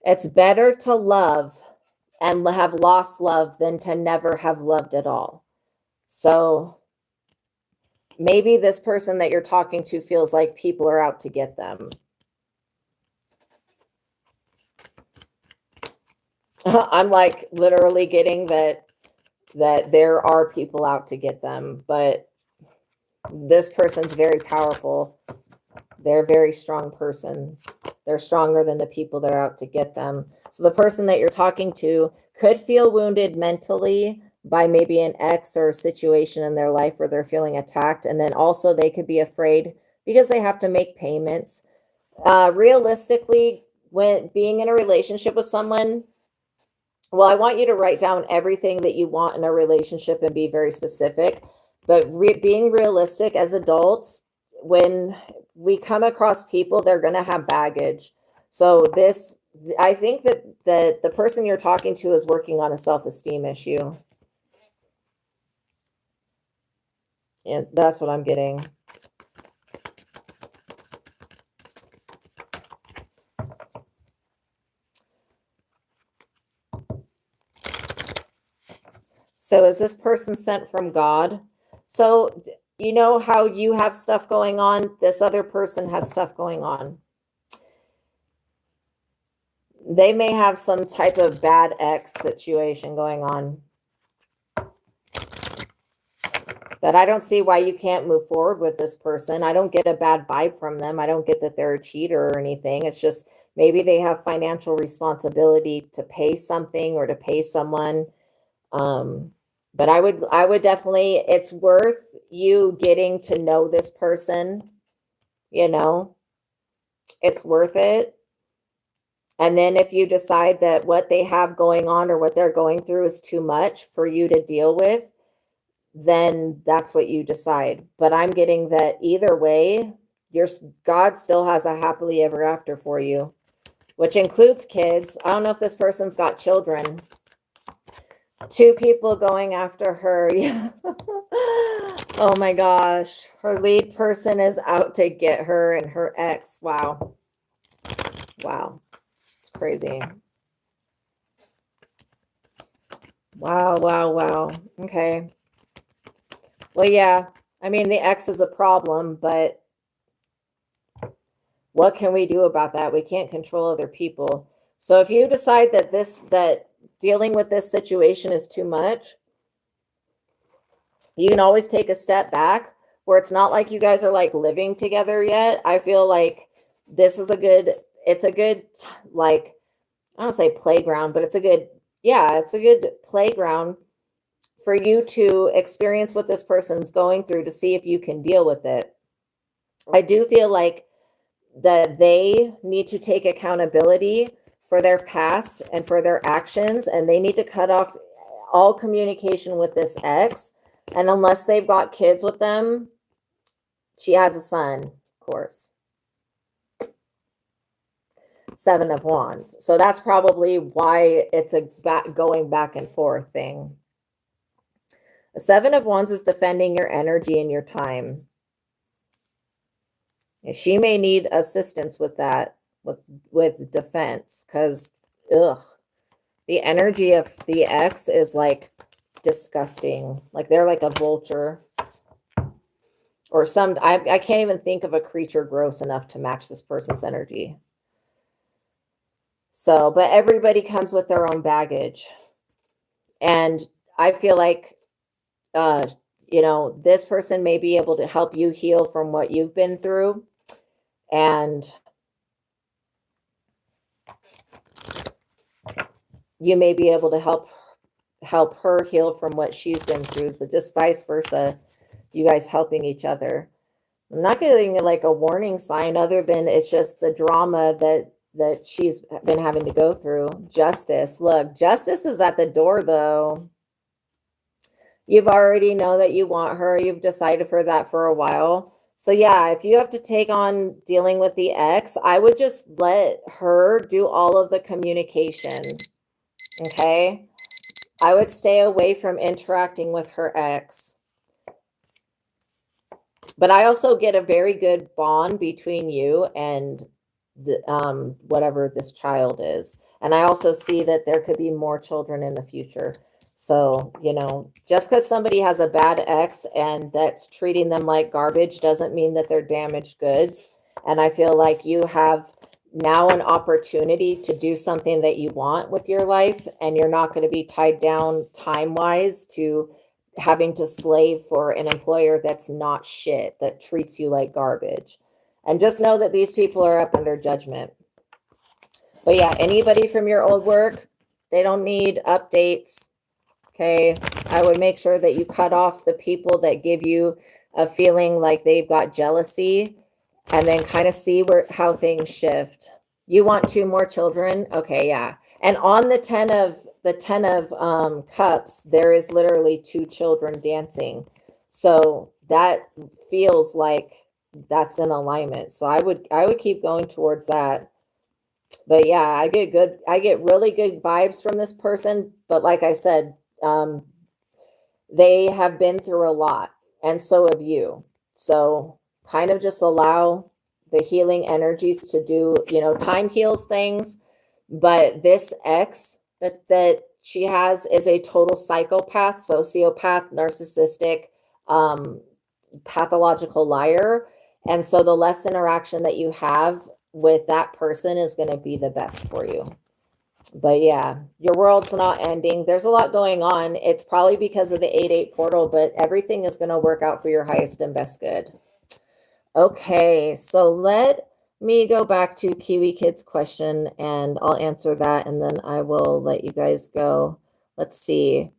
it's better to love and have lost love than to never have loved at all. So maybe this person that you're talking to feels like people are out to get them. I'm like literally getting that there are people out to get them, but this person's very powerful. They're a very strong person. They're stronger than the people that are out to get them. So the person that you're talking to could feel wounded mentally by maybe an ex or a situation in their life where they're feeling attacked. And then also they could be afraid because they have to make payments. Realistically, when being in a relationship with someone, well, I want you to write down everything that you want in a relationship and be very specific. But being realistic as adults, when we come across people, they're going to have baggage. So I think that the person you're talking to is working on a self-esteem issue. Yeah, that's what I'm getting. So is this person sent from God? So you know how you have stuff going on? This other person has stuff going on. They may have some type of bad ex situation going on. But I don't see why you can't move forward with this person. I don't get a bad vibe from them. I don't get that they're a cheater or anything. It's just maybe they have financial responsibility to pay something or to pay someone. But I would definitely, it's worth you getting to know this person, you know, it's worth it. And then if you decide that what they have going on or what they're going through is too much for you to deal with, then that's what you decide. But I'm getting that either way, God still has a happily ever after for you, which includes kids. I don't know if this person's got children. 2 people going after her. Yeah. Oh my gosh. Her lead person is out to get her and her ex. Wow. Wow. It's crazy. Wow, wow, wow. Okay. Well, yeah. I mean, the ex is a problem, but what can we do about that? We can't control other people. So if you decide that that dealing with this situation is too much, you can always take a step back where it's not like you guys are like living together yet. I feel like this is it's a good, like, I don't say playground, but it's a good, yeah, it's a good playground for you to experience what this person's going through to see if you can deal with it. I do feel like that they need to take accountability for their past and for their actions, and they need to cut off all communication with this ex. And unless they've got kids with them, she has a son, of course. 7 of Wands. So that's probably why it's a going back and forth thing. A 7 of Wands is defending your energy and your time. And she may need assistance with that, with defense, because the energy of the ex is like disgusting. Like they're like a vulture. Or I can't even think of a creature gross enough to match this person's energy. So, but everybody comes with their own baggage. And I feel like, this person may be able to help you heal from what you've been through. And you may be able to help her heal from what she's been through, but just vice versa, you guys helping each other. I'm not getting like a warning sign other than it's just the drama that she's been having to go through. Justice. Look, justice is at the door though. You've already know that you want her. You've decided for that for a while. So yeah, if you have to take on dealing with the ex, I would just let her do all of the communication. Okay? I would stay away from interacting with her ex. But I also get a very good bond between you and the whatever this child is. And I also see that there could be more children in the future. So, just because somebody has a bad ex and that's treating them like garbage doesn't mean that they're damaged goods. And I feel like you have now an opportunity to do something that you want with your life, and you're not going to be tied down time-wise to having to slave for an employer that's not shit, that treats you like garbage. And just know that these people are up under judgment. But yeah, anybody from your old work, they don't need updates. Okay, I would make sure that you cut off the people that give you a feeling like they've got jealousy, and then kind of see how things shift. You want 2 more children? Okay, yeah. And on the 10 of cups, there is literally 2 children dancing. So that feels like that's in alignment. So I would keep going towards that. But yeah, I get really good vibes from this person. But like I said, they have been through a lot, and so have you. So kind of just allow the healing energies to do, time heals things. But this ex that she has is a total psychopath, sociopath, narcissistic, pathological liar. And so the less interaction that you have with that person is going to be the best for you. But yeah, your world's not ending. There's a lot going on. It's probably because of the 8-8 portal, but everything is going to work out for your highest and best good. Okay, so let me go back to Kiwi Kid's question and I'll answer that and then I will let you guys go. Let's see.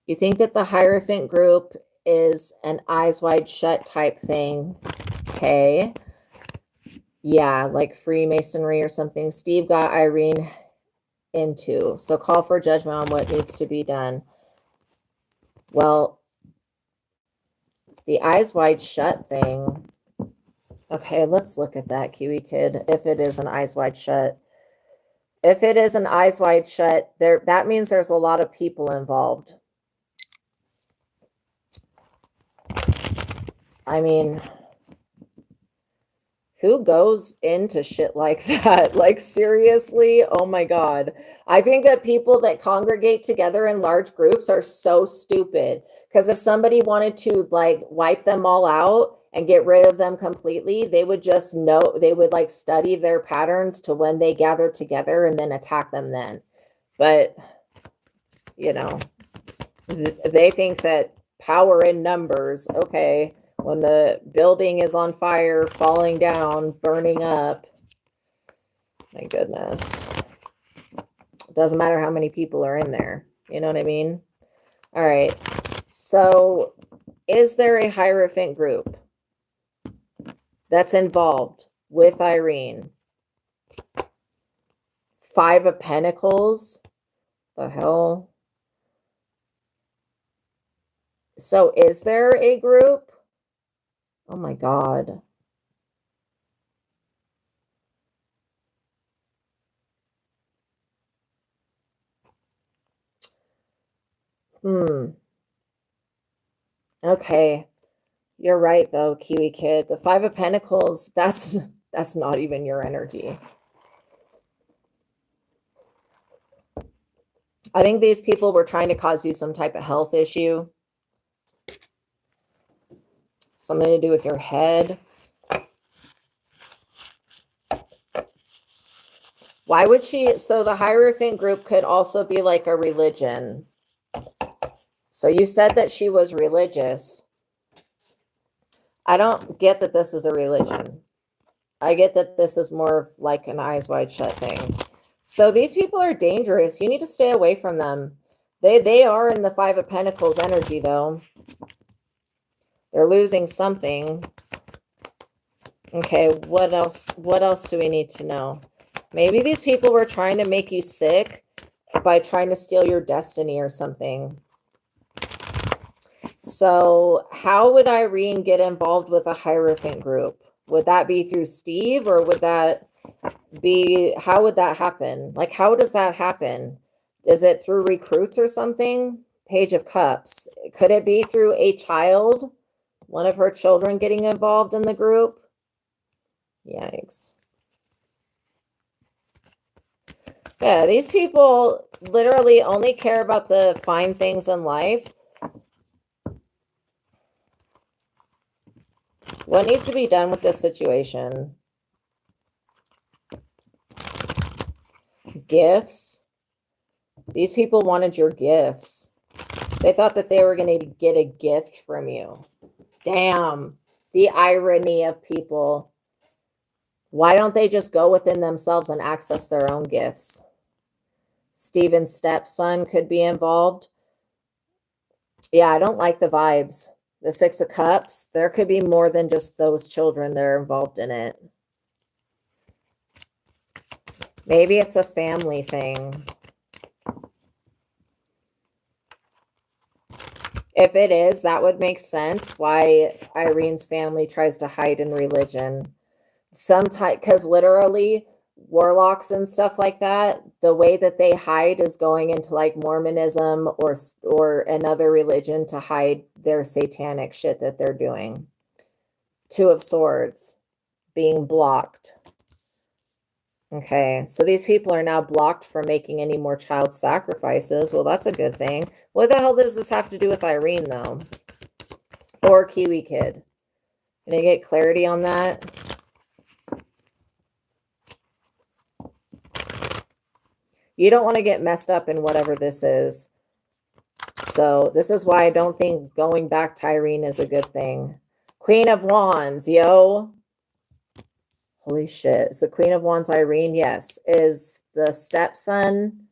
You think that the Hierophant group is an eyes wide shut type thing. Okay. Yeah, like Freemasonry or something. Steve got Irene into. So call for judgment on what needs to be done. Well, the eyes wide shut thing. Okay, let's look at that, Kiwi Kid. If it is an eyes wide shut. If it is an eyes wide shut, that means there's a lot of people involved. I mean, who goes into shit like that? Like, seriously? Oh my God. I think that people that congregate together in large groups are so stupid. Because if somebody wanted to, like, wipe them all out and get rid of them completely, they would just know, they would, like, study their patterns to when they gather together and then attack them then. But, you know, they think that power in numbers, okay. When the building is on fire, falling down, burning up. My goodness. It doesn't matter how many people are in there. You know what I mean? All right. So, is there a Hierophant group that's involved with Irene? 5 of Pentacles? The hell? So, is there a group? Oh my God. Okay. You're right though, Kiwi Kid. The 5 of Pentacles, that's not even your energy. I think these people were trying to cause you some type of health issue. Something to do with your head. Why would she? So the Hierophant group could also be like a religion. So you said that she was religious. I don't get that this is a religion. I get that this is more like an eyes wide shut thing. So these people are dangerous. You need to stay away from them. They are in the 5 of Pentacles energy though. They're losing something. Okay, what else? What else do we need to know? Maybe these people were trying to make you sick by trying to steal your destiny or something. So how would Irene get involved with a Hierophant group? Would that be through Steve or would that be, how would that happen? Like, how does that happen? Is it through recruits or something? Page of Cups. Could it be through a child? One of her children getting involved in the group? Yikes. Yeah, these people literally only care about the fine things in life. What needs to be done with this situation? Gifts. These people wanted your gifts. They thought that they were going to get a gift from you. Damn. The irony of people. Why don't they just go within themselves and access their own gifts? Steven's stepson could be involved. Yeah, I don't like the vibes. The 6 of Cups, there could be more than just those children that are involved in it. Maybe it's a family thing. If it is, that would make sense why Irene's family tries to hide in religion. Sometimes, because literally warlocks and stuff like that, the way that they hide is going into like Mormonism or another religion to hide their satanic shit that they're doing. 2 of Swords, being blocked. Okay, so these people are now blocked from making any more child sacrifices. Well, that's a good thing. What the hell does this have to do with Irene, though? Or Kiwi Kid? Can I get clarity on that? You don't want to get messed up in whatever this is. So this is why I don't think going back to Irene is a good thing. Queen of Wands, yo. Holy shit. Is the Queen of Wands Irene? Yes. Is the stepson...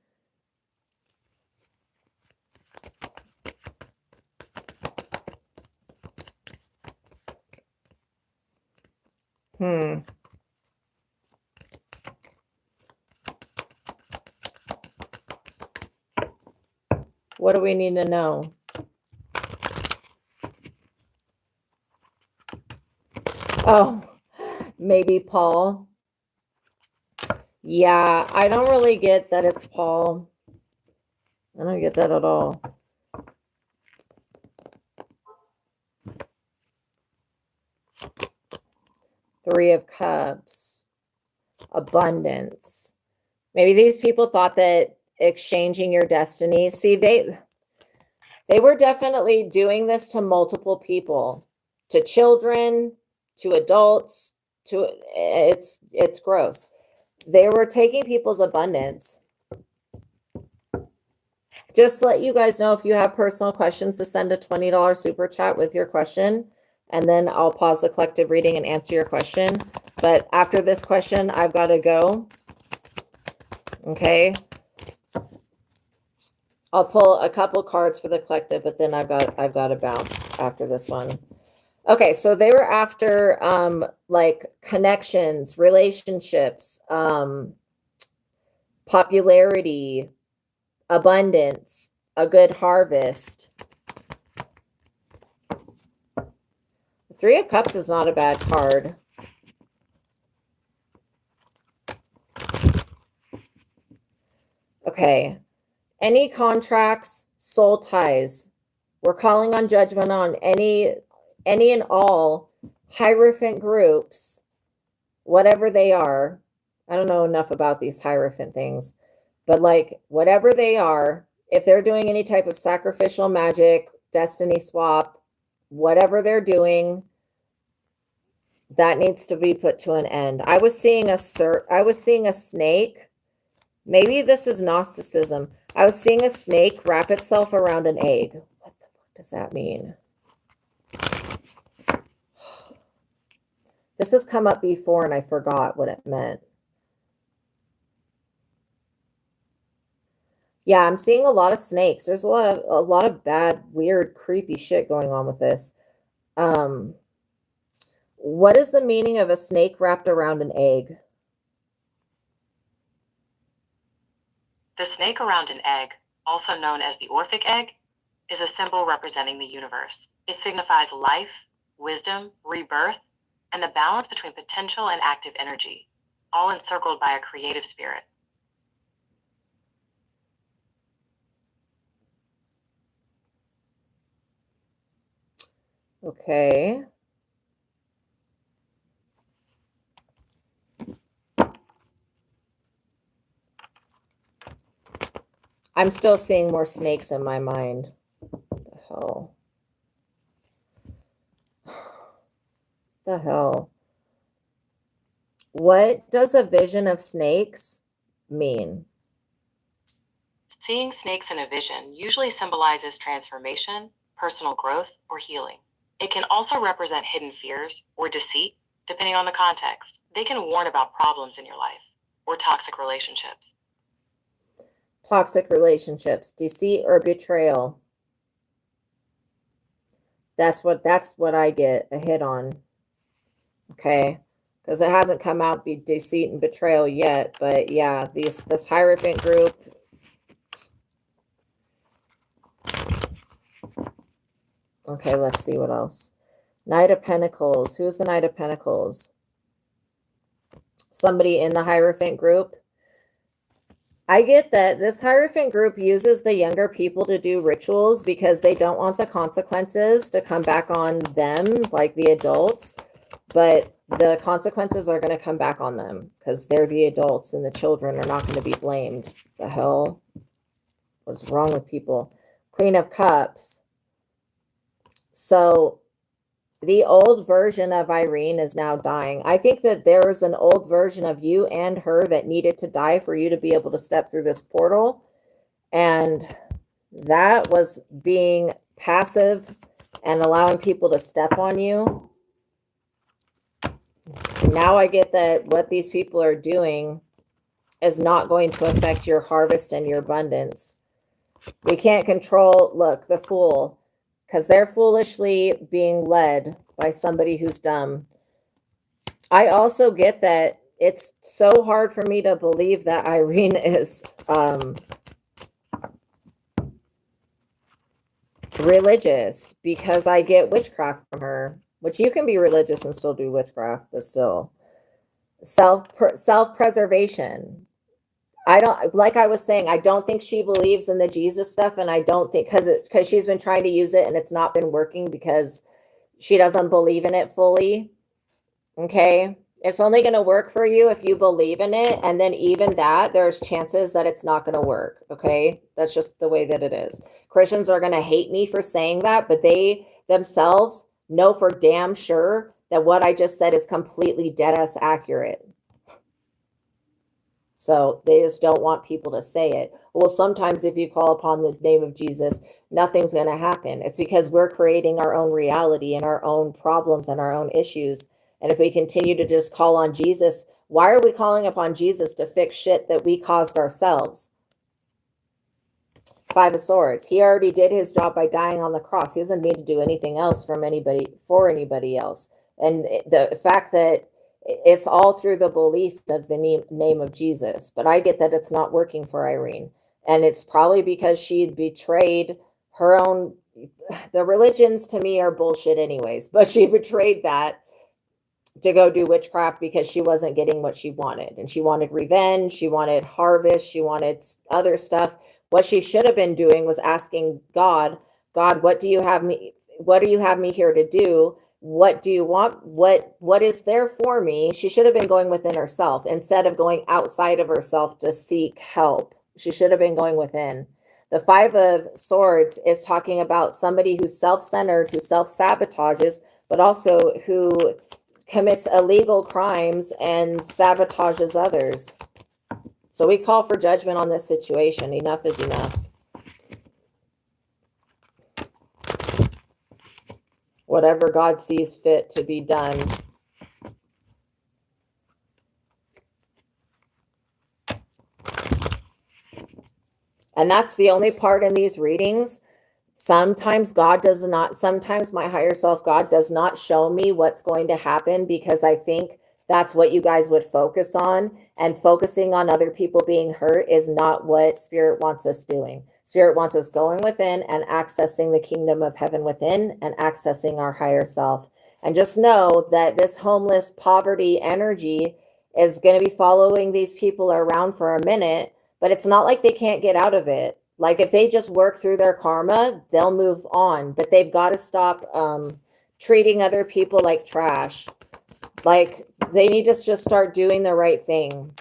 What do we need to know? Oh, maybe Paul. Yeah, I don't really get that it's Paul. I don't get that at all. Three of Cups. Abundance. Maybe these people thought that exchanging your destiny. See, they were definitely doing this to multiple people, to children, to adults, to it's gross. They were taking people's abundance. Just to let you guys know, if you have personal questions, to send a $20 super chat with your question, and then I'll pause the collective reading and answer your question. But after this question, I've got to go. Okay. I'll pull a couple cards for the collective, but then I've got to bounce after this one. Okay, so they were after like connections, relationships, popularity, abundance, a good harvest. The Three of Cups is not a bad card. Okay. Any contracts, soul ties. We're calling on judgment on any and all Hierophant groups, whatever they are. I don't know enough about these Hierophant things, but like whatever they are, if they're doing any type of sacrificial magic, destiny swap, whatever they're doing, that needs to be put to an end. I was seeing a snake. Maybe this is Gnosticism. I was seeing a snake wrap itself around an egg. What the fuck does that mean? This has come up before and I forgot what it meant. Yeah, I'm seeing a lot of snakes. There's a lot of bad, weird, creepy shit going on with this. What is the meaning of a snake wrapped around an egg? The snake around an egg, also known as the Orphic egg, is a symbol representing the universe. It signifies life, wisdom, rebirth, and the balance between potential and active energy, all encircled by a creative spirit. Okay. I'm still seeing more snakes in my mind. What the hell? The hell? What does a vision of snakes mean? Seeing snakes in a vision usually symbolizes transformation, personal growth, or healing. It can also represent hidden fears or deceit, depending on the context. They can warn about problems in your life or toxic relationships. Toxic relationships, deceit or betrayal. That's what I get a hit on. Okay. Because it hasn't come out be deceit and betrayal yet, but yeah, this Hierophant group. Okay, let's see what else. Knight of Pentacles. Who is the Knight of Pentacles? Somebody in the Hierophant group. I get that this Hierophant group uses the younger people to do rituals because they don't want the consequences to come back on them, like the adults. But the consequences are going to come back on them because they're the adults and the children are not going to be blamed. The hell? What's wrong with people? Queen of Cups. So The old version of Irene is now dying. I think that there was an old version of you and her that needed to die for you to be able to step through this portal. And that was being passive and allowing people to step on you. Now I get that what these people are doing is not going to affect your harvest and your abundance. We can't control, look, the fool, because they're foolishly being led by somebody who's dumb. I also get that it's so hard for me to believe that Irene is religious, because I get witchcraft from her, which you can be religious and still do witchcraft, but still self-preservation. I don't, like I was saying, I don't think she believes in the Jesus stuff, and I don't think because she's been trying to use it and it's not been working because she doesn't believe in it fully. Okay, it's only going to work for you if you believe in it, and then even that, there's chances that it's not going to work. Okay, that's just the way that it is. Christians are going to hate me for saying that, but they themselves know for damn sure that what I just said is completely dead ass accurate. So they just don't want people to say it. Well, sometimes if you call upon the name of Jesus, nothing's going to happen. It's because we're creating our own reality and our own problems and our own issues. And if we continue to just call on Jesus, why are we calling upon Jesus to fix shit that we caused ourselves? Five of Swords. He already did his job by dying on the cross. He doesn't need to do anything else for anybody else. And the fact that it's all through the belief of the name of Jesus. But I get that it's not working for Irene. And it's probably because she betrayed her own. The religions to me are bullshit anyways. But she betrayed that to go do witchcraft because she wasn't getting what she wanted. And she wanted revenge. She wanted harvest. She wanted other stuff. What she should have been doing was asking God, what do you have me here to do? What do you want? What is there for me? She should have been going within herself instead of going outside of herself to seek help. She should have been going within. The Five of Swords is talking about somebody who's self-centered, who self-sabotages, but also who commits illegal crimes and sabotages others. So we call for judgment on this situation. Enough is enough. Whatever God sees fit to be done. And that's the only part in these readings. Sometimes sometimes my higher self, God, does not show me what's going to happen because I think that's what you guys would focus on. And focusing on other people being hurt is not what Spirit wants us doing. Spirit wants us going within and accessing the kingdom of heaven within and accessing our higher self. And just know that this homeless poverty energy is going to be following these people around for a minute, but it's not like they can't get out of it. Like if they just work through their karma, they'll move on, but they've got to stop treating other people like trash. Like they need to just start doing the right thing,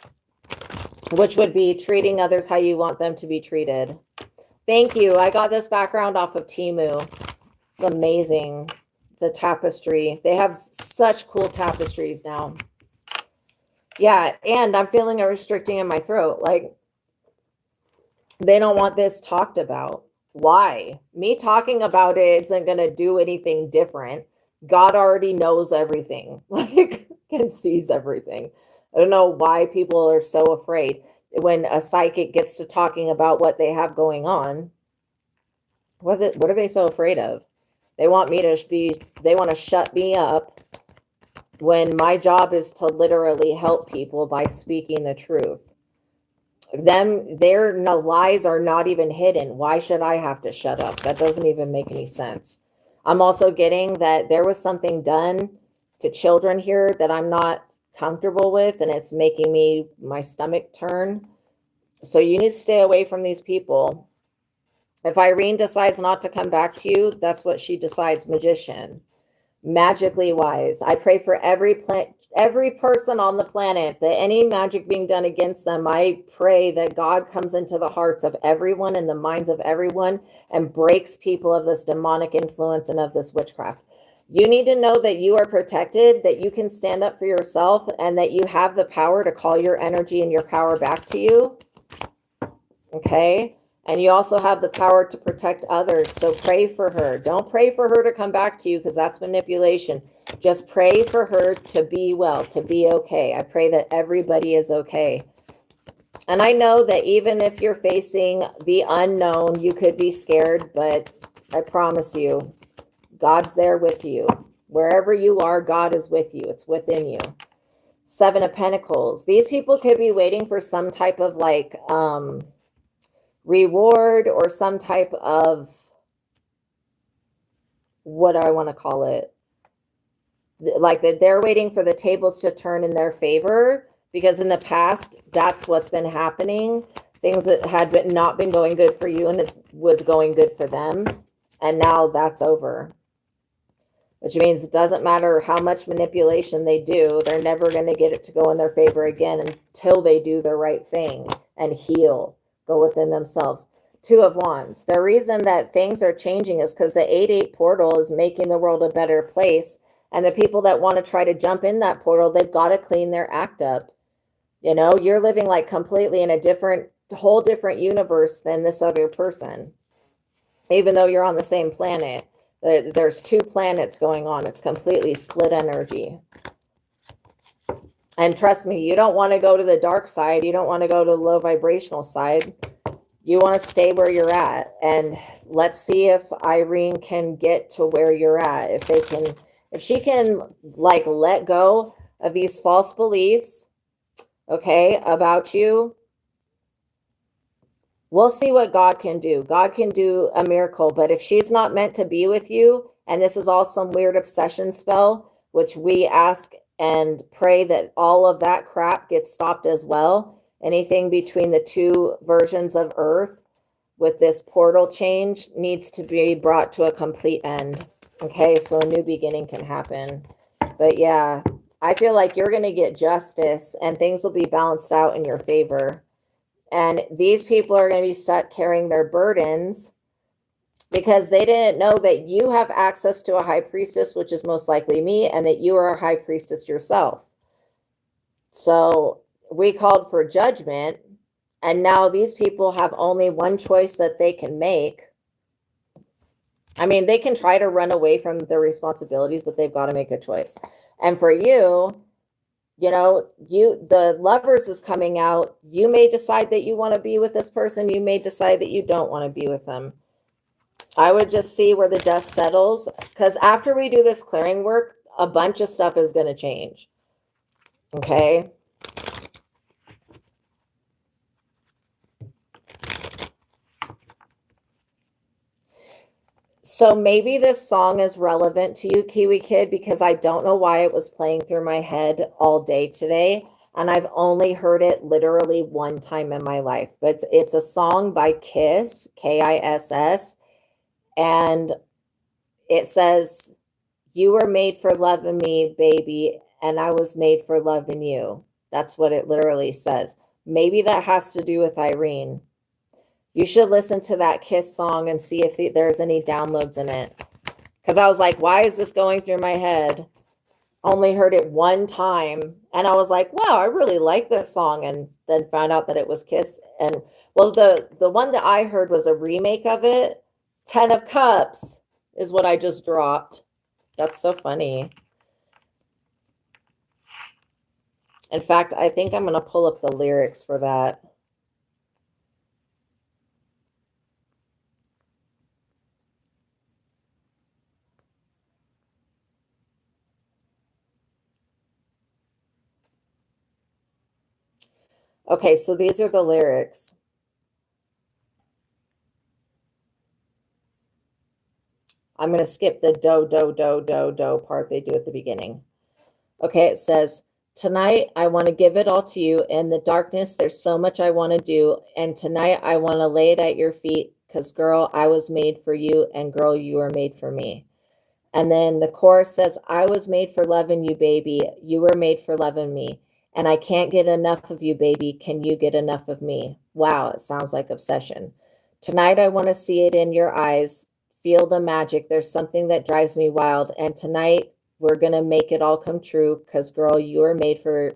which would be treating others how you want them to be treated. Thank you. I got this background off of Temu. It's amazing. It's a tapestry. They have such cool tapestries now. Yeah, and I'm feeling a restricting in my throat. Like, they don't want this talked about. Why? Me talking about it isn't going to do anything different. God already knows everything, like, and sees everything. I don't know why people are so afraid when a psychic gets to talking about what they have going on. What are they so afraid of? They want to shut me up when my job is to literally help people by speaking the truth. Their lies are not even hidden. Why should I have to shut up? That doesn't even make any sense. I'm also getting that there was something done to children here that I'm not comfortable with, and it's making my stomach turn. So you need to stay away from these people. If Irene decides not to come back to you, that's what she decides, magician. Magically wise. I pray for every person on the planet that any magic being done against them, I pray that God comes into the hearts of everyone and the minds of everyone and breaks people of this demonic influence and of this witchcraft. You need to know that you are protected, that you can stand up for yourself, and that you have the power to call your energy and your power back to you. Okay? And you also have the power to protect others. So pray for her. Don't pray for her to come back to you because that's manipulation. Just pray for her to be well, to be okay. I pray that everybody is okay. And I know that even if you're facing the unknown, you could be scared, but I promise you, God's there with you. Wherever you are, God is with you. It's within you. 7 of Pentacles. These people could be waiting for some type of like reward or some type of, what do I want to call it? Like that they're waiting for the tables to turn in their favor, because in the past, that's what's been happening. Things that had not been going good for you and it was going good for them. And now that's over. Which means it doesn't matter how much manipulation they do, they're never going to get it to go in their favor again until they do the right thing and heal, go within themselves. 2 of Wands. The reason that things are changing is because the 8-8 portal is making the world a better place. And the people that want to try to jump in that portal, they've got to clean their act up. You know, you're living like completely in a whole different universe than this other person. Even though you're on the same planet. There's 2 planets going on. It's completely split energy. And trust me, you don't want to go to the dark side. You don't want to go to the low vibrational side. You want to stay where you're at. And let's see if Irene can get to where you're at. If she can like let go of these false beliefs, okay, about you, we'll see what God can do. God can do a miracle, but if she's not meant to be with you, and this is all some weird obsession spell, which we ask and pray that all of that crap gets stopped as well. Anything between the 2 versions of Earth with this portal change needs to be brought to a complete end. Okay, so a new beginning can happen. But yeah, I feel like you're going to get justice and things will be balanced out in your favor. And these people are going to be stuck carrying their burdens because they didn't know that you have access to a high priestess, which is most likely me, and that you are a high priestess yourself. So we called for judgment, and now these people have only one choice that they can make. I mean, they can try to run away from their responsibilities, but they've got to make a choice. And for you, you know, the Lovers is coming out. You may decide that you want to be with this person. You may decide that you don't want to be with them. I would just see where the dust settles, because after we do this clearing work, a bunch of stuff is going to change. Okay. So maybe this song is relevant to you, Kiwi Kid, because I don't know why it was playing through my head all day today. And I've only heard it literally one time in my life. But it's a song by Kiss, Kiss. And it says, "You were made for loving me, baby, and I was made for loving you." That's what it literally says. Maybe that has to do with Irene. You should listen to that Kiss song and see if there's any downloads in it. Because I was like, why is this going through my head? Only heard it one time. And I was like, wow, I really like this song. And then found out that it was Kiss. And well, the one that I heard was a remake of it. 10 of Cups is what I just dropped. That's so funny. In fact, I think I'm going to pull up the lyrics for that. Okay, so these are the lyrics. I'm going to skip the do part they do at the beginning. Okay, it says, "Tonight I want to give it all to you. In the darkness, there's so much I want to do. And tonight I want to lay it at your feet. Because, girl, I was made for you. And, girl, you are made for me." And then the chorus says, "I was made for loving you, baby. You were made for loving me. And I can't get enough of you, baby. Can you get enough of me?" Wow, it sounds like obsession. "Tonight I want to see it in your eyes. feel the magic. There's something that drives me wild. And tonight we're going to make it all come true because, girl, you were made for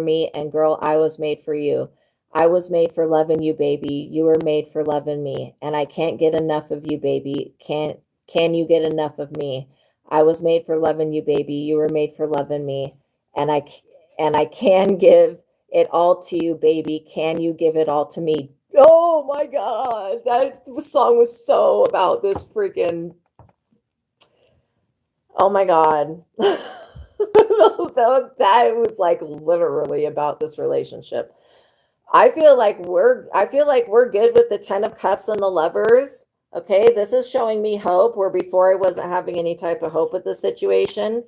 me. And, girl, I was made for you. I was made for loving you, baby. You were made for loving me. And I can't get enough of you, baby. Can you get enough of me? I was made for loving you, baby. You were made for loving me. And I can give it all to you, baby. Can you give it all to me? Oh my God. That song was so about this freaking, oh my God. That was like literally about this relationship. I feel like we're good with the 10 of Cups and the Lovers. Okay, this is showing me hope, where before I wasn't having any type of hope with the situation.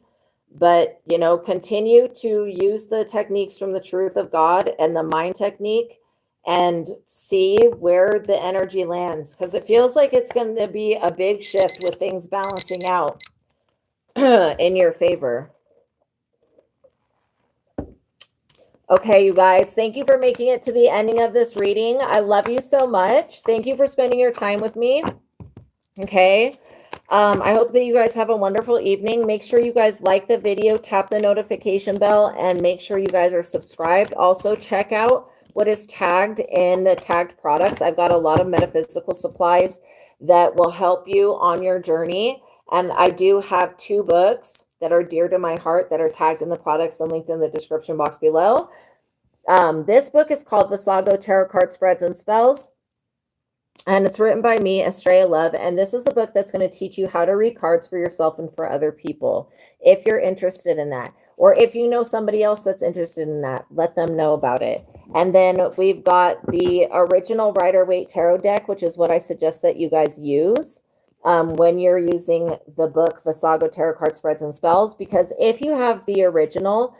But, you know, continue to use the techniques from the Truth of God and the mind technique and see where the energy lands, because it feels like it's going to be a big shift with things balancing out in your favor. Okay, you guys, thank you for making it to the ending of this reading. I love you so much. Thank you for spending your time with me. Okay. I hope that you guys have a wonderful evening. Make sure you guys like the video, tap the notification bell, and make sure you guys are subscribed. Also, check out what is tagged in the tagged products. I've got a lot of metaphysical supplies that will help you on your journey. And I do have 2 books that are dear to my heart that are tagged in the products and linked in the description box below. This book is called Visago Tarot Card Spreads and Spells. And it's written by me, Astraea Love. And this is the book that's going to teach you how to read cards for yourself and for other people. If you're interested in that, or if you know somebody else that's interested in that, let them know about it. And then we've got the original Rider-Waite Tarot deck, which is what I suggest that you guys use when you're using the book Visago Tarot Card Spreads and Spells. Because if you have the original,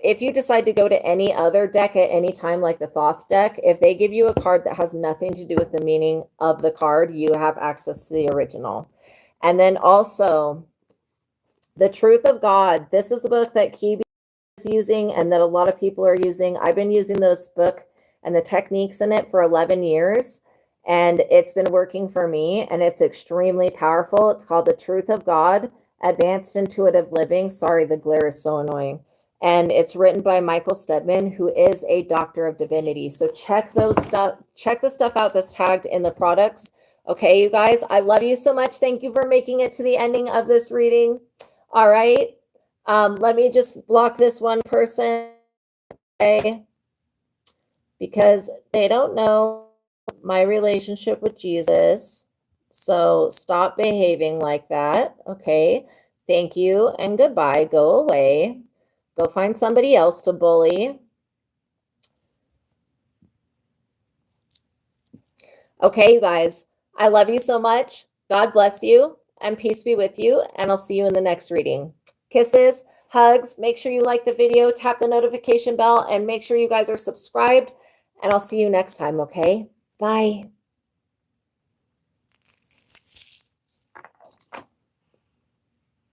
if you decide to go to any other deck at any time, like the Thoth deck, if they give you a card that has nothing to do with the meaning of the card, you have access to the original. And then also, The Truth of God. This is the book that Kibi is using and that a lot of people are using. I've been using this book and the techniques in it for 11 years, and it's been working for me, and it's extremely powerful. It's called The Truth of God, Advanced Intuitive Living. Sorry, the glare is so annoying. And it's written by Michael Stedman, who is a doctor of divinity. So check the stuff out that's tagged in the products. Okay, you guys, I love you so much. Thank you for making it to the ending of this reading. All right. Let me just block this one person, okay, because they don't know my relationship with Jesus. So stop behaving like that. Okay. Thank you and goodbye. Go away. Go find somebody else to bully. Okay, you guys, I love you so much. God bless you and peace be with you. And I'll see you in the next reading. Kisses, hugs. Make sure you like the video, tap the notification bell, and make sure you guys are subscribed. And I'll see you next time, okay? Bye.